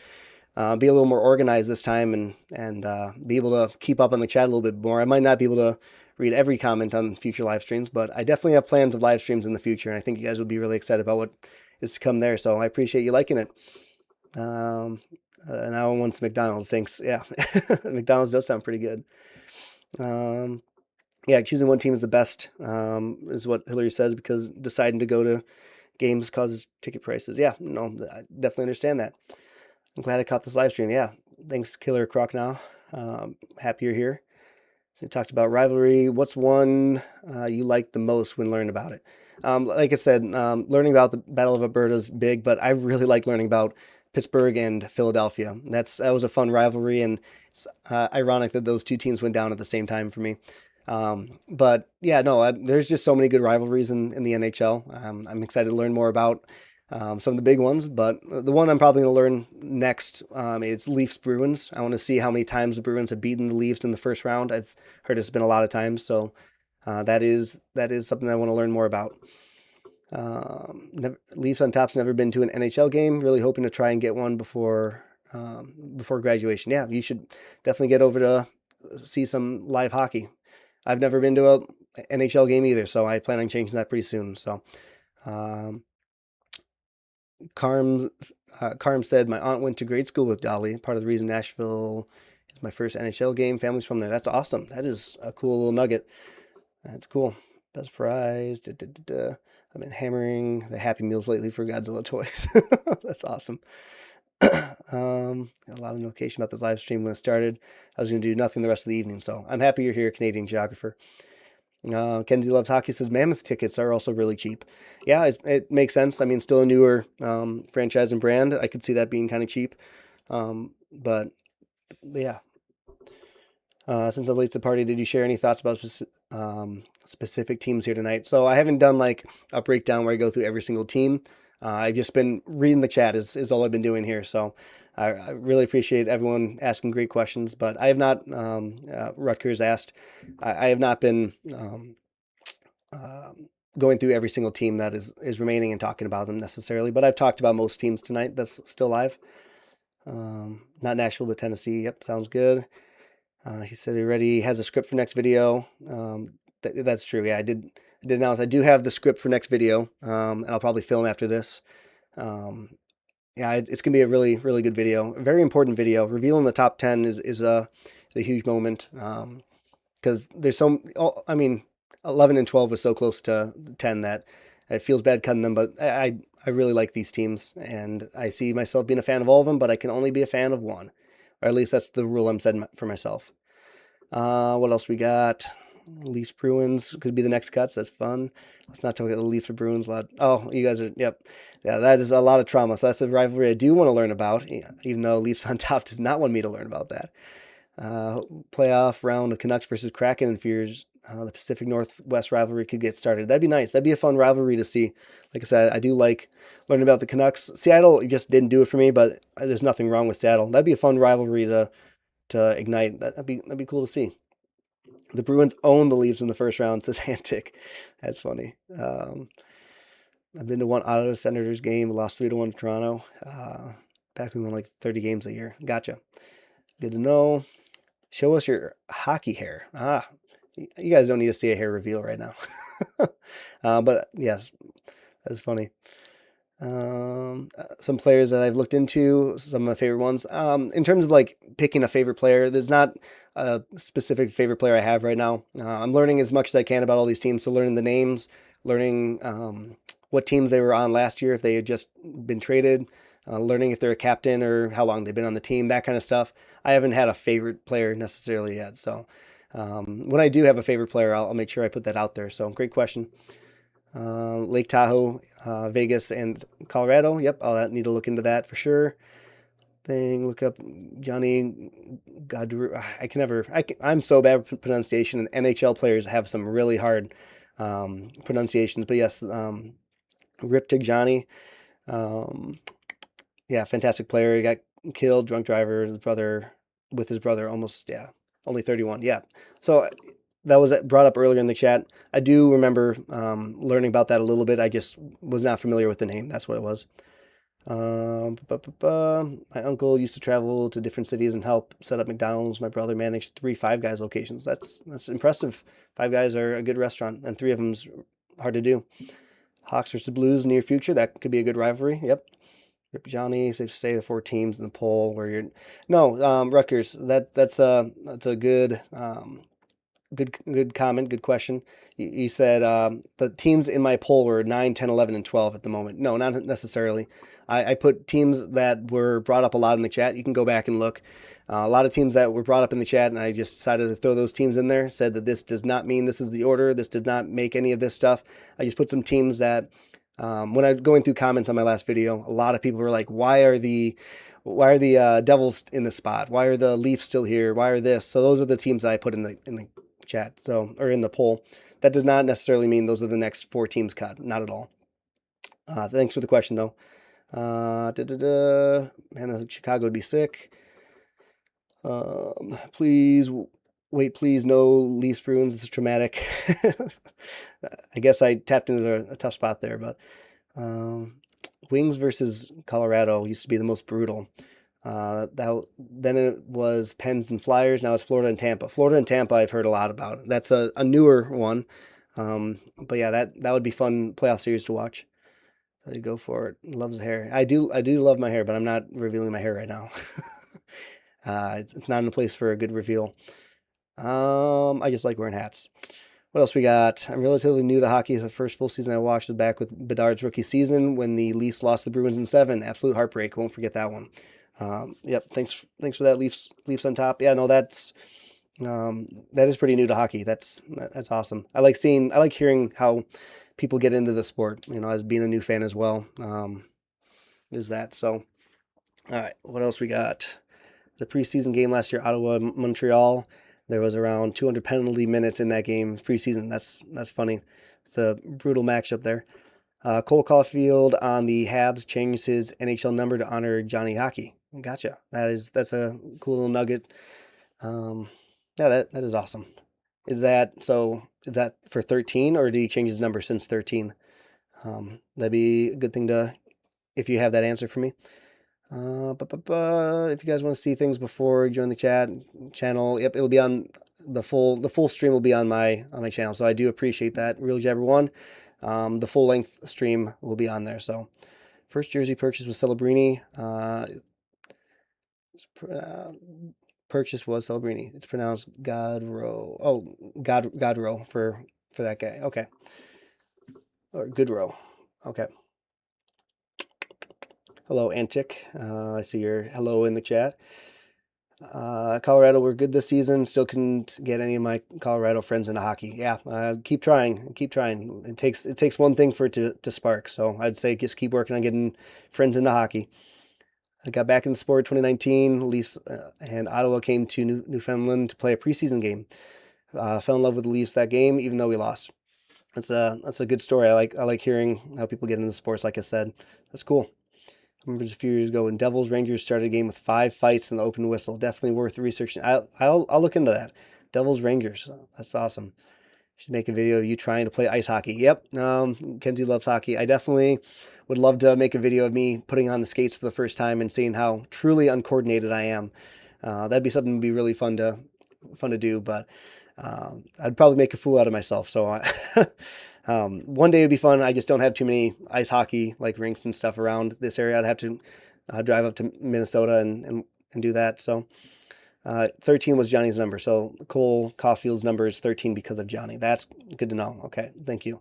be a little more organized this time and be able to keep up on the chat a little bit more. I might not be able to read every comment on future live streams, but I definitely have plans of live streams in the future, and I think you guys would be really excited about what is to come there. So I appreciate you liking it. Now once McDonald's thinks, yeah, McDonald's does sound pretty good. Um, yeah, choosing one team is the best, is what Hillary says, because deciding to go to games causes ticket prices. Yeah, no, I definitely understand that. I'm glad I caught this live stream. Yeah, thanks, Killer Croc. Now, happy you're here. So we talked about rivalry. What's one you like the most when learning about it? Like I said, learning about the Battle of Alberta is big, but I really like learning about Pittsburgh and Philadelphia. That was a fun rivalry, and it's ironic that those two teams went down at the same time for me. But yeah, no, there's just so many good rivalries in the NHL. I'm excited to learn more about some of the big ones, but the one I'm probably going to learn next is Leafs Bruins. I want to see how many times the Bruins have beaten the Leafs in the first round. I've heard it's been a lot of times, so that is something I want to learn more about. Leafs on Top's never been to an NHL game. Really hoping to try and get one before graduation. Yeah, you should definitely get over to see some live hockey. I've never been to a NHL game either, so I plan on changing that pretty soon. So, Carm said, my aunt went to grade school with Dolly. Part of the reason Nashville is my first NHL game. Family's from there. That's awesome. That is a cool little nugget. That's cool. Best fries. I've been hammering the Happy Meals lately for Godzilla toys. That's awesome. Got a lot of notification about the live stream when it started. I was going to do nothing the rest of the evening, so I'm happy you're here, Canadian Geographer. Kenzie Loves Hockey says Mammoth tickets are also really cheap. Yeah, it makes sense. I mean, still a newer franchise and brand. I could see that being kind of cheap. But yeah. Since I'm late to the party, did you share any thoughts about specific teams here tonight? So I haven't done like a breakdown where I go through every single team. I've just been reading the chat is all I've been doing here. So I really appreciate everyone asking great questions, but I have not, Rutgers asked, I have not been going through every single team that is remaining and talking about them necessarily, but I've talked about most teams tonight that's still live. Not Nashville, but Tennessee. Yep, sounds good. He said he already has a script for next video. That's true. Yeah, I did announce I do have the script for next video, and I'll probably film after this. Yeah, it's gonna be a really, really good video. A very important video. Revealing the top 10 is a huge moment, because there's I mean, 11 and 12 was so close to 10 that it feels bad cutting them, but I really like these teams, and I see myself being a fan of all of them, but I can only be a fan of one. Or at least that's the rule I'm setting for myself. What else we got? Leafs Bruins could be the next cuts. That's fun. Let's not talk about the Leafs or Bruins. Oh, you guys are, yep. Yeah, that is a lot of trauma. So that's a rivalry I do want to learn about, even though Leafs on Top does not want me to learn about that. Playoff round of Canucks versus Kraken and fears the Pacific Northwest rivalry could get started. That'd be nice. That'd be a fun rivalry to see. Like I said, I do like learning about the Canucks. Seattle just didn't do it for me, but there's nothing wrong with Seattle. That'd be a fun rivalry to ignite. That'd be cool to see. The Bruins own the Leafs in the first round, says Antic. That's funny. I've been to one Ottawa Senators game, lost 3-1 to Toronto. Back when we won like 30 games a year. Gotcha. Good to know. Show us your hockey hair. You guys don't need to see a hair reveal right now. But yes, that's funny. Some players that I've looked into, some of my favorite ones. In terms of like picking a favorite player, there's not a specific favorite player I have right now. I'm learning as much as I can about all these teams. So learning the names, learning what teams they were on last year, if they had just been traded, learning if they're a captain or how long they've been on the team, that kind of stuff. I haven't had a favorite player necessarily yet. So when I do have a favorite player, I'll make sure I put that out there. So great question. Lake Tahoe, Vegas, and Colorado. Yep, I'll need to look into that for sure. Look up Johnny Gaudreau. I'm so bad with pronunciation, and NHL players have some really hard pronunciations. But yes, Riptide Johnny. Yeah, fantastic player. He got killed, drunk driver, with his brother, almost, yeah, only 31. Yeah. So that was brought up earlier in the chat. I do remember learning about that a little bit. I just was not familiar with the name. That's what it was. My uncle used to travel to different cities and help set up McDonald's. My brother managed 3 Five Guys locations. That's impressive. Five Guys are a good restaurant, and 3 of them's hard to do. Hawks versus Blues near future. That could be a good rivalry. Yep. Rip Johnny, safe to say the 4 teams in the poll where you're no Rutgers. That's a good comment, good question. You said the teams in my poll were 9, 10, 11, and 12 at the moment. No, not necessarily. I put teams that were brought up a lot in the chat. You can go back and look. A lot of teams that were brought up in the chat, and I just decided to throw those teams in there. Said that this does not mean this is the order. This does not make any of this stuff. I just put some teams that, when I was going through comments on my last video, a lot of people were like, why are the Devils in the spot? Why are the Leafs still here? Why are this? So those are the teams that I put in the chat, so, or in the poll. That does not necessarily mean those are the next 4 teams cut. Not at all. Thanks for the question, though. Man, I think Chicago would be sick. Please wait, please. No Leafs Bruins. It's traumatic. I guess I tapped into a tough spot there, but Wings versus Colorado used to be the most brutal. Then it was Pens and Flyers. Now it's Florida and Tampa. Florida and Tampa, I've heard a lot about. That's a newer one. But yeah, that would be fun playoff series to watch. How do you go for it? Loves the hair. I do love my hair, but I'm not revealing my hair right now. It's not in a place for a good reveal. I just like wearing hats. What else we got? I'm relatively new to hockey. The first full season I watched was back with Bedard's rookie season when the Leafs lost the Bruins in 7. Absolute heartbreak. Won't forget that one. Yep. Thanks for that. Leafs on top. Yeah, no, that is pretty new to hockey. That's awesome. I like hearing how people get into the sport, as being a new fan as well. There's that. So, all right, what else we got? The preseason game last year, Ottawa, Montreal. There was around 200 penalty minutes in that game preseason. That's funny. It's a brutal matchup there. Cole Caulfield on the Habs changed his NHL number to honor Johnny Hockey. Gotcha. That's a cool little nugget. Yeah, that is awesome. Is that for 13, or did he change his number since 13? That'd be a good thing if you have that answer for me. If you guys want to see things before you join the channel, yep, it'll be on the full stream will be on my channel. So I do appreciate that. Real Jabber 1. The full length stream will be on there. So first jersey purchase was Celebrini. Purchase was Celebrini. It's pronounced Godrow. Oh, Godrow for that guy. Okay. Or Goodrow. Okay. Hello, Antic. I see your hello in the chat. Colorado were good this season. Still couldn't get any of my Colorado friends into hockey. Yeah, keep trying. It takes one thing for it to spark. So I'd say just keep working on getting friends into hockey. I got back in the sport 2019. Leafs and Ottawa came to Newfoundland to play a preseason game. Fell in love with the Leafs that game, even though we lost. That's a good story. I like hearing how people get into sports. Like I said, that's cool. I remember just a few years ago when Devils Rangers started a game with 5 fights in the open whistle. Definitely worth researching. I'll look into that. Devils Rangers. That's awesome. Should make a video of you trying to play ice hockey. Yep. Kenzie loves hockey. I definitely would love to make a video of me putting on the skates for the first time and seeing how truly uncoordinated I am. That'd be something that'd be really fun to do, but I'd probably make a fool out of myself. So one day it'd be fun. I just don't have too many ice hockey like rinks and stuff around this area. I'd have to drive up to Minnesota and do that. So 13 was Johnny's number. So Cole Caulfield's number is 13 because of Johnny. That's good to know. Okay, thank you.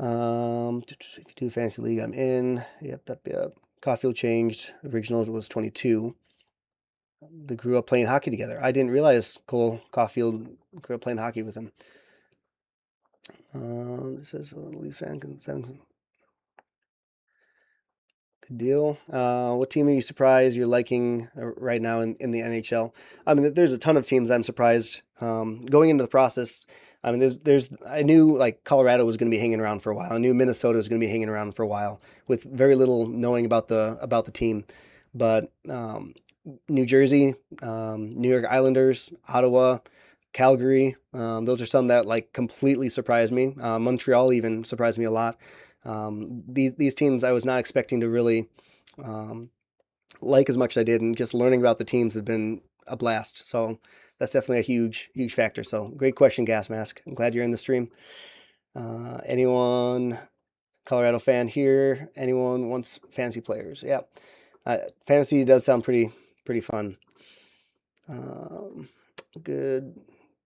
If you do fantasy league, I'm in. Yep. Caulfield changed. Original was 22. They grew up playing hockey together. I didn't realize Cole Caulfield grew up playing hockey with him. It says Leafs fan. Good deal. What team are you surprised you're liking right now in the NHL? I mean, there's a ton of teams I'm surprised going into the process. I mean, I knew like Colorado was going to be hanging around for a while. I knew Minnesota was going to be hanging around for a while with very little knowing about the team. But New Jersey, New York Islanders, Ottawa, Calgary, those are some that like completely surprised me. Montreal even surprised me a lot. These teams I was not expecting to really like as much as I did, and just learning about the teams have been a blast. So that's definitely a huge factor. So great question, Gas Mask. I'm glad you're in the stream. Anyone Colorado fan here. Anyone wants fantasy players? Yeah, fantasy does sound pretty fun. Um, good,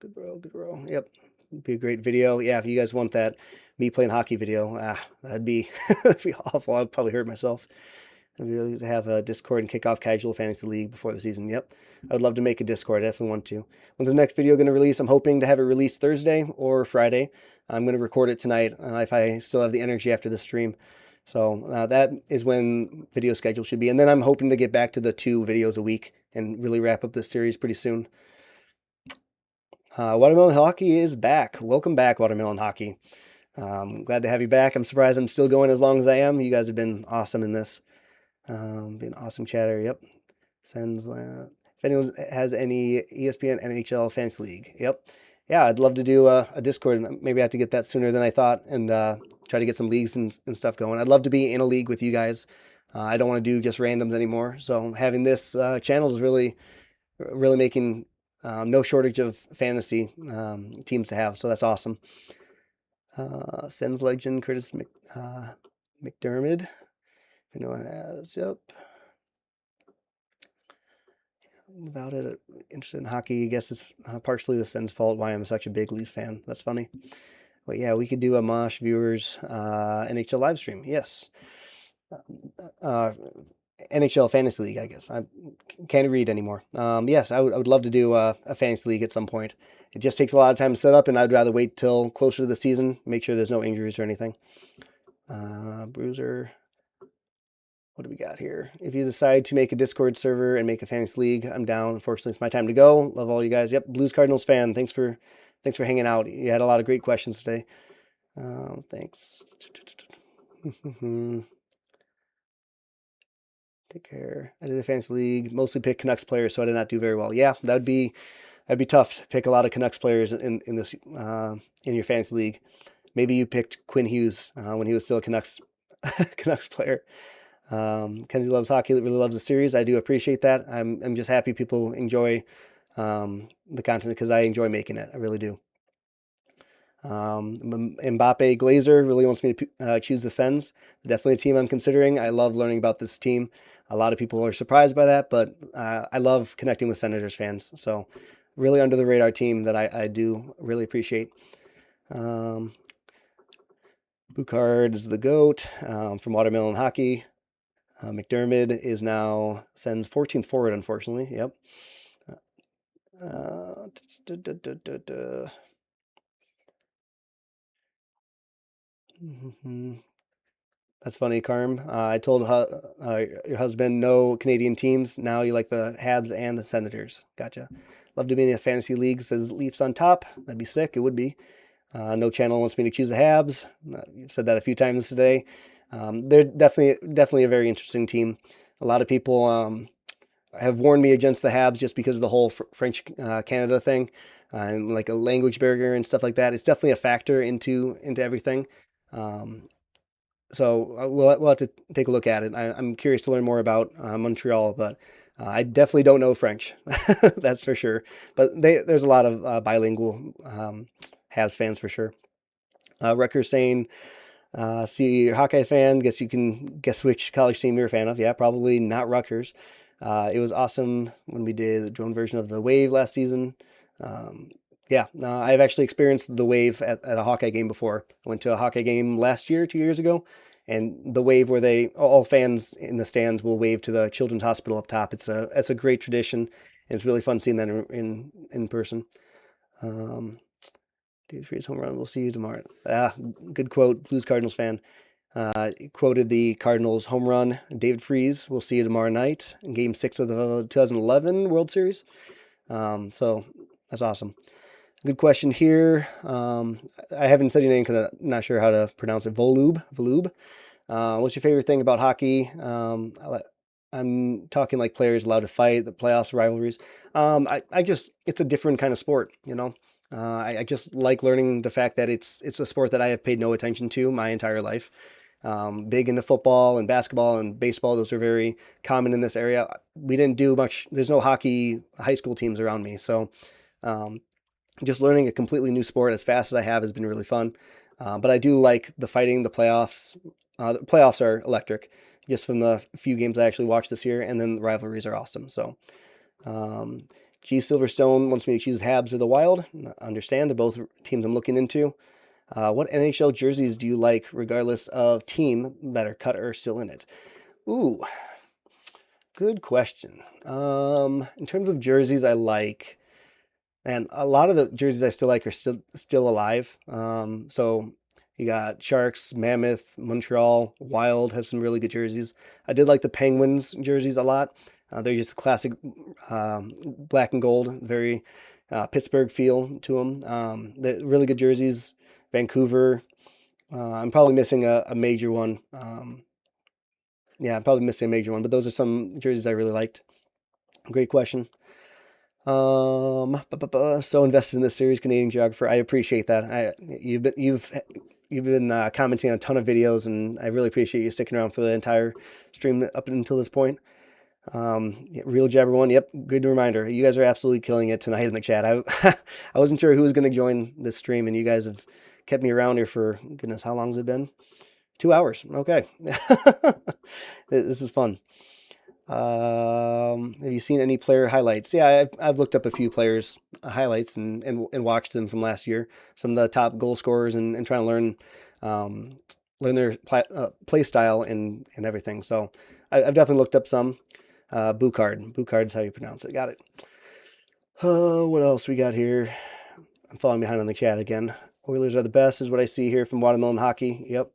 good bro. Yep, be a great video. Yeah, if you guys want that me playing hockey video, that'd be that'd be awful. I'd probably hurt myself. I'd really have a Discord and kick off casual fantasy league before the season. Yep, I would love to make a Discord. I definitely want to. When's the next video going to release? I'm hoping to have it released Thursday or Friday. I'm going to record it tonight if I still have the energy after the stream. So that is when video schedule should be. And then I'm hoping to get back to the 2 videos a week and really wrap up this series pretty soon. Watermelon Hockey is back. Welcome back, Watermelon Hockey. Glad to have you back. I'm surprised I'm still going as long as I am. You guys have been awesome in this. Been awesome chatter. Yep. Sends. If anyone has any ESPN NHL Fantasy League. Yep. Yeah, I'd love to do a Discord. Maybe I have to get that sooner than I thought and try to get some leagues and stuff going. I'd love to be in a league with you guys. I don't want to do just randoms anymore. So having this channel is really making no shortage of fantasy teams to have. So that's awesome. Sens legend Curtis McDermott. If anyone has, yep. Without it, interested in hockey, I guess it's partially the Sens' fault why I'm such a big Leafs fan. That's funny. But yeah, we could do a Mosh viewers NHL live stream. Yes. NHL Fantasy League, I guess. I can't read anymore. Yes, I would love to do a fantasy league at some point. It just takes a lot of time to set up, and I'd rather wait till closer to the season, make sure there's no injuries or anything. Bruiser. What do we got here? If you decide to make a Discord server and make a fantasy league, I'm down. Unfortunately, it's my time to go. Love all you guys. Yep, Blues Cardinals fan. Thanks for hanging out. You had a lot of great questions today. Thanks. Take care. I did a fantasy league, mostly pick Canucks players, so I did not do very well. Yeah, that'd be tough to pick a lot of Canucks players in this in your fantasy league. Maybe you picked Quinn Hughes when he was still a Canucks player. Kenzie loves hockey, really loves the series. I do appreciate that. I'm just happy people enjoy the content because I enjoy making it. I really do. Mbappe Glazer really wants me to choose the Sens. Definitely a team I'm considering. I love learning about this team. A lot of people are surprised by that, but I love connecting with Senators fans. So really under the radar team that I do really appreciate. Boucard is the GOAT from Watermelon Hockey. McDermott is now Sens 14th forward, unfortunately. Yep. That's funny, Carm. I told your husband no Canadian teams. Now you like the Habs and the Senators. Gotcha. Love to be in a fantasy league. Says Leafs on top. That'd be sick. It would be. No channel wants me to choose the Habs. You've said that a few times today. They're definitely a very interesting team. A lot of people have warned me against the Habs just because of the whole French Canada thing and like a language barrier and stuff like that. It's definitely a factor into everything. So we'll have to take a look at it. I'm curious to learn more about Montreal, but I definitely don't know French. That's for sure. But there's a lot of bilingual Habs fans for sure. Rucker saying, see, you're a Hawkeye fan. Guess you can guess which college team you're a fan of. Yeah, probably not Rutgers. It was awesome when we did the drone version of the Wave last season. Yeah, I've actually experienced the Wave at a Hawkeye game before. I went to a Hawkeye game last year, 2 years ago, and the Wave where all fans in the stands will wave to the Children's Hospital up top. It's a great tradition, and it's really fun seeing that in person. David Freeze home run. We'll see you tomorrow. Good quote, Blues Cardinals fan. Quoted the Cardinals home run. David Freeze. We'll see you tomorrow night in Game 6 of the 2011 World Series. So that's awesome. Good question here. I haven't said your name because I'm not sure how to pronounce it. Volub. What's your favorite thing about hockey? I'm talking like players allowed to fight, the playoffs, rivalries. It's a different kind of sport, you know. I just like learning the fact that it's a sport that I have paid no attention to my entire life. Big into football and basketball and baseball. Those are very common in this area. We didn't do much. There's no hockey high school teams around me. So just learning a completely new sport as fast as I have has been really fun. But I do like the fighting, the playoffs. The playoffs are electric, just from the few games I actually watched this year, and then the rivalries are awesome. So, um, G Silverstone wants me to choose Habs or the Wild. Understand, they're both teams I'm looking into. What NHL jerseys do you like, regardless of team, that are cut or still in it? Ooh, good question. In terms of jerseys, I like, and a lot of the jerseys I still like are still alive. So you got Sharks, Mammoth, Montreal, Wild have some really good jerseys. I did like the Penguins jerseys a lot. They're just classic black and gold, very Pittsburgh feel to them. They're really good jerseys. Vancouver. I'm probably missing a major one. Yeah, I'm probably missing a major one, but those are some jerseys I really liked. Great question. So invested in this series, Canadian Geographer. I appreciate that. You've been commenting on a ton of videos, and I really appreciate you sticking around for the entire stream up until this point. Yeah, Real Jabber One. Yep, good reminder. You guys are absolutely killing it tonight in the chat. I wasn't sure who was going to join this stream, and you guys have kept me around here for goodness, how long has it been? 2 hours. Okay, this is fun. Have you seen any player highlights? Yeah, I've looked up a few players' highlights and watched them from last year. Some of the top goal scorers and trying to learn their play style and everything. So I've definitely looked up some. Boucard is how you pronounce it. Got it. What else we got here? I'm falling behind on the chat again. Oilers are the best is what I see here from Watermelon Hockey. Yep.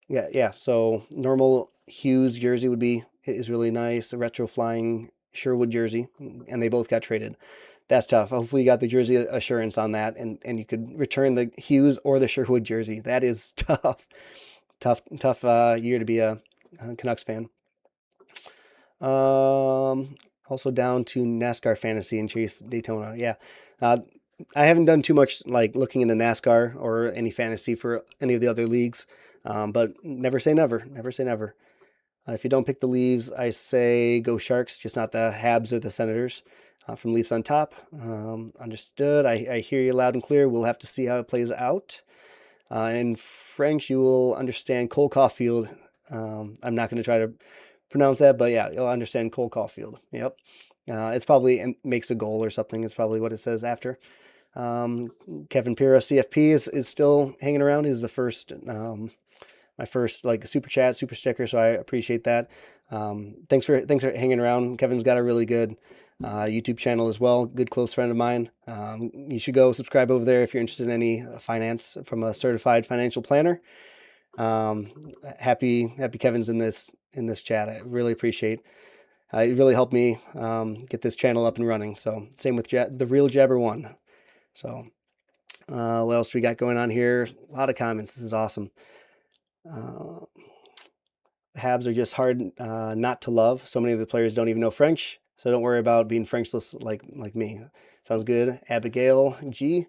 Yeah. So normal Hughes jersey is really nice. A retro flying Sherwood jersey, and they both got traded. That's tough. Hopefully you got the jersey assurance on that, and you could return the Hughes or the Sherwood jersey. That is tough. Tough year to be a Canucks fan. Also down to NASCAR Fantasy and Chase Daytona. Yeah. I haven't done too much like looking into NASCAR or any fantasy for any of the other leagues, but never say never. Never say never. If you don't pick the Leaves, I say go Sharks, just not the Habs or the Senators. From Leafs on top. Understood. I hear you loud and clear. We'll have to see how it plays out. In French, you will understand Cole Caulfield. I'm not going to try to pronounce that, but yeah, you'll understand Cole Caulfield. Yep. It's probably makes a goal or something. It's probably what it says after. Kevin Pira, CFP is still hanging around. He's the first, my first like super chat, super sticker. So I appreciate that. Thanks for hanging around. Kevin's got a really good YouTube channel as well. Good close friend of mine. You should go subscribe over there if you're interested in any finance from a certified financial planner. Happy Kevin's in this chat. I really appreciate. It really helped me get this channel up and running. So same with the Real Jabber One. So what else we got going on here? A lot of comments. This is awesome. Habs are just hard not to love. So many of the players don't even know French. So don't worry about being Frenchless like me. Sounds good. Abigail G.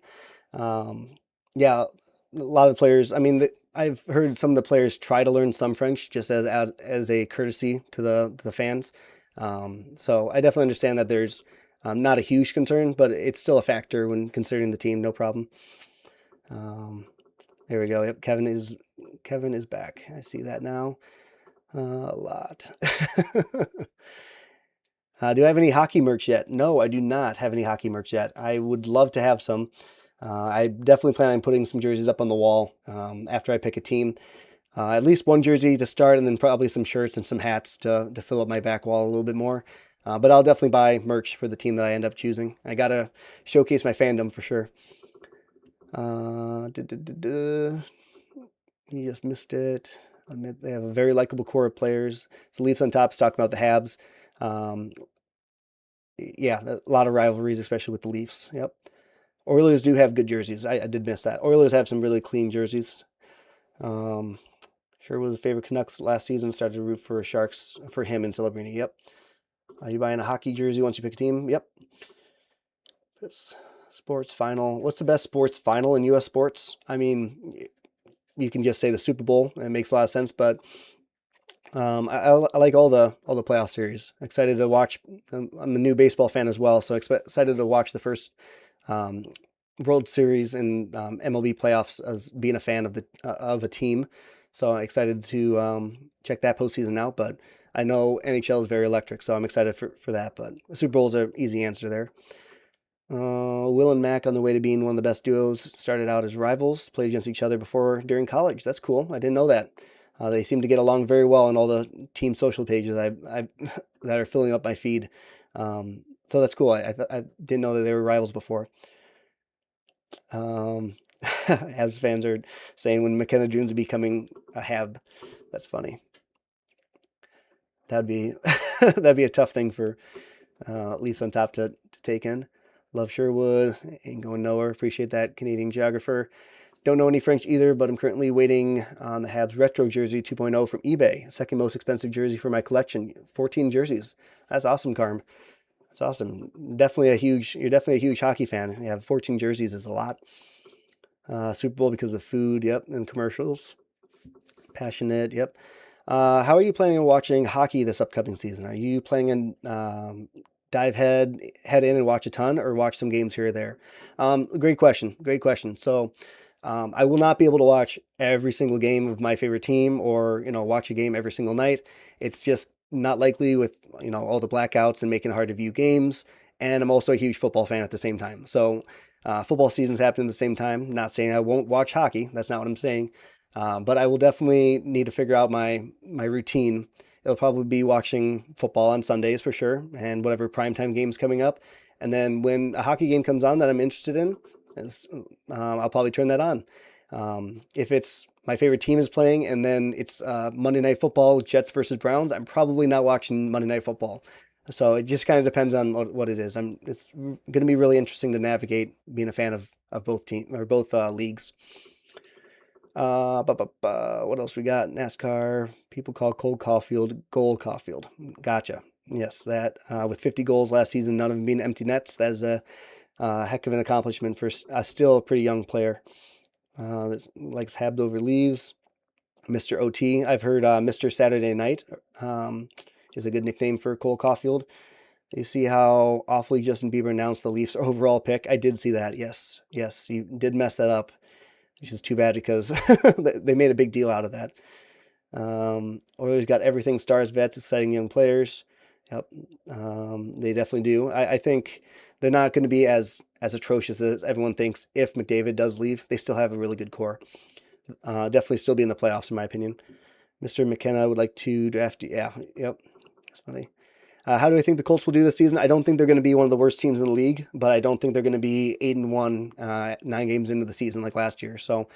Yeah, a lot of the players. I mean, I've heard some of the players try to learn some French just as a courtesy to the fans. So I definitely understand that there's not a huge concern, but it's still a factor when considering the team. No problem. There we go. Yep, Kevin is back. I see that now. A lot. Do I have any hockey merch yet? No, I do not have any hockey merch yet. I would love to have some. I definitely plan on putting some jerseys up on the wall after I pick a team. At least one jersey to start, and then probably some shirts and some hats to fill up my back wall a little bit more. But I'll definitely buy merch for the team that I end up choosing. I got to showcase my fandom for sure. You just missed it. They have a very likable core of players. So Leafs on top is talking about the Habs. Yeah, a lot of rivalries, especially with the Leafs. Yep. Oilers do have good jerseys. I did miss that. Oilers have some really clean jerseys. Sure was a favorite Canucks last season. Started to root for Sharks for him and Celebrini. Yep. Are you buying a hockey jersey once you pick a team? Yep. This sports final. What's the best sports final in U.S. sports? I mean, you can just say the Super Bowl. It makes a lot of sense, but I like all the playoff series. Excited to watch. I'm a new baseball fan as well, so excited to watch the first um, World Series and MLB playoffs as being a fan of a team. So I'm excited to check that postseason out. But I know NHL is very electric, so I'm excited for that. But the Super Bowl is an easy answer there. Will and Mac on the way to being one of the best duos. Started out as rivals, played against each other before during college. That's cool. I didn't know that. They seem to get along very well on all the team social pages I that are filling up my feed. So that's cool. I didn't know that they were rivals before. Um, Habs fans are saying when McKenna June's becoming a Hab. That's funny. That'd be that'd be a tough thing for Leafs on top to take in. Love Sherwood. Ain't going nowhere. Appreciate that, Canadian geographer. Don't know any French either, but I'm currently waiting on the Habs Retro Jersey 2.0 from eBay. Second most expensive jersey for my collection. 14 jerseys. That's awesome, Carm. That's awesome. You're definitely a huge hockey fan. You have 14 jerseys is a lot. Super Bowl because of food, yep, and commercials. Passionate, yep. How are you planning on watching hockey this upcoming season? Are you planning on head in and watch a ton, or watch some games here or there? Great question. Great question. So, I will not be able to watch every single game of my favorite team, or watch a game every single night. It's just not likely with all the blackouts and making it hard to view games. And I'm also a huge football fan at the same time. So, football season's happening at the same time. Not saying I won't watch hockey. That's not what I'm saying. But I will definitely need to figure out my routine. It'll probably be watching football on Sundays for sure, and whatever primetime games coming up. And then when a hockey game comes on that I'm interested in, I'll probably turn that on. If it's my favorite team is playing and then it's Monday Night Football, Jets versus Browns, I'm probably not watching Monday Night Football. So it just kind of depends on what it is. It's going to be really interesting to navigate being a fan of both team or both leagues. What else we got? NASCAR. People call Cole Caulfield Goal Caulfield. Gotcha. Yes, that with 50 goals last season, none of them being empty nets. That is a heck of an accomplishment for still a pretty young player. That likes Habs over leaves. Mr. OT. I've heard Mr. Saturday Night is a good nickname for Cole Caulfield. You see how awfully Justin Bieber announced the Leafs overall pick? I did see that. Yes, yes, he did mess that up, which is too bad because they made a big deal out of that. Oilers got everything: stars, vets, exciting young players. Yep, they definitely do. I think they're not going to be as atrocious as everyone thinks. If McDavid does leave, they still have a really good core. Definitely still be in the playoffs, in my opinion. Mr. McKenna would like to draft. Yeah, yep, that's funny. How do I think the Colts will do this season? I don't think they're going to be one of the worst teams in the league, but I don't think they're going to be 8-1 9 games into the season like last year. So,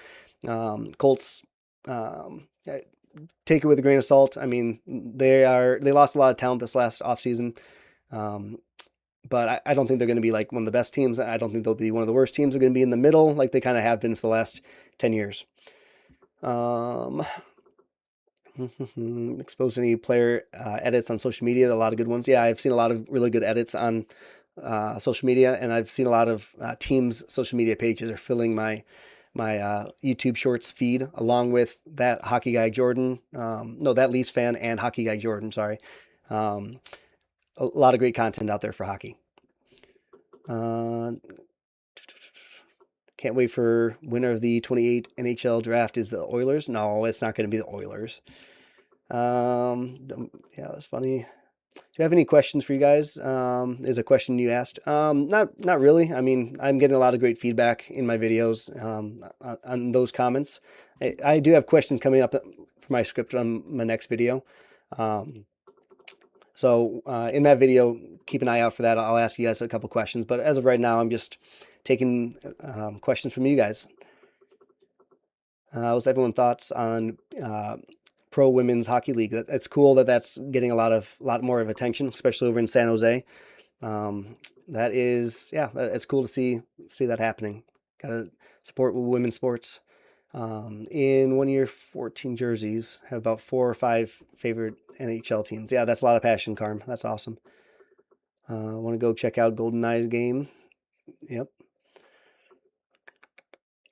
Colts, take it with a grain of salt. I mean, they lost a lot of talent this last offseason. But I don't think they're going to be like one of the best teams. I don't think they'll be one of the worst teams. They're going to be in the middle, like they kind of have been for the last 10 years. Expose any player edits on social media. A lot of good ones. Yeah, I've seen a lot of really good edits on social media, and I've seen a lot of teams' social media pages are filling my YouTube Shorts feed, along with that hockey guy Jordan. No, that Leafs fan and hockey guy Jordan. Sorry, a lot of great content out there for hockey. Can't wait for winner of the 28 NHL draft is the Oilers. No, it's not going to be the Oilers. Yeah, that's funny. Do you have any questions for you guys? Is a question you asked? Not really. I mean, I'm getting a lot of great feedback in my videos on those comments. I do have questions coming up for my script on my next video. So in that video, keep an eye out for that. I'll ask you guys a couple questions. But as of right now, I'm just taking questions from you guys. What's everyone's thoughts on pro women's hockey league? It's cool that that's getting a lot more of attention, especially over in San Jose. That is, yeah, it's cool to see that happening. Gotta support women's sports. In 1 year, 14 jerseys, have about 4 or 5 favorite NHL teams. Yeah, that's a lot of passion, Carm. That's awesome. Want to go check out Golden Eye's game? Yep.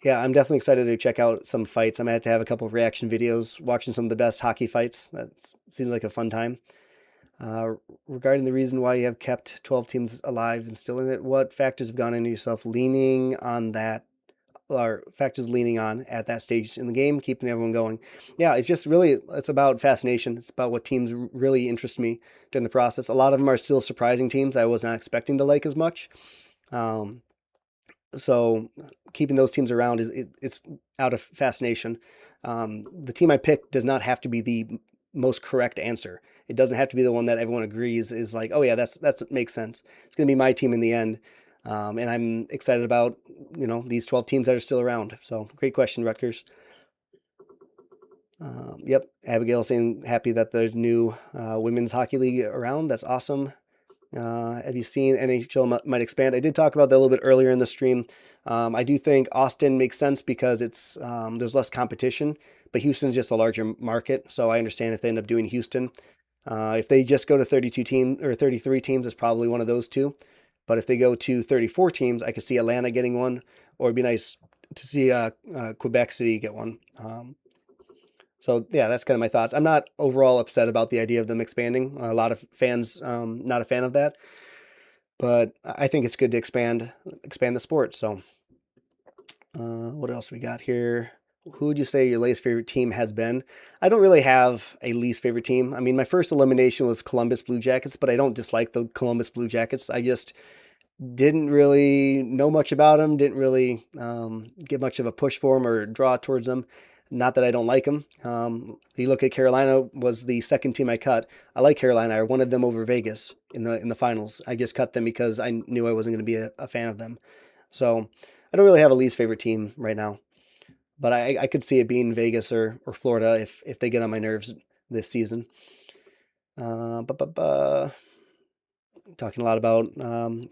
Yeah, I'm definitely excited to check out some fights. I'm gonna have to have a couple of reaction videos watching some of the best hockey fights. That seems like a fun time. Uh, Regarding the reason why you have kept 12 teams alive and still in it, what factors have gone into yourself leaning on that, or factors leaning on at that stage in the game, keeping everyone going? Yeah, it's just really, it's about fascination. It's about what teams really interest me during the process. A lot of them are still surprising teams I was not expecting to like as much. Um, so keeping those teams around it's out of fascination. The team I pick does not have to be the most correct answer. It doesn't have to be the one that everyone agrees is like, oh yeah, that's makes sense. It's going to be my team in the end, and I'm excited about these 12 teams that are still around. So great question, Rutgers. Yep, Abigail saying happy that there's new women's hockey league around. That's awesome. Have you seen NHL might expand? I did talk about that a little bit earlier in the stream. I do think Austin makes sense because it's there's less competition, but Houston's just a larger market. So I understand if they end up doing Houston. If they just go to 32 teams or 33 teams, it's probably one of those two. But if they go to 34 teams, I could see Atlanta getting one, or it'd be nice to see Quebec City get one. So yeah, that's kind of my thoughts. I'm not overall upset about the idea of them expanding. A lot of fans not a fan of that, but I think it's good to expand the sport. So what else we got here? Who would you say your least favorite team has been? I don't really have a least favorite team. I mean, my first elimination was Columbus Blue Jackets, but I don't dislike the Columbus Blue Jackets. I just didn't really know much about them, didn't really get much of a push for them or draw towards them. Not that I don't like them. You look at Carolina was the second team I cut. I like Carolina. I wanted them over Vegas in the finals. I just cut them because I knew I wasn't going to be a fan of them. So I don't really have a least favorite team right now, but I could see it being Vegas or Florida if they get on my nerves this season. But talking a lot about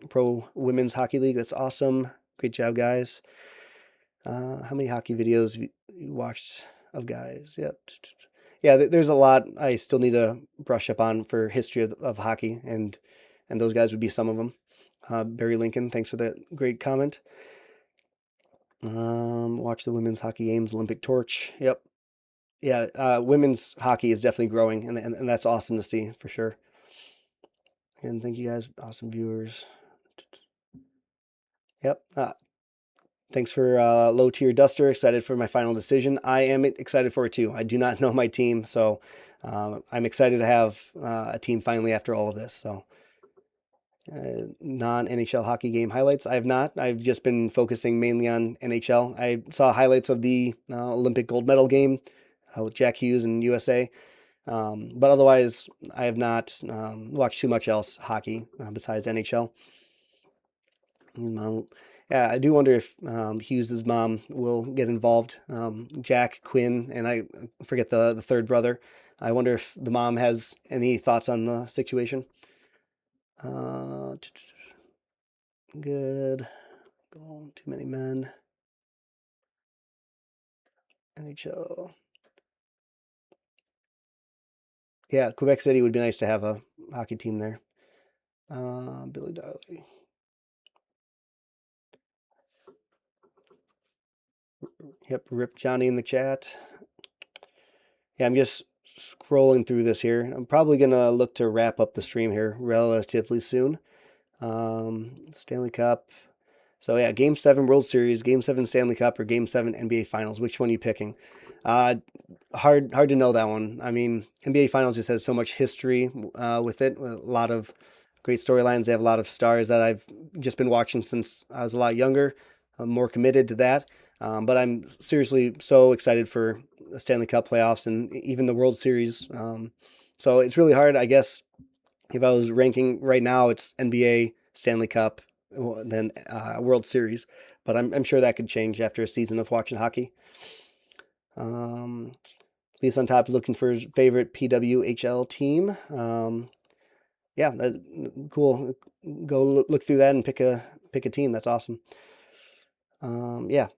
pro women's hockey league. That's awesome. Great job, guys. How many hockey videos have you watched of guys? Yep. Yeah, there's a lot I still need to brush up on for history of hockey, and those guys would be some of them. Barry Lincoln, thanks for that great comment. Watch the women's hockey games, Olympic torch. Yep. Yeah, women's hockey is definitely growing, and that's awesome to see for sure. And thank you guys, awesome viewers. Yep. Thanks for low tier duster. Excited for my final decision. I am excited for it too. I do not know my team, so I'm excited to have a team finally after all of this. So non NHL hockey game highlights. I have not. I've just been focusing mainly on NHL. I saw highlights of the Olympic gold medal game with Jack Hughes and USA. But otherwise, I have not watched too much else hockey besides NHL. Yeah, I do wonder if Hughes's mom will get involved. Jack, Quinn, and I forget the third brother. I wonder if the mom has any thoughts on the situation. Good. Too many men. NHL. Yeah, Quebec City would be nice to have a hockey team there. Billy Darley. Yep, Rip Johnny in the chat. Yeah, I'm just scrolling through this here. I'm probably gonna look to wrap up the stream here relatively soon. Stanley Cup. So yeah, Game 7 World Series, Game 7 Stanley Cup, or Game 7 NBA Finals. Which one are you picking? Hard to know that one. I mean, NBA Finals just has so much history with it. A lot of great storylines. They have a lot of stars that I've just been watching since I was a lot younger. I'm more committed to that. But I'm seriously so excited for the Stanley Cup playoffs and even the World Series. So it's really hard. I guess if I was ranking right now, it's NBA, Stanley Cup, then World Series. But I'm sure that could change after a season of watching hockey. Lisa on top is looking for his favorite PWHL team. Yeah, cool. Go look through that and pick a team. That's awesome. Yeah,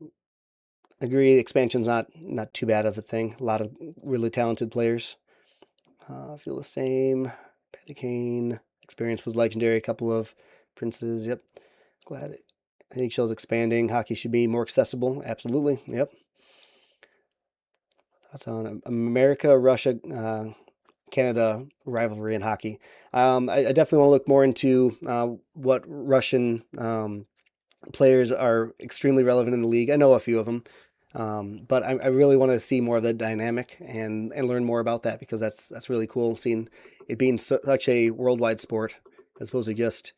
agree. Expansion's not too bad of a thing. A lot of really talented players. Feel the same. Patty Kane experience was legendary. A couple of princes. Yep. Glad it. NHL's expanding. Hockey should be more accessible. Absolutely. Yep. That's on America, Russia, Canada rivalry in hockey. I definitely want to look more into what Russian players are extremely relevant in the league. I know a few of them, but I really want to see more of the dynamic and learn more about that, because that's really cool, seeing it being such a worldwide sport as opposed to just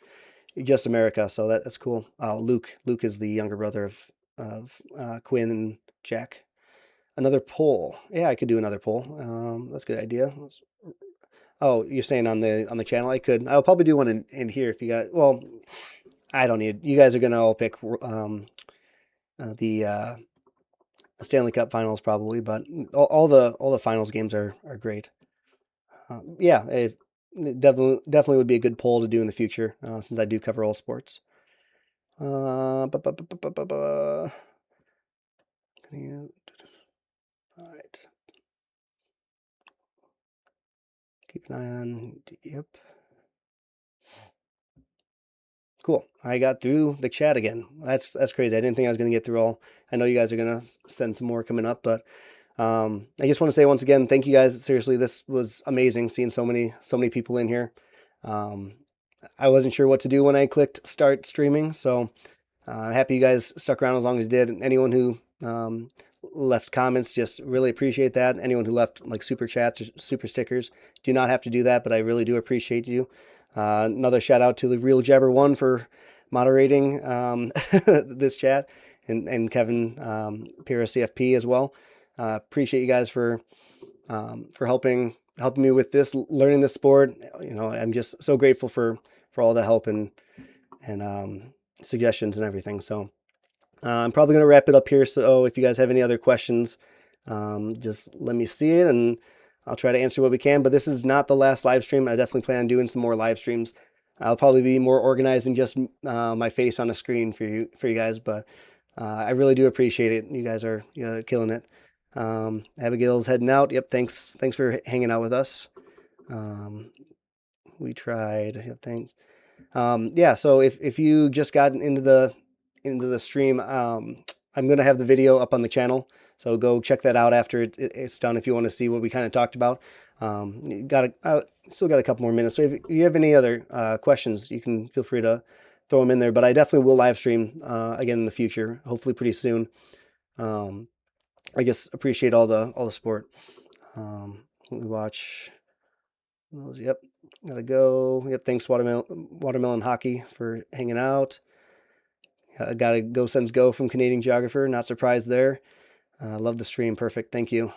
America. So that's cool. Luke is the younger brother of Quinn and Jack. Another poll. Yeah, I could do another poll. That's a good idea. Oh, you're saying on the channel? I could. I'll probably do one in here if you got. Well, I don't need. You guys are gonna all pick the Stanley Cup Finals probably, but all the finals games are great. Yeah, it definitely would be a good poll to do in the future, since I do cover all sports. All right. Keep an eye on. Yep. Cool. I got through the chat again. That's crazy. I didn't think I was going to get through all. I know you guys are going to send some more coming up, but I just want to say once again, thank you guys. Seriously, this was amazing seeing so many people in here. I wasn't sure what to do when I clicked start streaming, so happy you guys stuck around as long as you did. And anyone who left comments, just really appreciate that. Anyone who left like super chats or super stickers, do not have to do that, but I really do appreciate you. Another shout out to the Real Jabber One for moderating this chat, and Kevin Pira CFP as well. Appreciate you guys for helping me with this, learning this sport. You know, I'm just so grateful for all the help and suggestions and everything. So I'm probably going to wrap it up here. So if you guys have any other questions, just let me see it and I'll try to answer what we can. But this is not the last live stream. I definitely plan on doing some more live streams. I'll probably be more organized than just my face on a screen for you guys. But I really do appreciate it. You guys are killing it. Abigail's heading out. Yep. Thanks for hanging out with us. We tried. Yep, thanks. Yeah, so if you just got into the stream, I'm gonna have the video up on the channel, so go check that out after it's done if you want to see what we kind of talked about. Still got a couple more minutes, so if you have any other questions, you can feel free to throw them in there. But I definitely will live stream again in the future, hopefully pretty soon. I just appreciate all the support. We watch those. Yep. Gotta go. Yep. Thanks, Watermelon Hockey, for hanging out. Gotta go, Sens go from Canadian Geographer. Not surprised there. Love the stream. Perfect. Thank you.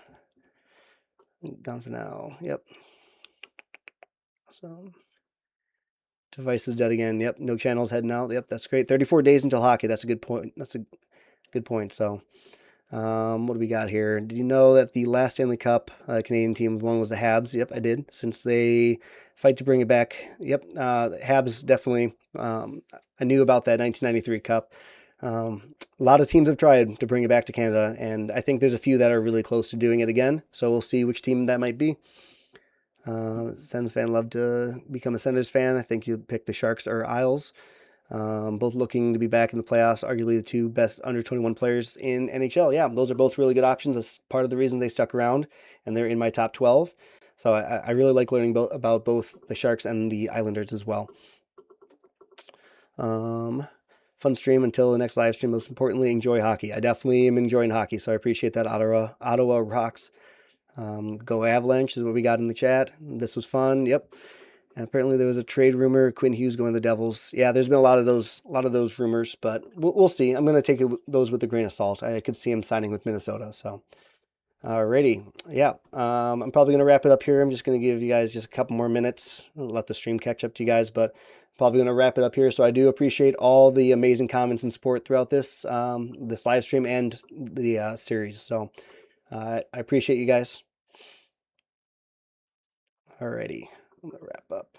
Gone for now. Yep. So device is dead again. Yep. No channels heading out. Yep. That's great. 34 days until hockey. That's a good point. That's a good point. So what do we got here? Did you know that the last Stanley Cup Canadian team won was the Habs? Yep, I did. Since they fight to bring it back. Yep, Habs definitely. I knew about that 1993 Cup. A lot of teams have tried to bring it back to Canada, and I think there's a few that are really close to doing it again. So we'll see which team that might be. Sens fan, love to become a Senders fan. I think you'd pick the Sharks or Isles. Both looking to be back in the playoffs, arguably the two best under 21 players in NHL. Yeah, those are both really good options. That's part of the reason they stuck around, and they're in my top 12. So I really like learning about both the Sharks and the Islanders as well. Fun stream until the next live stream. Most importantly, enjoy hockey. I definitely am enjoying hockey, so I appreciate that. Ottawa rocks. Go Avalanche is what we got in the chat. This was fun. Yep. And apparently there was a trade rumor, Quinn Hughes going to the Devils. Yeah, there's been a lot of those rumors, but we'll see. I'm going to take those with a grain of salt. I could see him signing with Minnesota. So, alrighty, yeah. I'm probably going to wrap it up here. I'm just going to give you guys just a couple more minutes. I'll let the stream catch up to you guys, but probably going to wrap it up here. So I do appreciate all the amazing comments and support throughout this this live stream and the series. So I appreciate you guys. Alrighty, I'm going to wrap up.